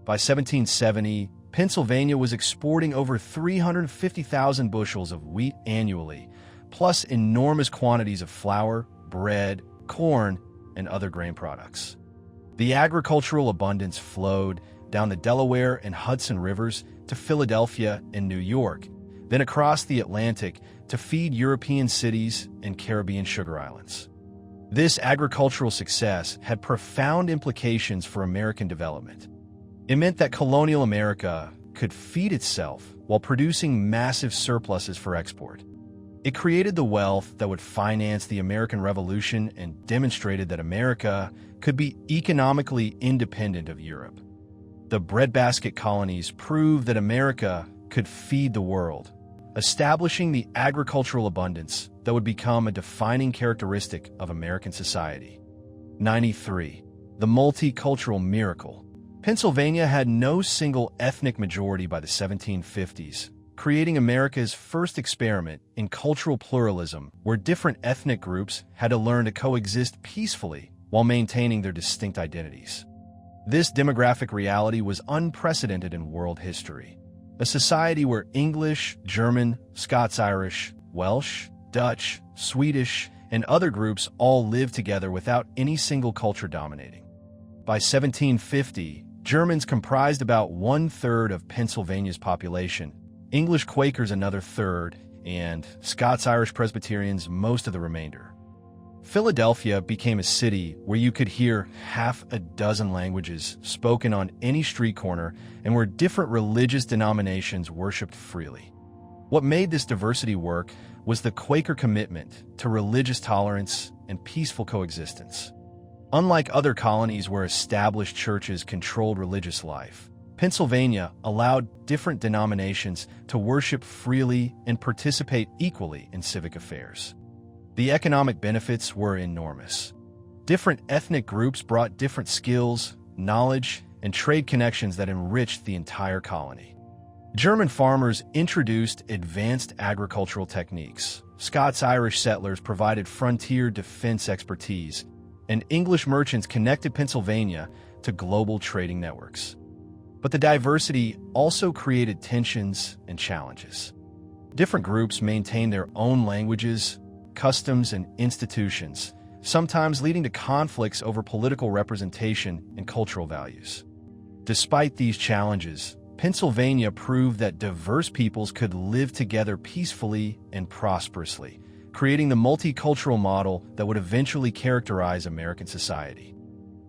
By 1770, Pennsylvania was exporting over 350,000 bushels of wheat annually, plus enormous quantities of flour, bread, corn, and other grain products. The agricultural abundance flowed down the Delaware and Hudson rivers to Philadelphia and New York, then across the Atlantic to feed European cities and Caribbean sugar islands. This agricultural success had profound implications for American development. It meant that colonial America could feed itself while producing massive surpluses for export. It created the wealth that would finance the American Revolution and demonstrated that America could be economically independent of Europe. The breadbasket colonies proved that America could feed the world, establishing the agricultural abundance that would become a defining characteristic of American society. 93. The multicultural miracle. Pennsylvania had no single ethnic majority by the 1750s, creating America's first experiment in cultural pluralism where different ethnic groups had to learn to coexist peacefully while maintaining their distinct identities. This demographic reality was unprecedented in world history. A society where English, German, Scots-Irish, Welsh, Dutch, Swedish, and other groups all lived together without any single culture dominating. By 1750, Germans comprised about 1/3 of Pennsylvania's population, English Quakers another third, and Scots-Irish Presbyterians most of the remainder. Philadelphia became a city where you could hear half a dozen languages spoken on any street corner and where different religious denominations worshipped freely. What made this diversity work was the Quaker commitment to religious tolerance and peaceful coexistence. Unlike other colonies where established churches controlled religious life, Pennsylvania allowed different denominations to worship freely and participate equally in civic affairs. The economic benefits were enormous. Different ethnic groups brought different skills, knowledge, and trade connections that enriched the entire colony. German farmers introduced advanced agricultural techniques. Scots-Irish settlers provided frontier defense expertise, and English merchants connected Pennsylvania to global trading networks. But the diversity also created tensions and challenges. Different groups maintained their own languages, customs, and institutions, sometimes leading to conflicts over political representation and cultural values. Despite these challenges, Pennsylvania proved that diverse peoples could live together peacefully and prosperously, creating the multicultural model that would eventually characterize American society.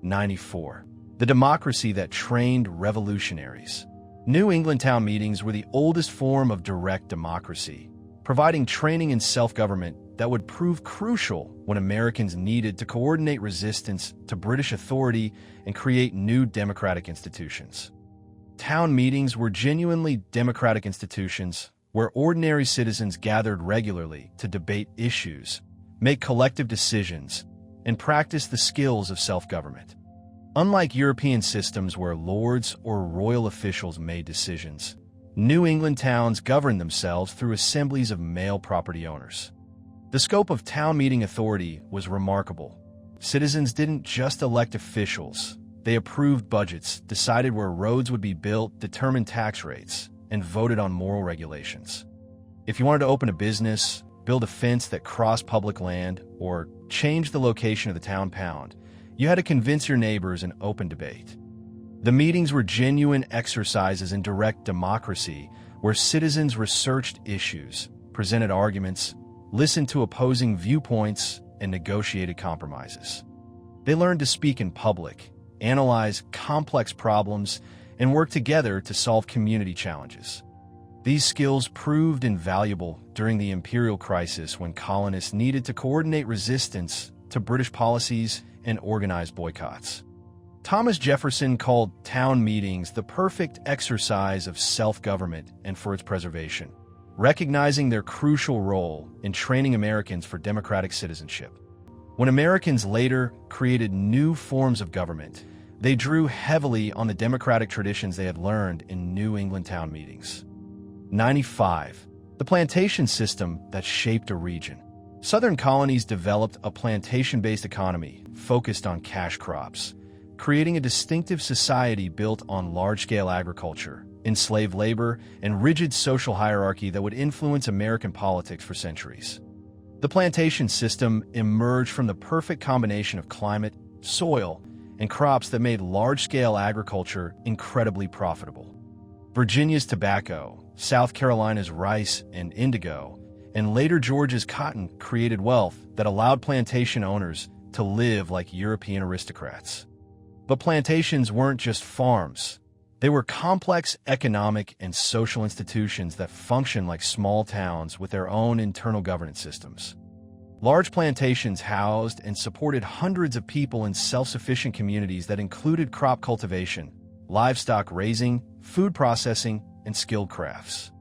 94. The democracy that trained revolutionaries. New England town meetings were the oldest form of direct democracy, providing training in self-government that would prove crucial when Americans needed to coordinate resistance to British authority and create new democratic institutions. Town meetings were genuinely democratic institutions where ordinary citizens gathered regularly to debate issues, make collective decisions, and practice the skills of self-government. Unlike European systems where lords or royal officials made decisions, New England towns governed themselves through assemblies of male property owners. The scope of town meeting authority was remarkable. Citizens didn't just elect officials. They approved budgets, decided where roads would be built, determined tax rates, and voted on moral regulations. If you wanted to open a business, build a fence that crossed public land, or change the location of the town pound, you had to convince your neighbors in open debate. The meetings were genuine exercises in direct democracy where citizens researched issues, presented arguments, listened to opposing viewpoints, and negotiated compromises. They learned to speak in public, analyze complex problems, and work together to solve community challenges. These skills proved invaluable during the imperial crisis when colonists needed to coordinate resistance to British policies and organize boycotts. Thomas Jefferson called town meetings the perfect exercise of self-government and for its preservation, recognizing their crucial role in training Americans for democratic citizenship. When Americans later created new forms of government, They drew heavily on the democratic traditions they had learned in New England town meetings. 95. The plantation system that shaped a region. Southern colonies developed a plantation-based economy focused on cash crops, creating a distinctive society built on large-scale agriculture, enslaved labor, and rigid social hierarchy that would influence American politics for centuries. The plantation system emerged from the perfect combination of climate, soil, and crops that made large-scale agriculture incredibly profitable. Virginia's tobacco, South Carolina's rice and indigo, and later Georgia's cotton created wealth that allowed plantation owners to live like European aristocrats. But plantations weren't just farms. They were complex economic and social institutions that functioned like small towns with their own internal governance systems. Large plantations housed and supported hundreds of people in self-sufficient communities that included crop cultivation, livestock raising, food processing, and skilled crafts.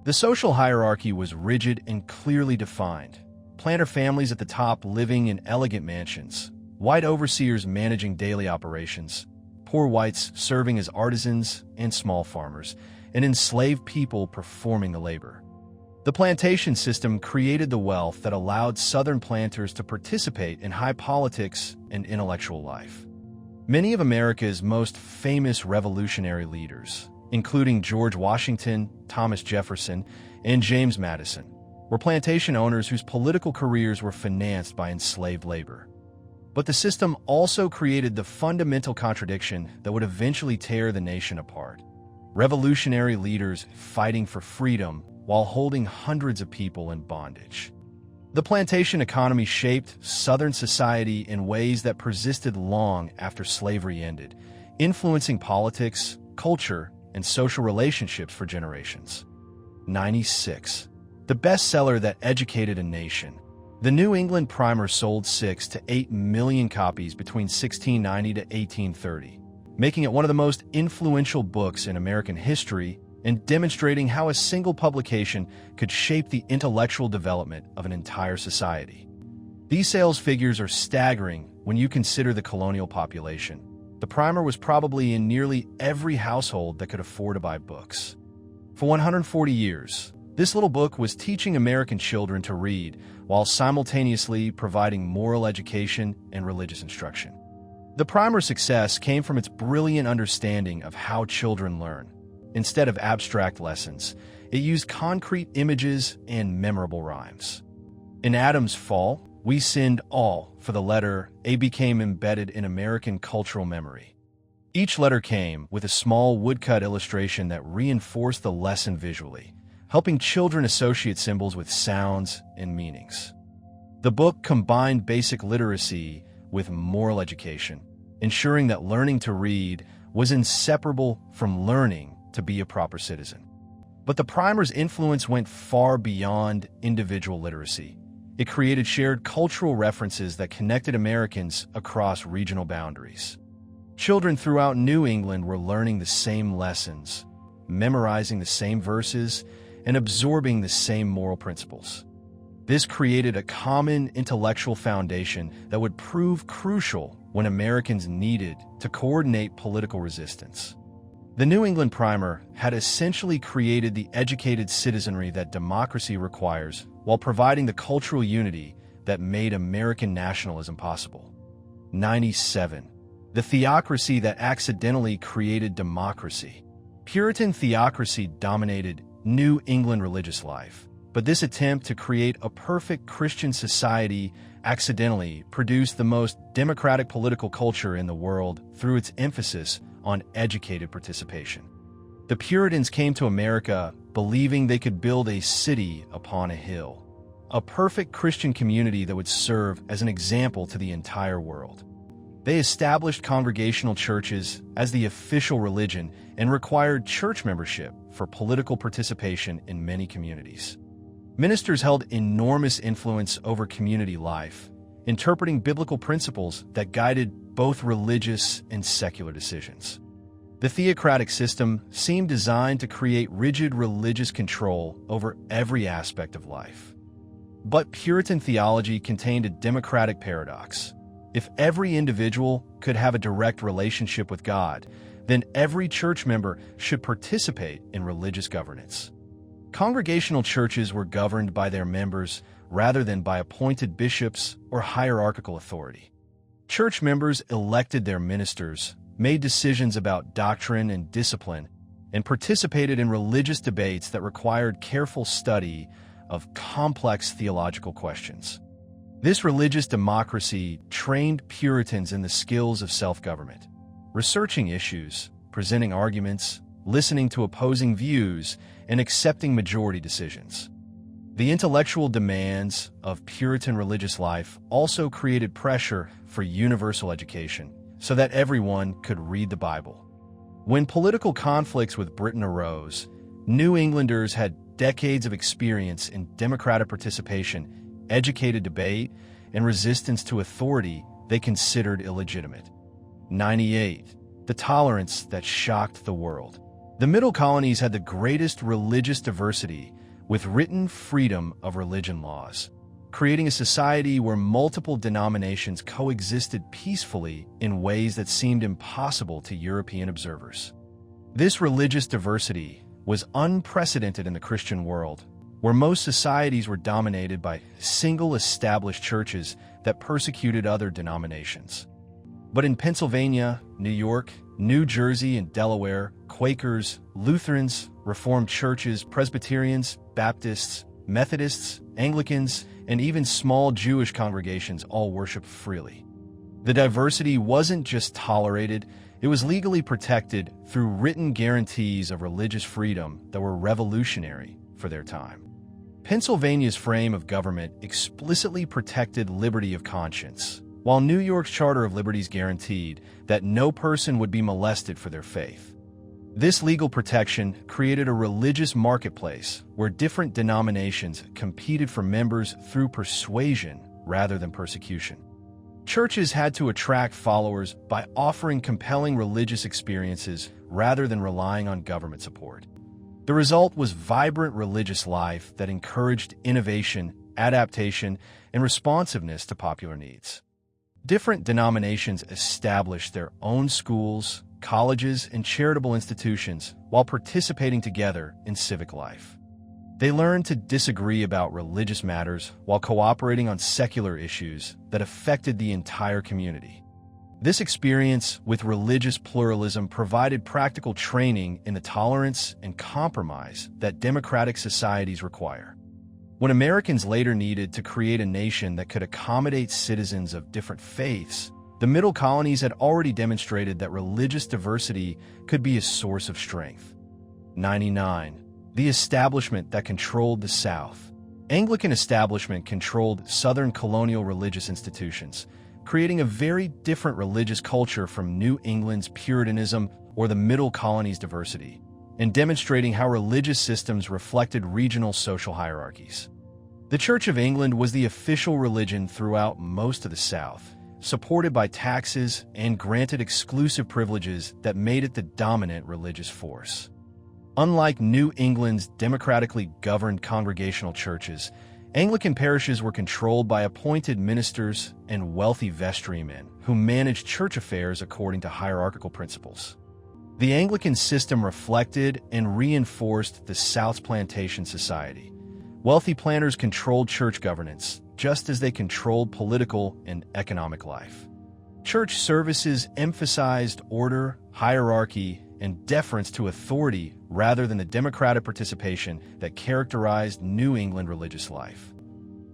The social hierarchy was rigid and clearly defined. Planter families at the top living in elegant mansions, white overseers managing daily operations, poor whites serving as artisans and small farmers, and enslaved people performing the labor. The plantation system created the wealth that allowed Southern planters to participate in high politics and intellectual life. Many of America's most famous revolutionary leaders, including George Washington, Thomas Jefferson, and James Madison, were plantation owners whose political careers were financed by enslaved labor. But the system also created the fundamental contradiction that would eventually tear the nation apart. Revolutionary leaders fighting for freedom while holding hundreds of people in bondage. The plantation economy shaped Southern society in ways that persisted long after slavery ended, influencing politics, culture, and social relationships for generations. 96. The bestseller that educated a nation. The New England Primer sold 6 to 8 million copies between 1690 to 1830, making it one of the most influential books in American history and demonstrating how a single publication could shape the intellectual development of an entire society. These sales figures are staggering when you consider the colonial population. The primer was probably in nearly every household that could afford to buy books. For 140 years, this little book was teaching American children to read while simultaneously providing moral education and religious instruction. The primer's success came from its brilliant understanding of how children learn. Instead of abstract lessons, it used concrete images and memorable rhymes. In Adam's fall, we sinned all, for the letter A became embedded in American cultural memory. Each letter came with a small woodcut illustration that reinforced the lesson visually, helping children associate symbols with sounds and meanings. The book combined basic literacy with moral education, ensuring that learning to read was inseparable from learning to be a proper citizen. But the primer's influence went far beyond individual literacy. It created shared cultural references that connected Americans across regional boundaries. Children throughout New England were learning the same lessons, memorizing the same verses, and absorbing the same moral principles. This created a common intellectual foundation that would prove crucial when Americans needed to coordinate political resistance. The New England Primer had essentially created the educated citizenry that democracy requires while providing the cultural unity that made American nationalism possible. 97. The theocracy that accidentally created democracy. Puritan theocracy dominated New England religious life, but this attempt to create a perfect Christian society accidentally produced the most democratic political culture in the world through its emphasis on educated participation. The Puritans came to America believing they could build a city upon a hill, a perfect Christian community that would serve as an example to the entire world. They established congregational churches as the official religion and required church membership for political participation in many communities. Ministers held enormous influence over community life, interpreting biblical principles that guided both religious and secular decisions. The theocratic system seemed designed to create rigid religious control over every aspect of life. But Puritan theology contained a democratic paradox. If every individual could have a direct relationship with God, then every church member should participate in religious governance. Congregational churches were governed by their members rather than by appointed bishops or hierarchical authority. Church members elected their ministers, made decisions about doctrine and discipline, and participated in religious debates that required careful study of complex theological questions. This religious democracy trained Puritans in the skills of self-government, researching issues, presenting arguments, listening to opposing views, and accepting majority decisions. The intellectual demands of Puritan religious life also created pressure for universal education so that everyone could read the Bible. When political conflicts with Britain arose, New Englanders had decades of experience in democratic participation, educated debate, and resistance to authority they considered illegitimate. 98. The tolerance that shocked the world. The Middle Colonies had the greatest religious diversity with written freedom of religion laws, creating a society where multiple denominations coexisted peacefully in ways that seemed impossible to European observers. This religious diversity was unprecedented in the Christian world, where most societies were dominated by single established churches that persecuted other denominations. But in Pennsylvania, New York, New Jersey, and Delaware, Quakers, Lutherans, Reformed churches, Presbyterians, Baptists, Methodists, Anglicans, and even small Jewish congregations all worshiped freely. The diversity wasn't just tolerated, it was legally protected through written guarantees of religious freedom that were revolutionary for their time. Pennsylvania's frame of government explicitly protected liberty of conscience, while New York's Charter of Liberties guaranteed that no person would be molested for their faith. This legal protection created a religious marketplace where different denominations competed for members through persuasion rather than persecution. Churches had to attract followers by offering compelling religious experiences rather than relying on government support. The result was vibrant religious life that encouraged innovation, adaptation, and responsiveness to popular needs. Different denominations established their own schools, colleges, and charitable institutions while participating together in civic life. They learned to disagree about religious matters while cooperating on secular issues that affected the entire community. This experience with religious pluralism provided practical training in the tolerance and compromise that democratic societies require. When Americans later needed to create a nation that could accommodate citizens of different faiths, the Middle Colonies had already demonstrated that religious diversity could be a source of strength. 99. The establishment that controlled the South. Anglican establishment controlled Southern colonial religious institutions, creating a very different religious culture from New England's Puritanism or the Middle Colonies' diversity, and demonstrating how religious systems reflected regional social hierarchies. The Church of England was the official religion throughout most of the South, supported by taxes and granted exclusive privileges that made it the dominant religious force. Unlike New England's democratically governed congregational churches, Anglican parishes were controlled by appointed ministers and wealthy vestrymen who managed church affairs according to hierarchical principles. The Anglican system reflected and reinforced the South's plantation society. Wealthy planters controlled church governance, just as they controlled political and economic life. Church services emphasized order, hierarchy, and deference to authority rather than the democratic participation that characterized New England religious life.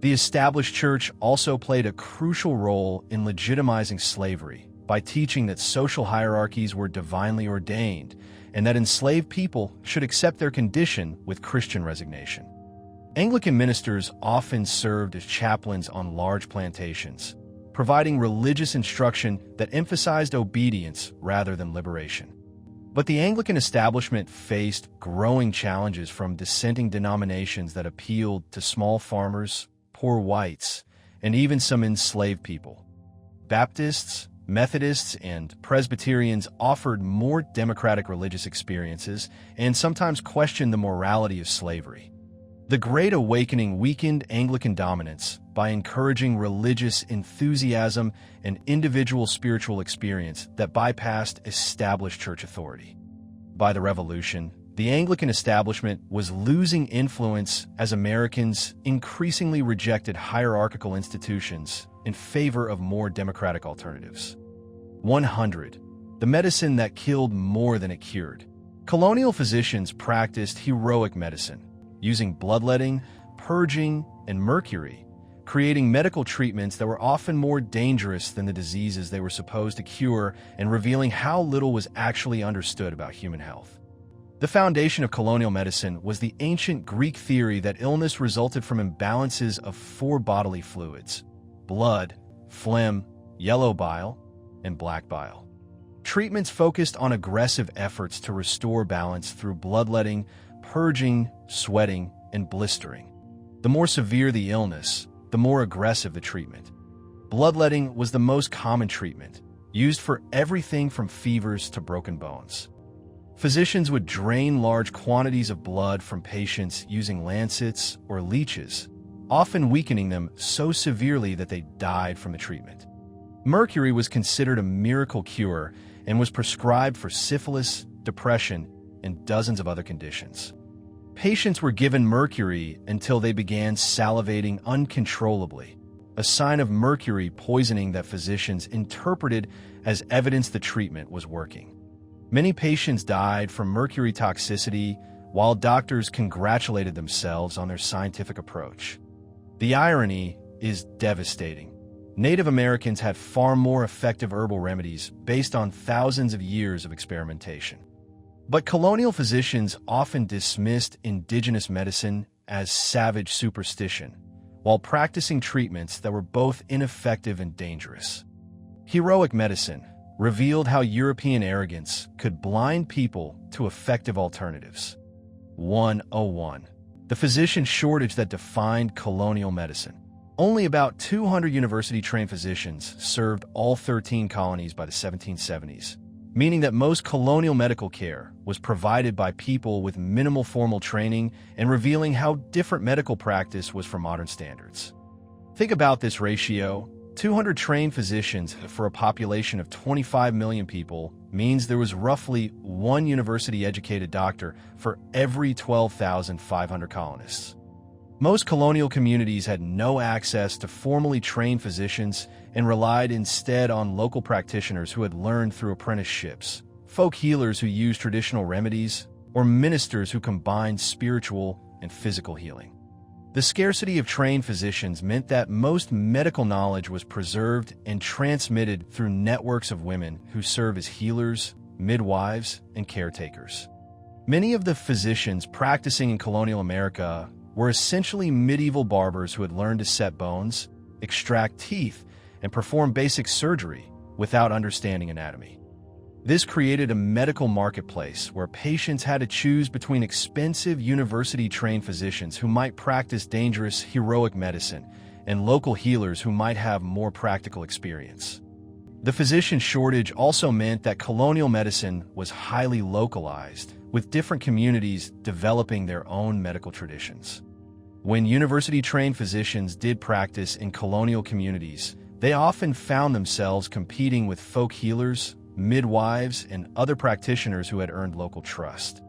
The established church also played a crucial role in legitimizing slavery by teaching that social hierarchies were divinely ordained and that enslaved people should accept their condition with Christian resignation. Anglican ministers often served as chaplains on large plantations, providing religious instruction that emphasized obedience rather than liberation. But the Anglican establishment faced growing challenges from dissenting denominations that appealed to small farmers, poor whites, and even some enslaved people. Baptists, Methodists, and Presbyterians offered more democratic religious experiences and sometimes questioned the morality of slavery. The Great Awakening weakened Anglican dominance by encouraging religious enthusiasm and individual spiritual experience that bypassed established church authority. By the Revolution, the Anglican establishment was losing influence as Americans increasingly rejected hierarchical institutions in favor of more democratic alternatives. 100. The medicine that killed more than it cured. Colonial physicians practiced heroic medicine, using bloodletting, purging, and mercury, creating medical treatments that were often more dangerous than the diseases they were supposed to cure and revealing how little was actually understood about human health. The foundation of colonial medicine was the ancient Greek theory that illness resulted from imbalances of four bodily fluids: blood, phlegm, yellow bile, and black bile. Treatments focused on aggressive efforts to restore balance through bloodletting, purging, sweating, and blistering. The more severe the illness, the more aggressive the treatment. Bloodletting was the most common treatment, used for everything from fevers to broken bones. Physicians would drain large quantities of blood from patients using lancets or leeches, often weakening them so severely that they died from the treatment. Mercury was considered a miracle cure and was prescribed for syphilis, depression, and dozens of other conditions. Patients were given mercury until they began salivating uncontrollably, a sign of mercury poisoning that physicians interpreted as evidence the treatment was working. Many patients died from mercury toxicity, while doctors congratulated themselves on their scientific approach. The irony is devastating. Native Americans had far more effective herbal remedies based on thousands of years of experimentation. But colonial physicians often dismissed indigenous medicine as savage superstition, while practicing treatments that were both ineffective and dangerous. Heroic medicine revealed how European arrogance could blind people to effective alternatives. 101. The physician shortage that defined colonial medicine. Only about 200 university-trained physicians served all 13 colonies by the 1770s, meaning that most colonial medical care was provided by people with minimal formal training and revealing how different medical practice was from modern standards. Think about this ratio. 200 trained physicians for a population of 25 million people means there was roughly one university-educated doctor for every 12,500 colonists. Most colonial communities had no access to formally trained physicians and relied instead on local practitioners who had learned through apprenticeships, folk healers who used traditional remedies, or ministers who combined spiritual and physical healing. The scarcity of trained physicians meant that most medical knowledge was preserved and transmitted through networks of women who serve as healers, midwives, and caretakers. Many of the physicians practicing in colonial America were essentially medieval barbers who had learned to set bones, extract teeth, and perform basic surgery without understanding anatomy. This created a medical marketplace where patients had to choose between expensive university-trained physicians who might practice dangerous, heroic medicine and local healers who might have more practical experience. The physician shortage also meant that colonial medicine was highly localized, with different communities developing their own medical traditions. When university-trained physicians did practice in colonial communities, they often found themselves competing with folk healers, midwives, and other practitioners who had earned local trust.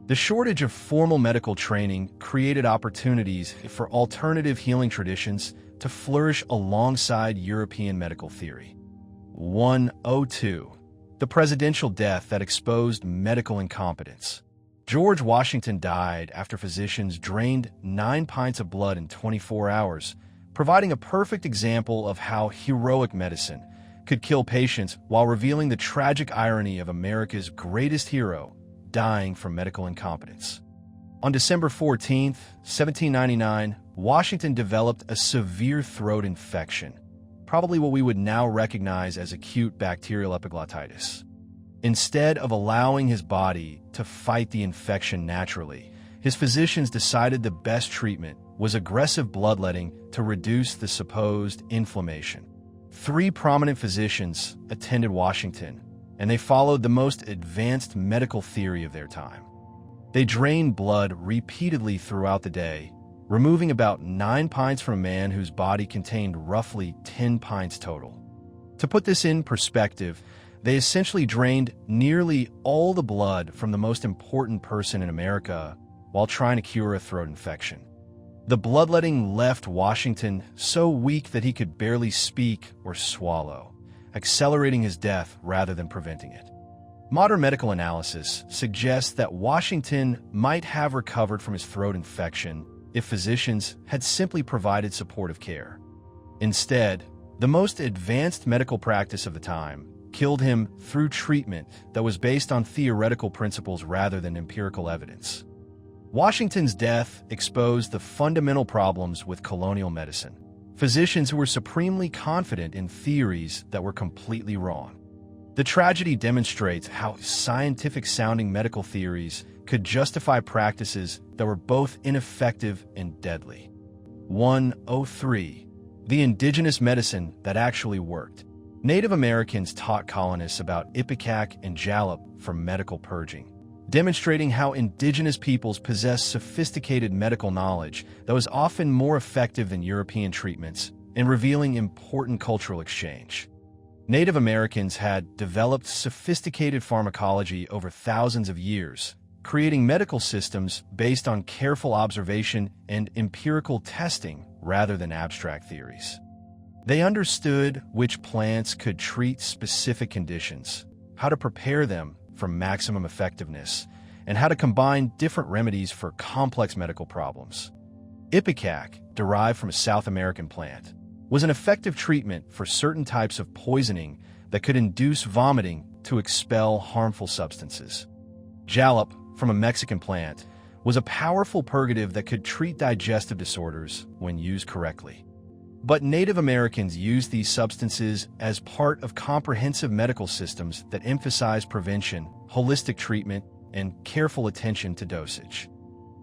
The shortage of formal medical training created opportunities for alternative healing traditions to flourish alongside European medical theory. 102. The presidential death that exposed medical incompetence. George Washington died after physicians drained 9 pints of blood in 24 hours, providing a perfect example of how heroic medicine could kill patients while revealing the tragic irony of America's greatest hero dying from medical incompetence. On December 14, 1799, Washington developed a severe throat infection, probably what we would now recognize as acute bacterial epiglottitis. Instead of allowing his body to fight the infection naturally, his physicians decided the best treatment was aggressive bloodletting to reduce the supposed inflammation. 3 prominent physicians attended Washington, and they followed the most advanced medical theory of their time. They drained blood repeatedly throughout the day, removing about 9 pints from a man whose body contained roughly 10 pints total. To put this in perspective, they essentially drained nearly all the blood from the most important person in America while trying to cure a throat infection. The bloodletting left Washington so weak that he could barely speak or swallow, accelerating his death rather than preventing it. Modern medical analysis suggests that Washington might have recovered from his throat infection if physicians had simply provided supportive care. Instead, the most advanced medical practice of the time killed him through treatment that was based on theoretical principles rather than empirical evidence. Washington's death exposed the fundamental problems with colonial medicine. Physicians who were supremely confident in theories that were completely wrong. The tragedy demonstrates how scientific-sounding medical theories could justify practices that were both ineffective and deadly. 103. The indigenous medicine that actually worked. Native Americans taught colonists about ipecac and jalap for medical purging, demonstrating how indigenous peoples possess sophisticated medical knowledge that was often more effective than European treatments and revealing important cultural exchange. Native Americans had developed sophisticated pharmacology over thousands of years, creating medical systems based on careful observation and empirical testing rather than abstract theories. They understood which plants could treat specific conditions, how to prepare them for maximum effectiveness, and how to combine different remedies for complex medical problems. Ipecac, derived from a South American plant, was an effective treatment for certain types of poisoning that could induce vomiting to expel harmful substances. Jalap, from a Mexican plant, was a powerful purgative that could treat digestive disorders when used correctly. But Native Americans used these substances as part of comprehensive medical systems that emphasize prevention, holistic treatment, and careful attention to dosage.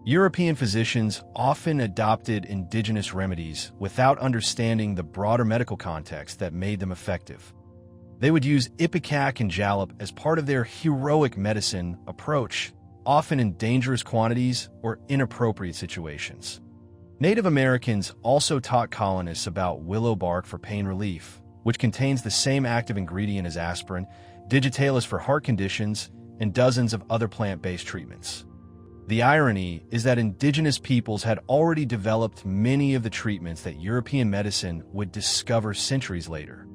European physicians often adopted indigenous remedies without understanding the broader medical context that made them effective. They would use ipecac and jalap as part of their heroic medicine approach, often in dangerous quantities or inappropriate situations. Native Americans also taught colonists about willow bark for pain relief, which contains the same active ingredient as aspirin, digitalis for heart conditions, and dozens of other plant-based treatments. The irony is that indigenous peoples had already developed many of the treatments that European medicine would discover centuries later.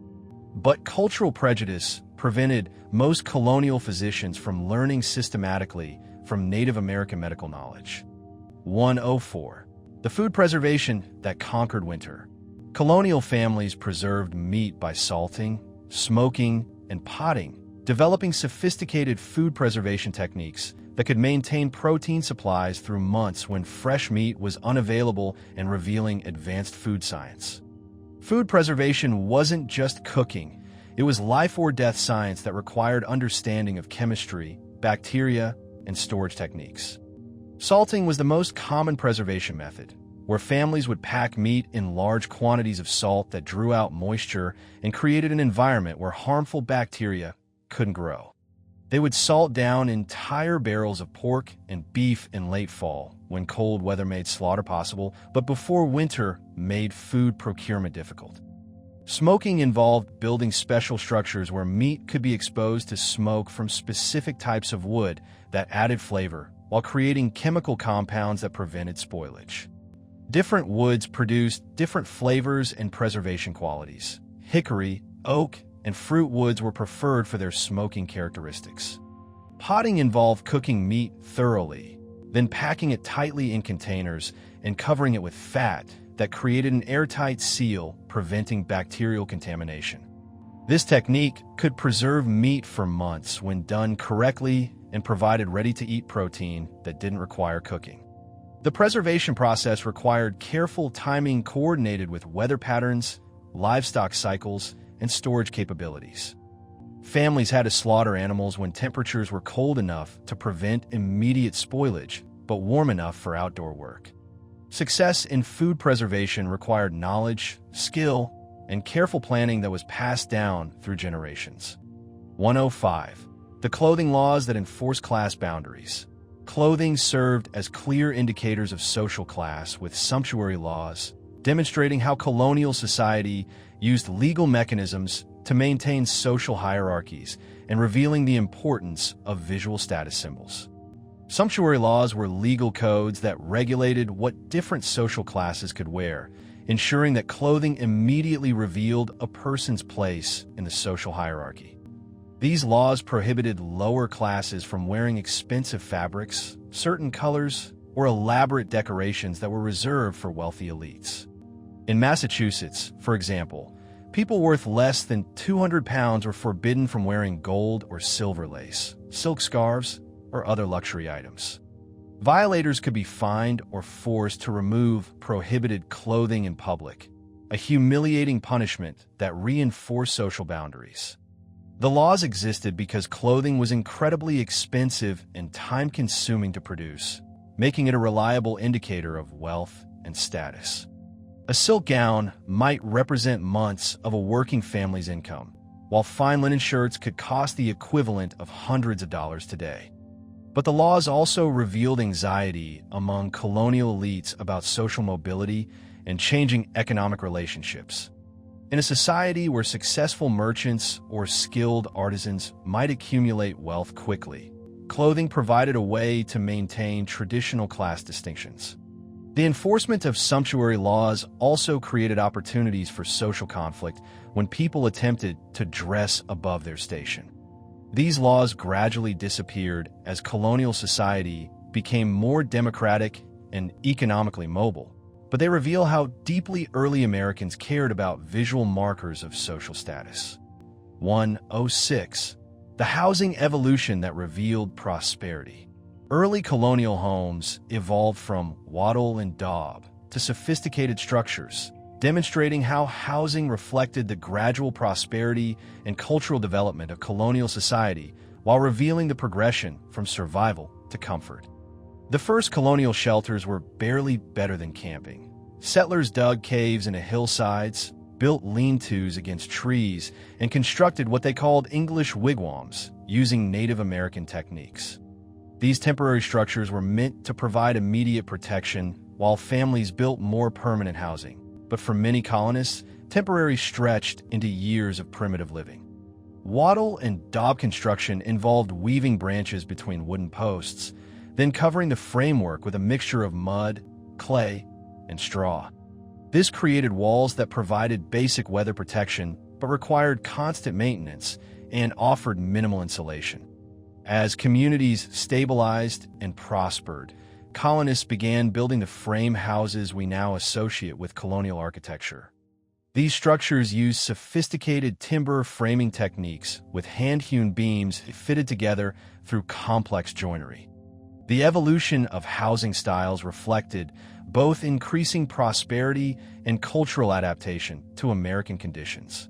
But cultural prejudice prevented most colonial physicians from learning systematically from Native American medical knowledge. 104. The food preservation that conquered winter. Colonial families preserved meat by salting, smoking, and potting, developing sophisticated food preservation techniques that could maintain protein supplies through months when fresh meat was unavailable and revealing advanced food science. Food preservation wasn't just cooking, it was life or death science that required understanding of chemistry, bacteria, and storage techniques. Salting was the most common preservation method, where families would pack meat in large quantities of salt that drew out moisture and created an environment where harmful bacteria couldn't grow. They would salt down entire barrels of pork and beef in late fall, when cold weather made slaughter possible, but before winter made food procurement difficult. Smoking involved building special structures where meat could be exposed to smoke from specific types of wood that added flavor, while creating chemical compounds that prevented spoilage. Different woods produced different flavors and preservation qualities. Hickory, oak, and fruit woods were preferred for their smoking characteristics. Potting involved cooking meat thoroughly, then packing it tightly in containers and covering it with fat that created an airtight seal, preventing bacterial contamination. This technique could preserve meat for months when done correctly and provided ready-to-eat protein that didn't require cooking. The preservation process required careful timing coordinated with weather patterns, livestock cycles, and storage capabilities. Families had to slaughter animals when temperatures were cold enough to prevent immediate spoilage, but warm enough for outdoor work. Success in food preservation required knowledge, skill, and careful planning that was passed down through generations. 105. The clothing laws that enforce class boundaries. Clothing served as clear indicators of social class with sumptuary laws, demonstrating how colonial society used legal mechanisms to maintain social hierarchies and revealing the importance of visual status symbols. Sumptuary laws were legal codes that regulated what different social classes could wear, ensuring that clothing immediately revealed a person's place in the social hierarchy. These laws prohibited lower classes from wearing expensive fabrics, certain colors, or elaborate decorations that were reserved for wealthy elites. In Massachusetts, for example, people worth less than 200 pounds were forbidden from wearing gold or silver lace, silk scarves, or other luxury items. Violators could be fined or forced to remove prohibited clothing in public, a humiliating punishment that reinforced social boundaries. The laws existed because clothing was incredibly expensive and time-consuming to produce, making it a reliable indicator of wealth and status. A silk gown might represent months of a working family's income, while fine linen shirts could cost the equivalent of hundreds of dollars today. But the laws also revealed anxiety among colonial elites about social mobility and changing economic relationships. In a society where successful merchants or skilled artisans might accumulate wealth quickly, clothing provided a way to maintain traditional class distinctions. The enforcement of sumptuary laws also created opportunities for social conflict when people attempted to dress above their station. These laws gradually disappeared as colonial society became more democratic and economically mobile, but they reveal how deeply early Americans cared about visual markers of social status. 106. The housing evolution that revealed prosperity. Early colonial homes evolved from wattle and daub to sophisticated structures, demonstrating how housing reflected the gradual prosperity and cultural development of colonial society while revealing the progression from survival to comfort. The first colonial shelters were barely better than camping. Settlers dug caves into hillsides, built lean-tos against trees, and constructed what they called English wigwams, using Native American techniques. These temporary structures were meant to provide immediate protection while families built more permanent housing. But for many colonists, temporary stretched into years of primitive living. Wattle and daub construction involved weaving branches between wooden posts, then covering the framework with a mixture of mud, clay, and straw. This created walls that provided basic weather protection but required constant maintenance and offered minimal insulation. As communities stabilized and prospered, colonists began building the frame houses we now associate with colonial architecture. These structures used sophisticated timber framing techniques with hand-hewn beams fitted together through complex joinery. The evolution of housing styles reflected both increasing prosperity and cultural adaptation to American conditions.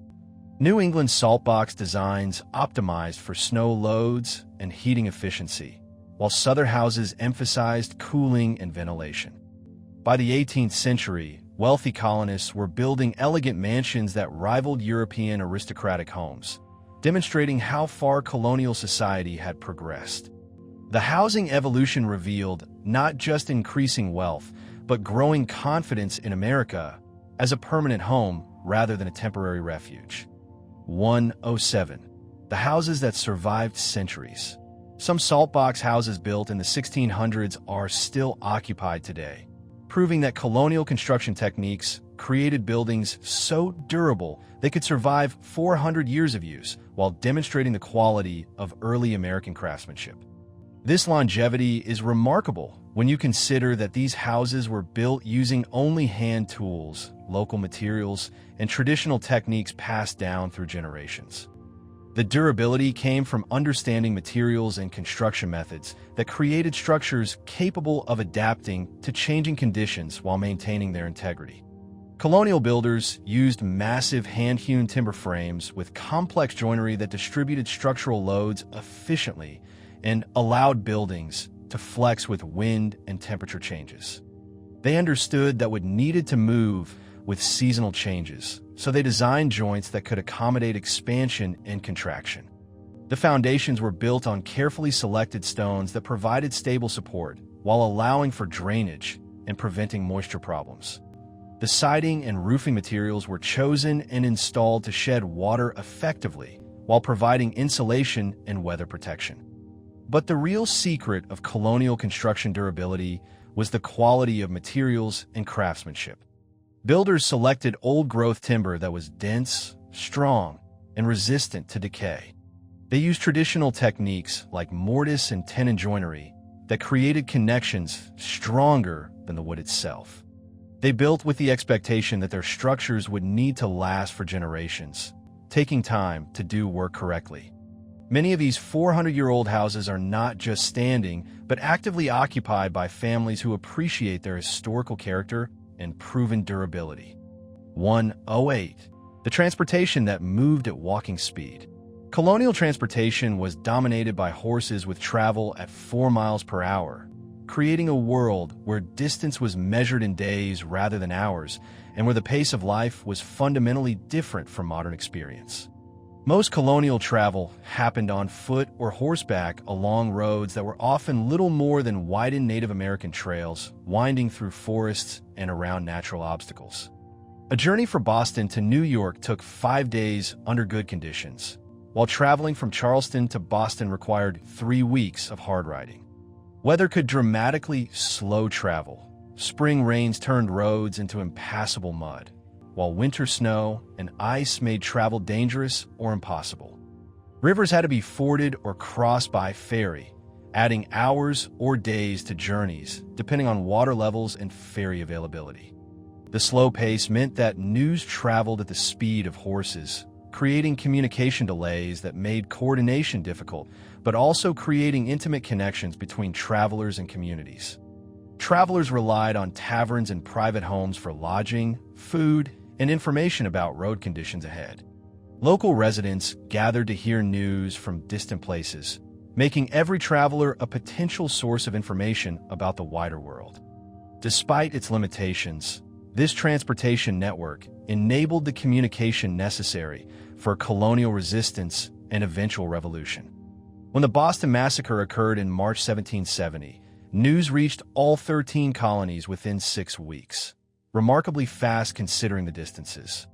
New England saltbox designs optimized for snow loads and heating efficiency, while Southern houses emphasized cooling and ventilation. By the 18th century, wealthy colonists were building elegant mansions that rivaled European aristocratic homes, demonstrating how far colonial society had progressed. The housing evolution revealed not just increasing wealth, but growing confidence in America as a permanent home rather than a temporary refuge. 107. The houses that survived centuries. Some saltbox houses built in the 1600s are still occupied today, proving that colonial construction techniques created buildings so durable they could survive 400 years of use while demonstrating the quality of early American craftsmanship. This longevity is remarkable when you consider that these houses were built using only hand tools, local materials, and traditional techniques passed down through generations. The durability came from understanding materials and construction methods that created structures capable of adapting to changing conditions while maintaining their integrity. Colonial builders used massive hand-hewn timber frames with complex joinery that distributed structural loads efficiently and allowed buildings to flex with wind and temperature changes. They understood that wood needed to move with seasonal changes, so they designed joints that could accommodate expansion and contraction. The foundations were built on carefully selected stones that provided stable support while allowing for drainage and preventing moisture problems. The siding and roofing materials were chosen and installed to shed water effectively while providing insulation and weather protection. But the real secret of colonial construction durability was the quality of materials and craftsmanship. Builders selected old-growth timber that was dense, strong, and resistant to decay. They used traditional techniques like mortise and tenon joinery that created connections stronger than the wood itself. They built with the expectation that their structures would need to last for generations, taking time to do work correctly. Many of these 400-year-old houses are not just standing, but actively occupied by families who appreciate their historical character and proven durability. 108. The transportation that moved at walking speed. Colonial transportation was dominated by horses with travel at 4 miles per hour, creating a world where distance was measured in days rather than hours, and where the pace of life was fundamentally different from modern experience. Most colonial travel happened on foot or horseback along roads that were often little more than widened Native American trails, winding through forests and around natural obstacles. A journey from Boston to New York took 5 days under good conditions, while traveling from Charleston to Boston required 3 weeks of hard riding. Weather could dramatically slow travel. Spring rains turned roads into impassable mud, while winter snow and ice made travel dangerous or impossible. Rivers had to be forded or crossed by ferry, adding hours or days to journeys, depending on water levels and ferry availability. The slow pace meant that news traveled at the speed of horses, creating communication delays that made coordination difficult, but also creating intimate connections between travelers and communities. Travelers relied on taverns and private homes for lodging, food, and information about road conditions ahead. Local residents gathered to hear news from distant places, making every traveler a potential source of information about the wider world. Despite its limitations, this transportation network enabled the communication necessary for colonial resistance and eventual revolution. When the Boston Massacre occurred in March 1770, news reached all 13 colonies within 6 weeks, remarkably fast considering the distances.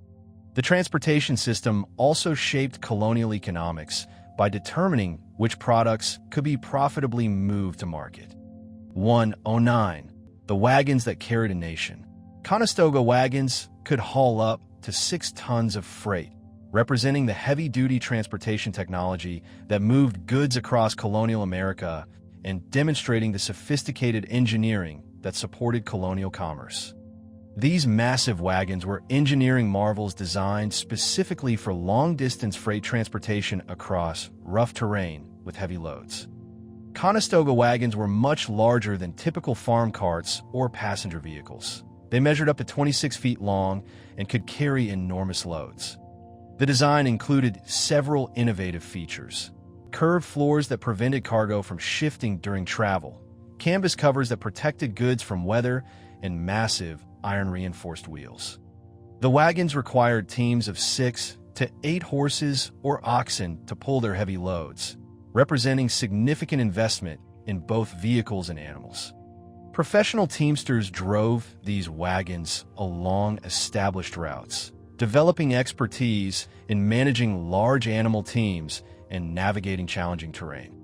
The transportation system also shaped colonial economics by determining which products could be profitably moved to market. 109. The wagons that carried a nation. Conestoga wagons could haul up to 6 tons of freight, representing the heavy-duty transportation technology that moved goods across colonial America and demonstrating the sophisticated engineering that supported colonial commerce. These massive wagons were engineering marvels designed specifically for long-distance freight transportation across rough terrain with heavy loads. Conestoga wagons were much larger than typical farm carts or passenger vehicles. They measured up to 26 feet long and could carry enormous loads. The design included several innovative features: curved floors that prevented cargo from shifting during travel, canvas covers that protected goods from weather, and massive iron-reinforced wheels. The wagons required teams of 6 to 8 horses or oxen to pull their heavy loads, representing significant investment in both vehicles and animals. Professional teamsters drove these wagons along established routes, developing expertise in managing large animal teams and navigating challenging terrain.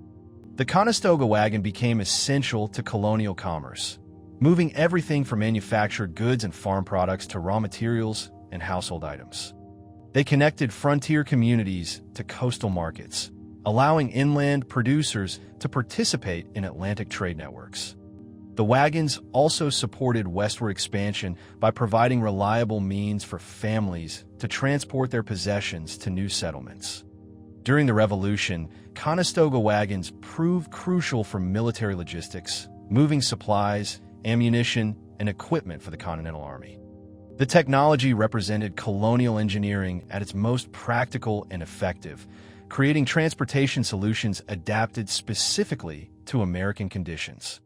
The Conestoga wagon became essential to colonial commerce, moving everything from manufactured goods and farm products to raw materials and household items. They connected frontier communities to coastal markets, allowing inland producers to participate in Atlantic trade networks. The wagons also supported westward expansion by providing reliable means for families to transport their possessions to new settlements. During the Revolution, Conestoga wagons proved crucial for military logistics, moving supplies, ammunition, and equipment for the Continental Army. The technology represented colonial engineering at its most practical and effective, creating transportation solutions adapted specifically to American conditions.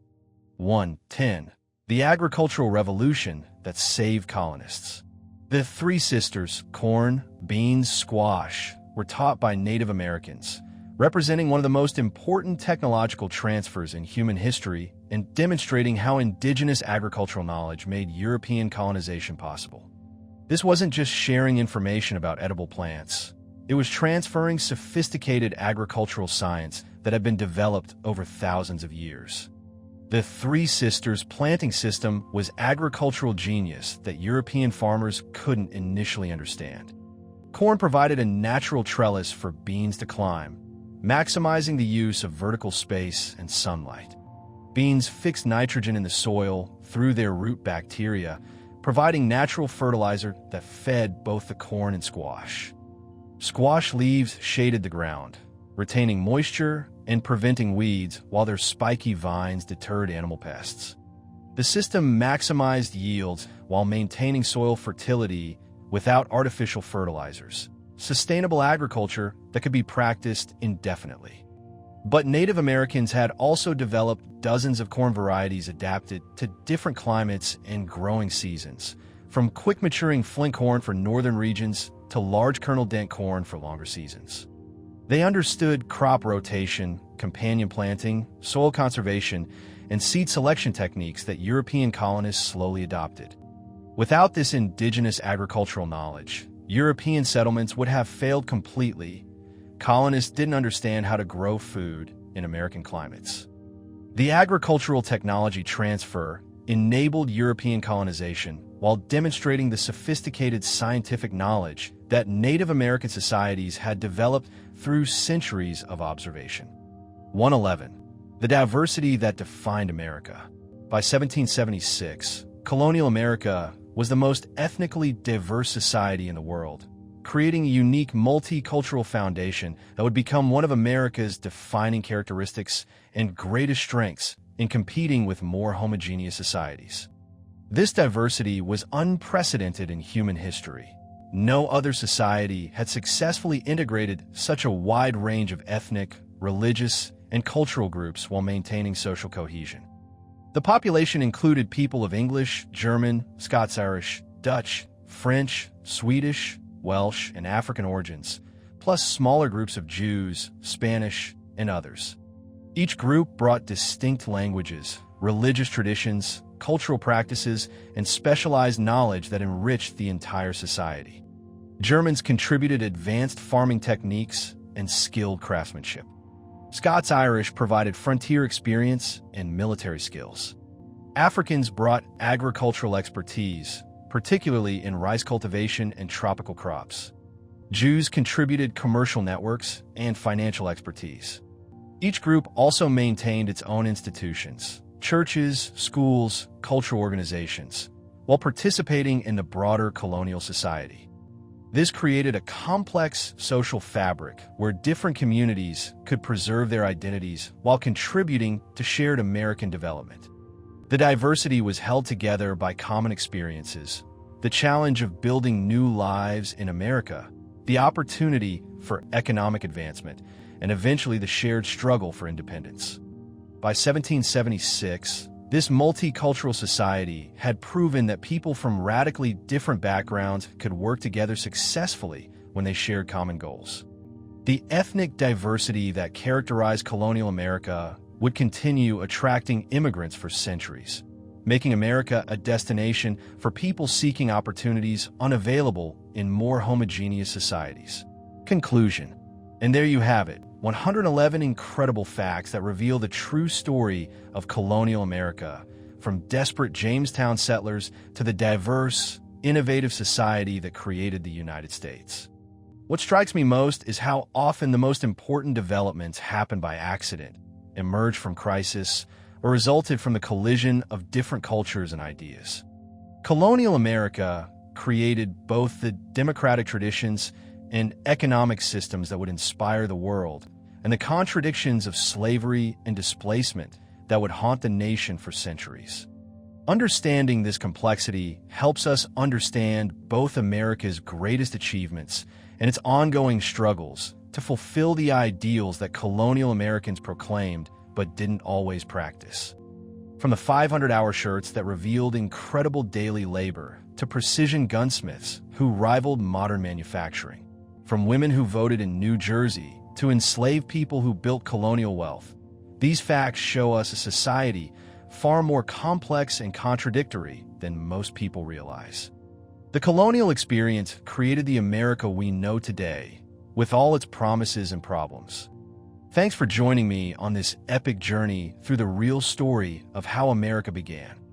110. The agricultural revolution that saved colonists. The 3 sisters, corn, beans, squash, were taught by Native Americans, representing one of the most important technological transfers in human history and demonstrating how indigenous agricultural knowledge made European colonization possible. This wasn't just sharing information about edible plants. It was transferring sophisticated agricultural science that had been developed over thousands of years. The Three Sisters planting system was agricultural genius that European farmers couldn't initially understand. Corn provided a natural trellis for beans to climb, maximizing the use of vertical space and sunlight. Beans fixed nitrogen in the soil through their root bacteria, providing natural fertilizer that fed both the corn and squash. Squash leaves shaded the ground, retaining moisture and preventing weeds, while their spiky vines deterred animal pests. The system maximized yields while maintaining soil fertility without artificial fertilizers, sustainable agriculture that could be practiced indefinitely. But Native Americans had also developed dozens of corn varieties adapted to different climates and growing seasons, from quick-maturing flint corn for northern regions to large kernel dent corn for longer seasons. They understood crop rotation, companion planting, soil conservation, and seed selection techniques that European colonists slowly adopted. Without this indigenous agricultural knowledge, European settlements would have failed completely. Colonists didn't understand how to grow food in American climates. The agricultural technology transfer enabled European colonization while demonstrating the sophisticated scientific knowledge that Native American societies had developed through centuries of observation. 111. The diversity that defined America. By 1776, colonial America was the most ethnically diverse society in the world, creating a unique multicultural foundation that would become one of America's defining characteristics and greatest strengths in competing with more homogeneous societies. This diversity was unprecedented in human history. No other society had successfully integrated such a wide range of ethnic, religious, and cultural groups while maintaining social cohesion. The population included people of English, German, Scots-Irish, Dutch, French, Swedish, Welsh, and African origins, plus smaller groups of Jews, Spanish, and others. Each group brought distinct languages, religious traditions, cultural practices, and specialized knowledge that enriched the entire society. Germans contributed advanced farming techniques and skilled craftsmanship. Scots-Irish provided frontier experience and military skills. Africans brought agricultural expertise, particularly in rice cultivation and tropical crops. Jews contributed commercial networks and financial expertise. Each group also maintained its own institutions, churches, schools, cultural organizations, while participating in the broader colonial society. This created a complex social fabric where different communities could preserve their identities while contributing to shared American development. The diversity was held together by common experiences, the challenge of building new lives in America, the opportunity for economic advancement, and eventually the shared struggle for independence. By 1776, this multicultural society had proven that people from radically different backgrounds could work together successfully when they shared common goals. The ethnic diversity that characterized colonial America would continue attracting immigrants for centuries, making America a destination for people seeking opportunities unavailable in more homogeneous societies. Conclusion. And there you have it, 111 incredible facts that reveal the true story of colonial America, from desperate Jamestown settlers to the diverse, innovative society that created the United States. What strikes me most is how often the most important developments happen by accident, emerge from crisis, or resulted from the collision of different cultures and ideas. Colonial America created both the democratic traditions and economic systems that would inspire the world, and the contradictions of slavery and displacement that would haunt the nation for centuries. Understanding this complexity helps us understand both America's greatest achievements and its ongoing struggles to fulfill the ideals that colonial Americans proclaimed but didn't always practice. From the 500-hour shirts that revealed incredible daily labor to precision gunsmiths who rivaled modern manufacturing, from women who voted in New Jersey to enslave people who built colonial wealth. These facts show us a society far more complex and contradictory than most people realize. The colonial experience created the America we know today, with all its promises and problems. Thanks for joining me on this epic journey through the real story of how America began.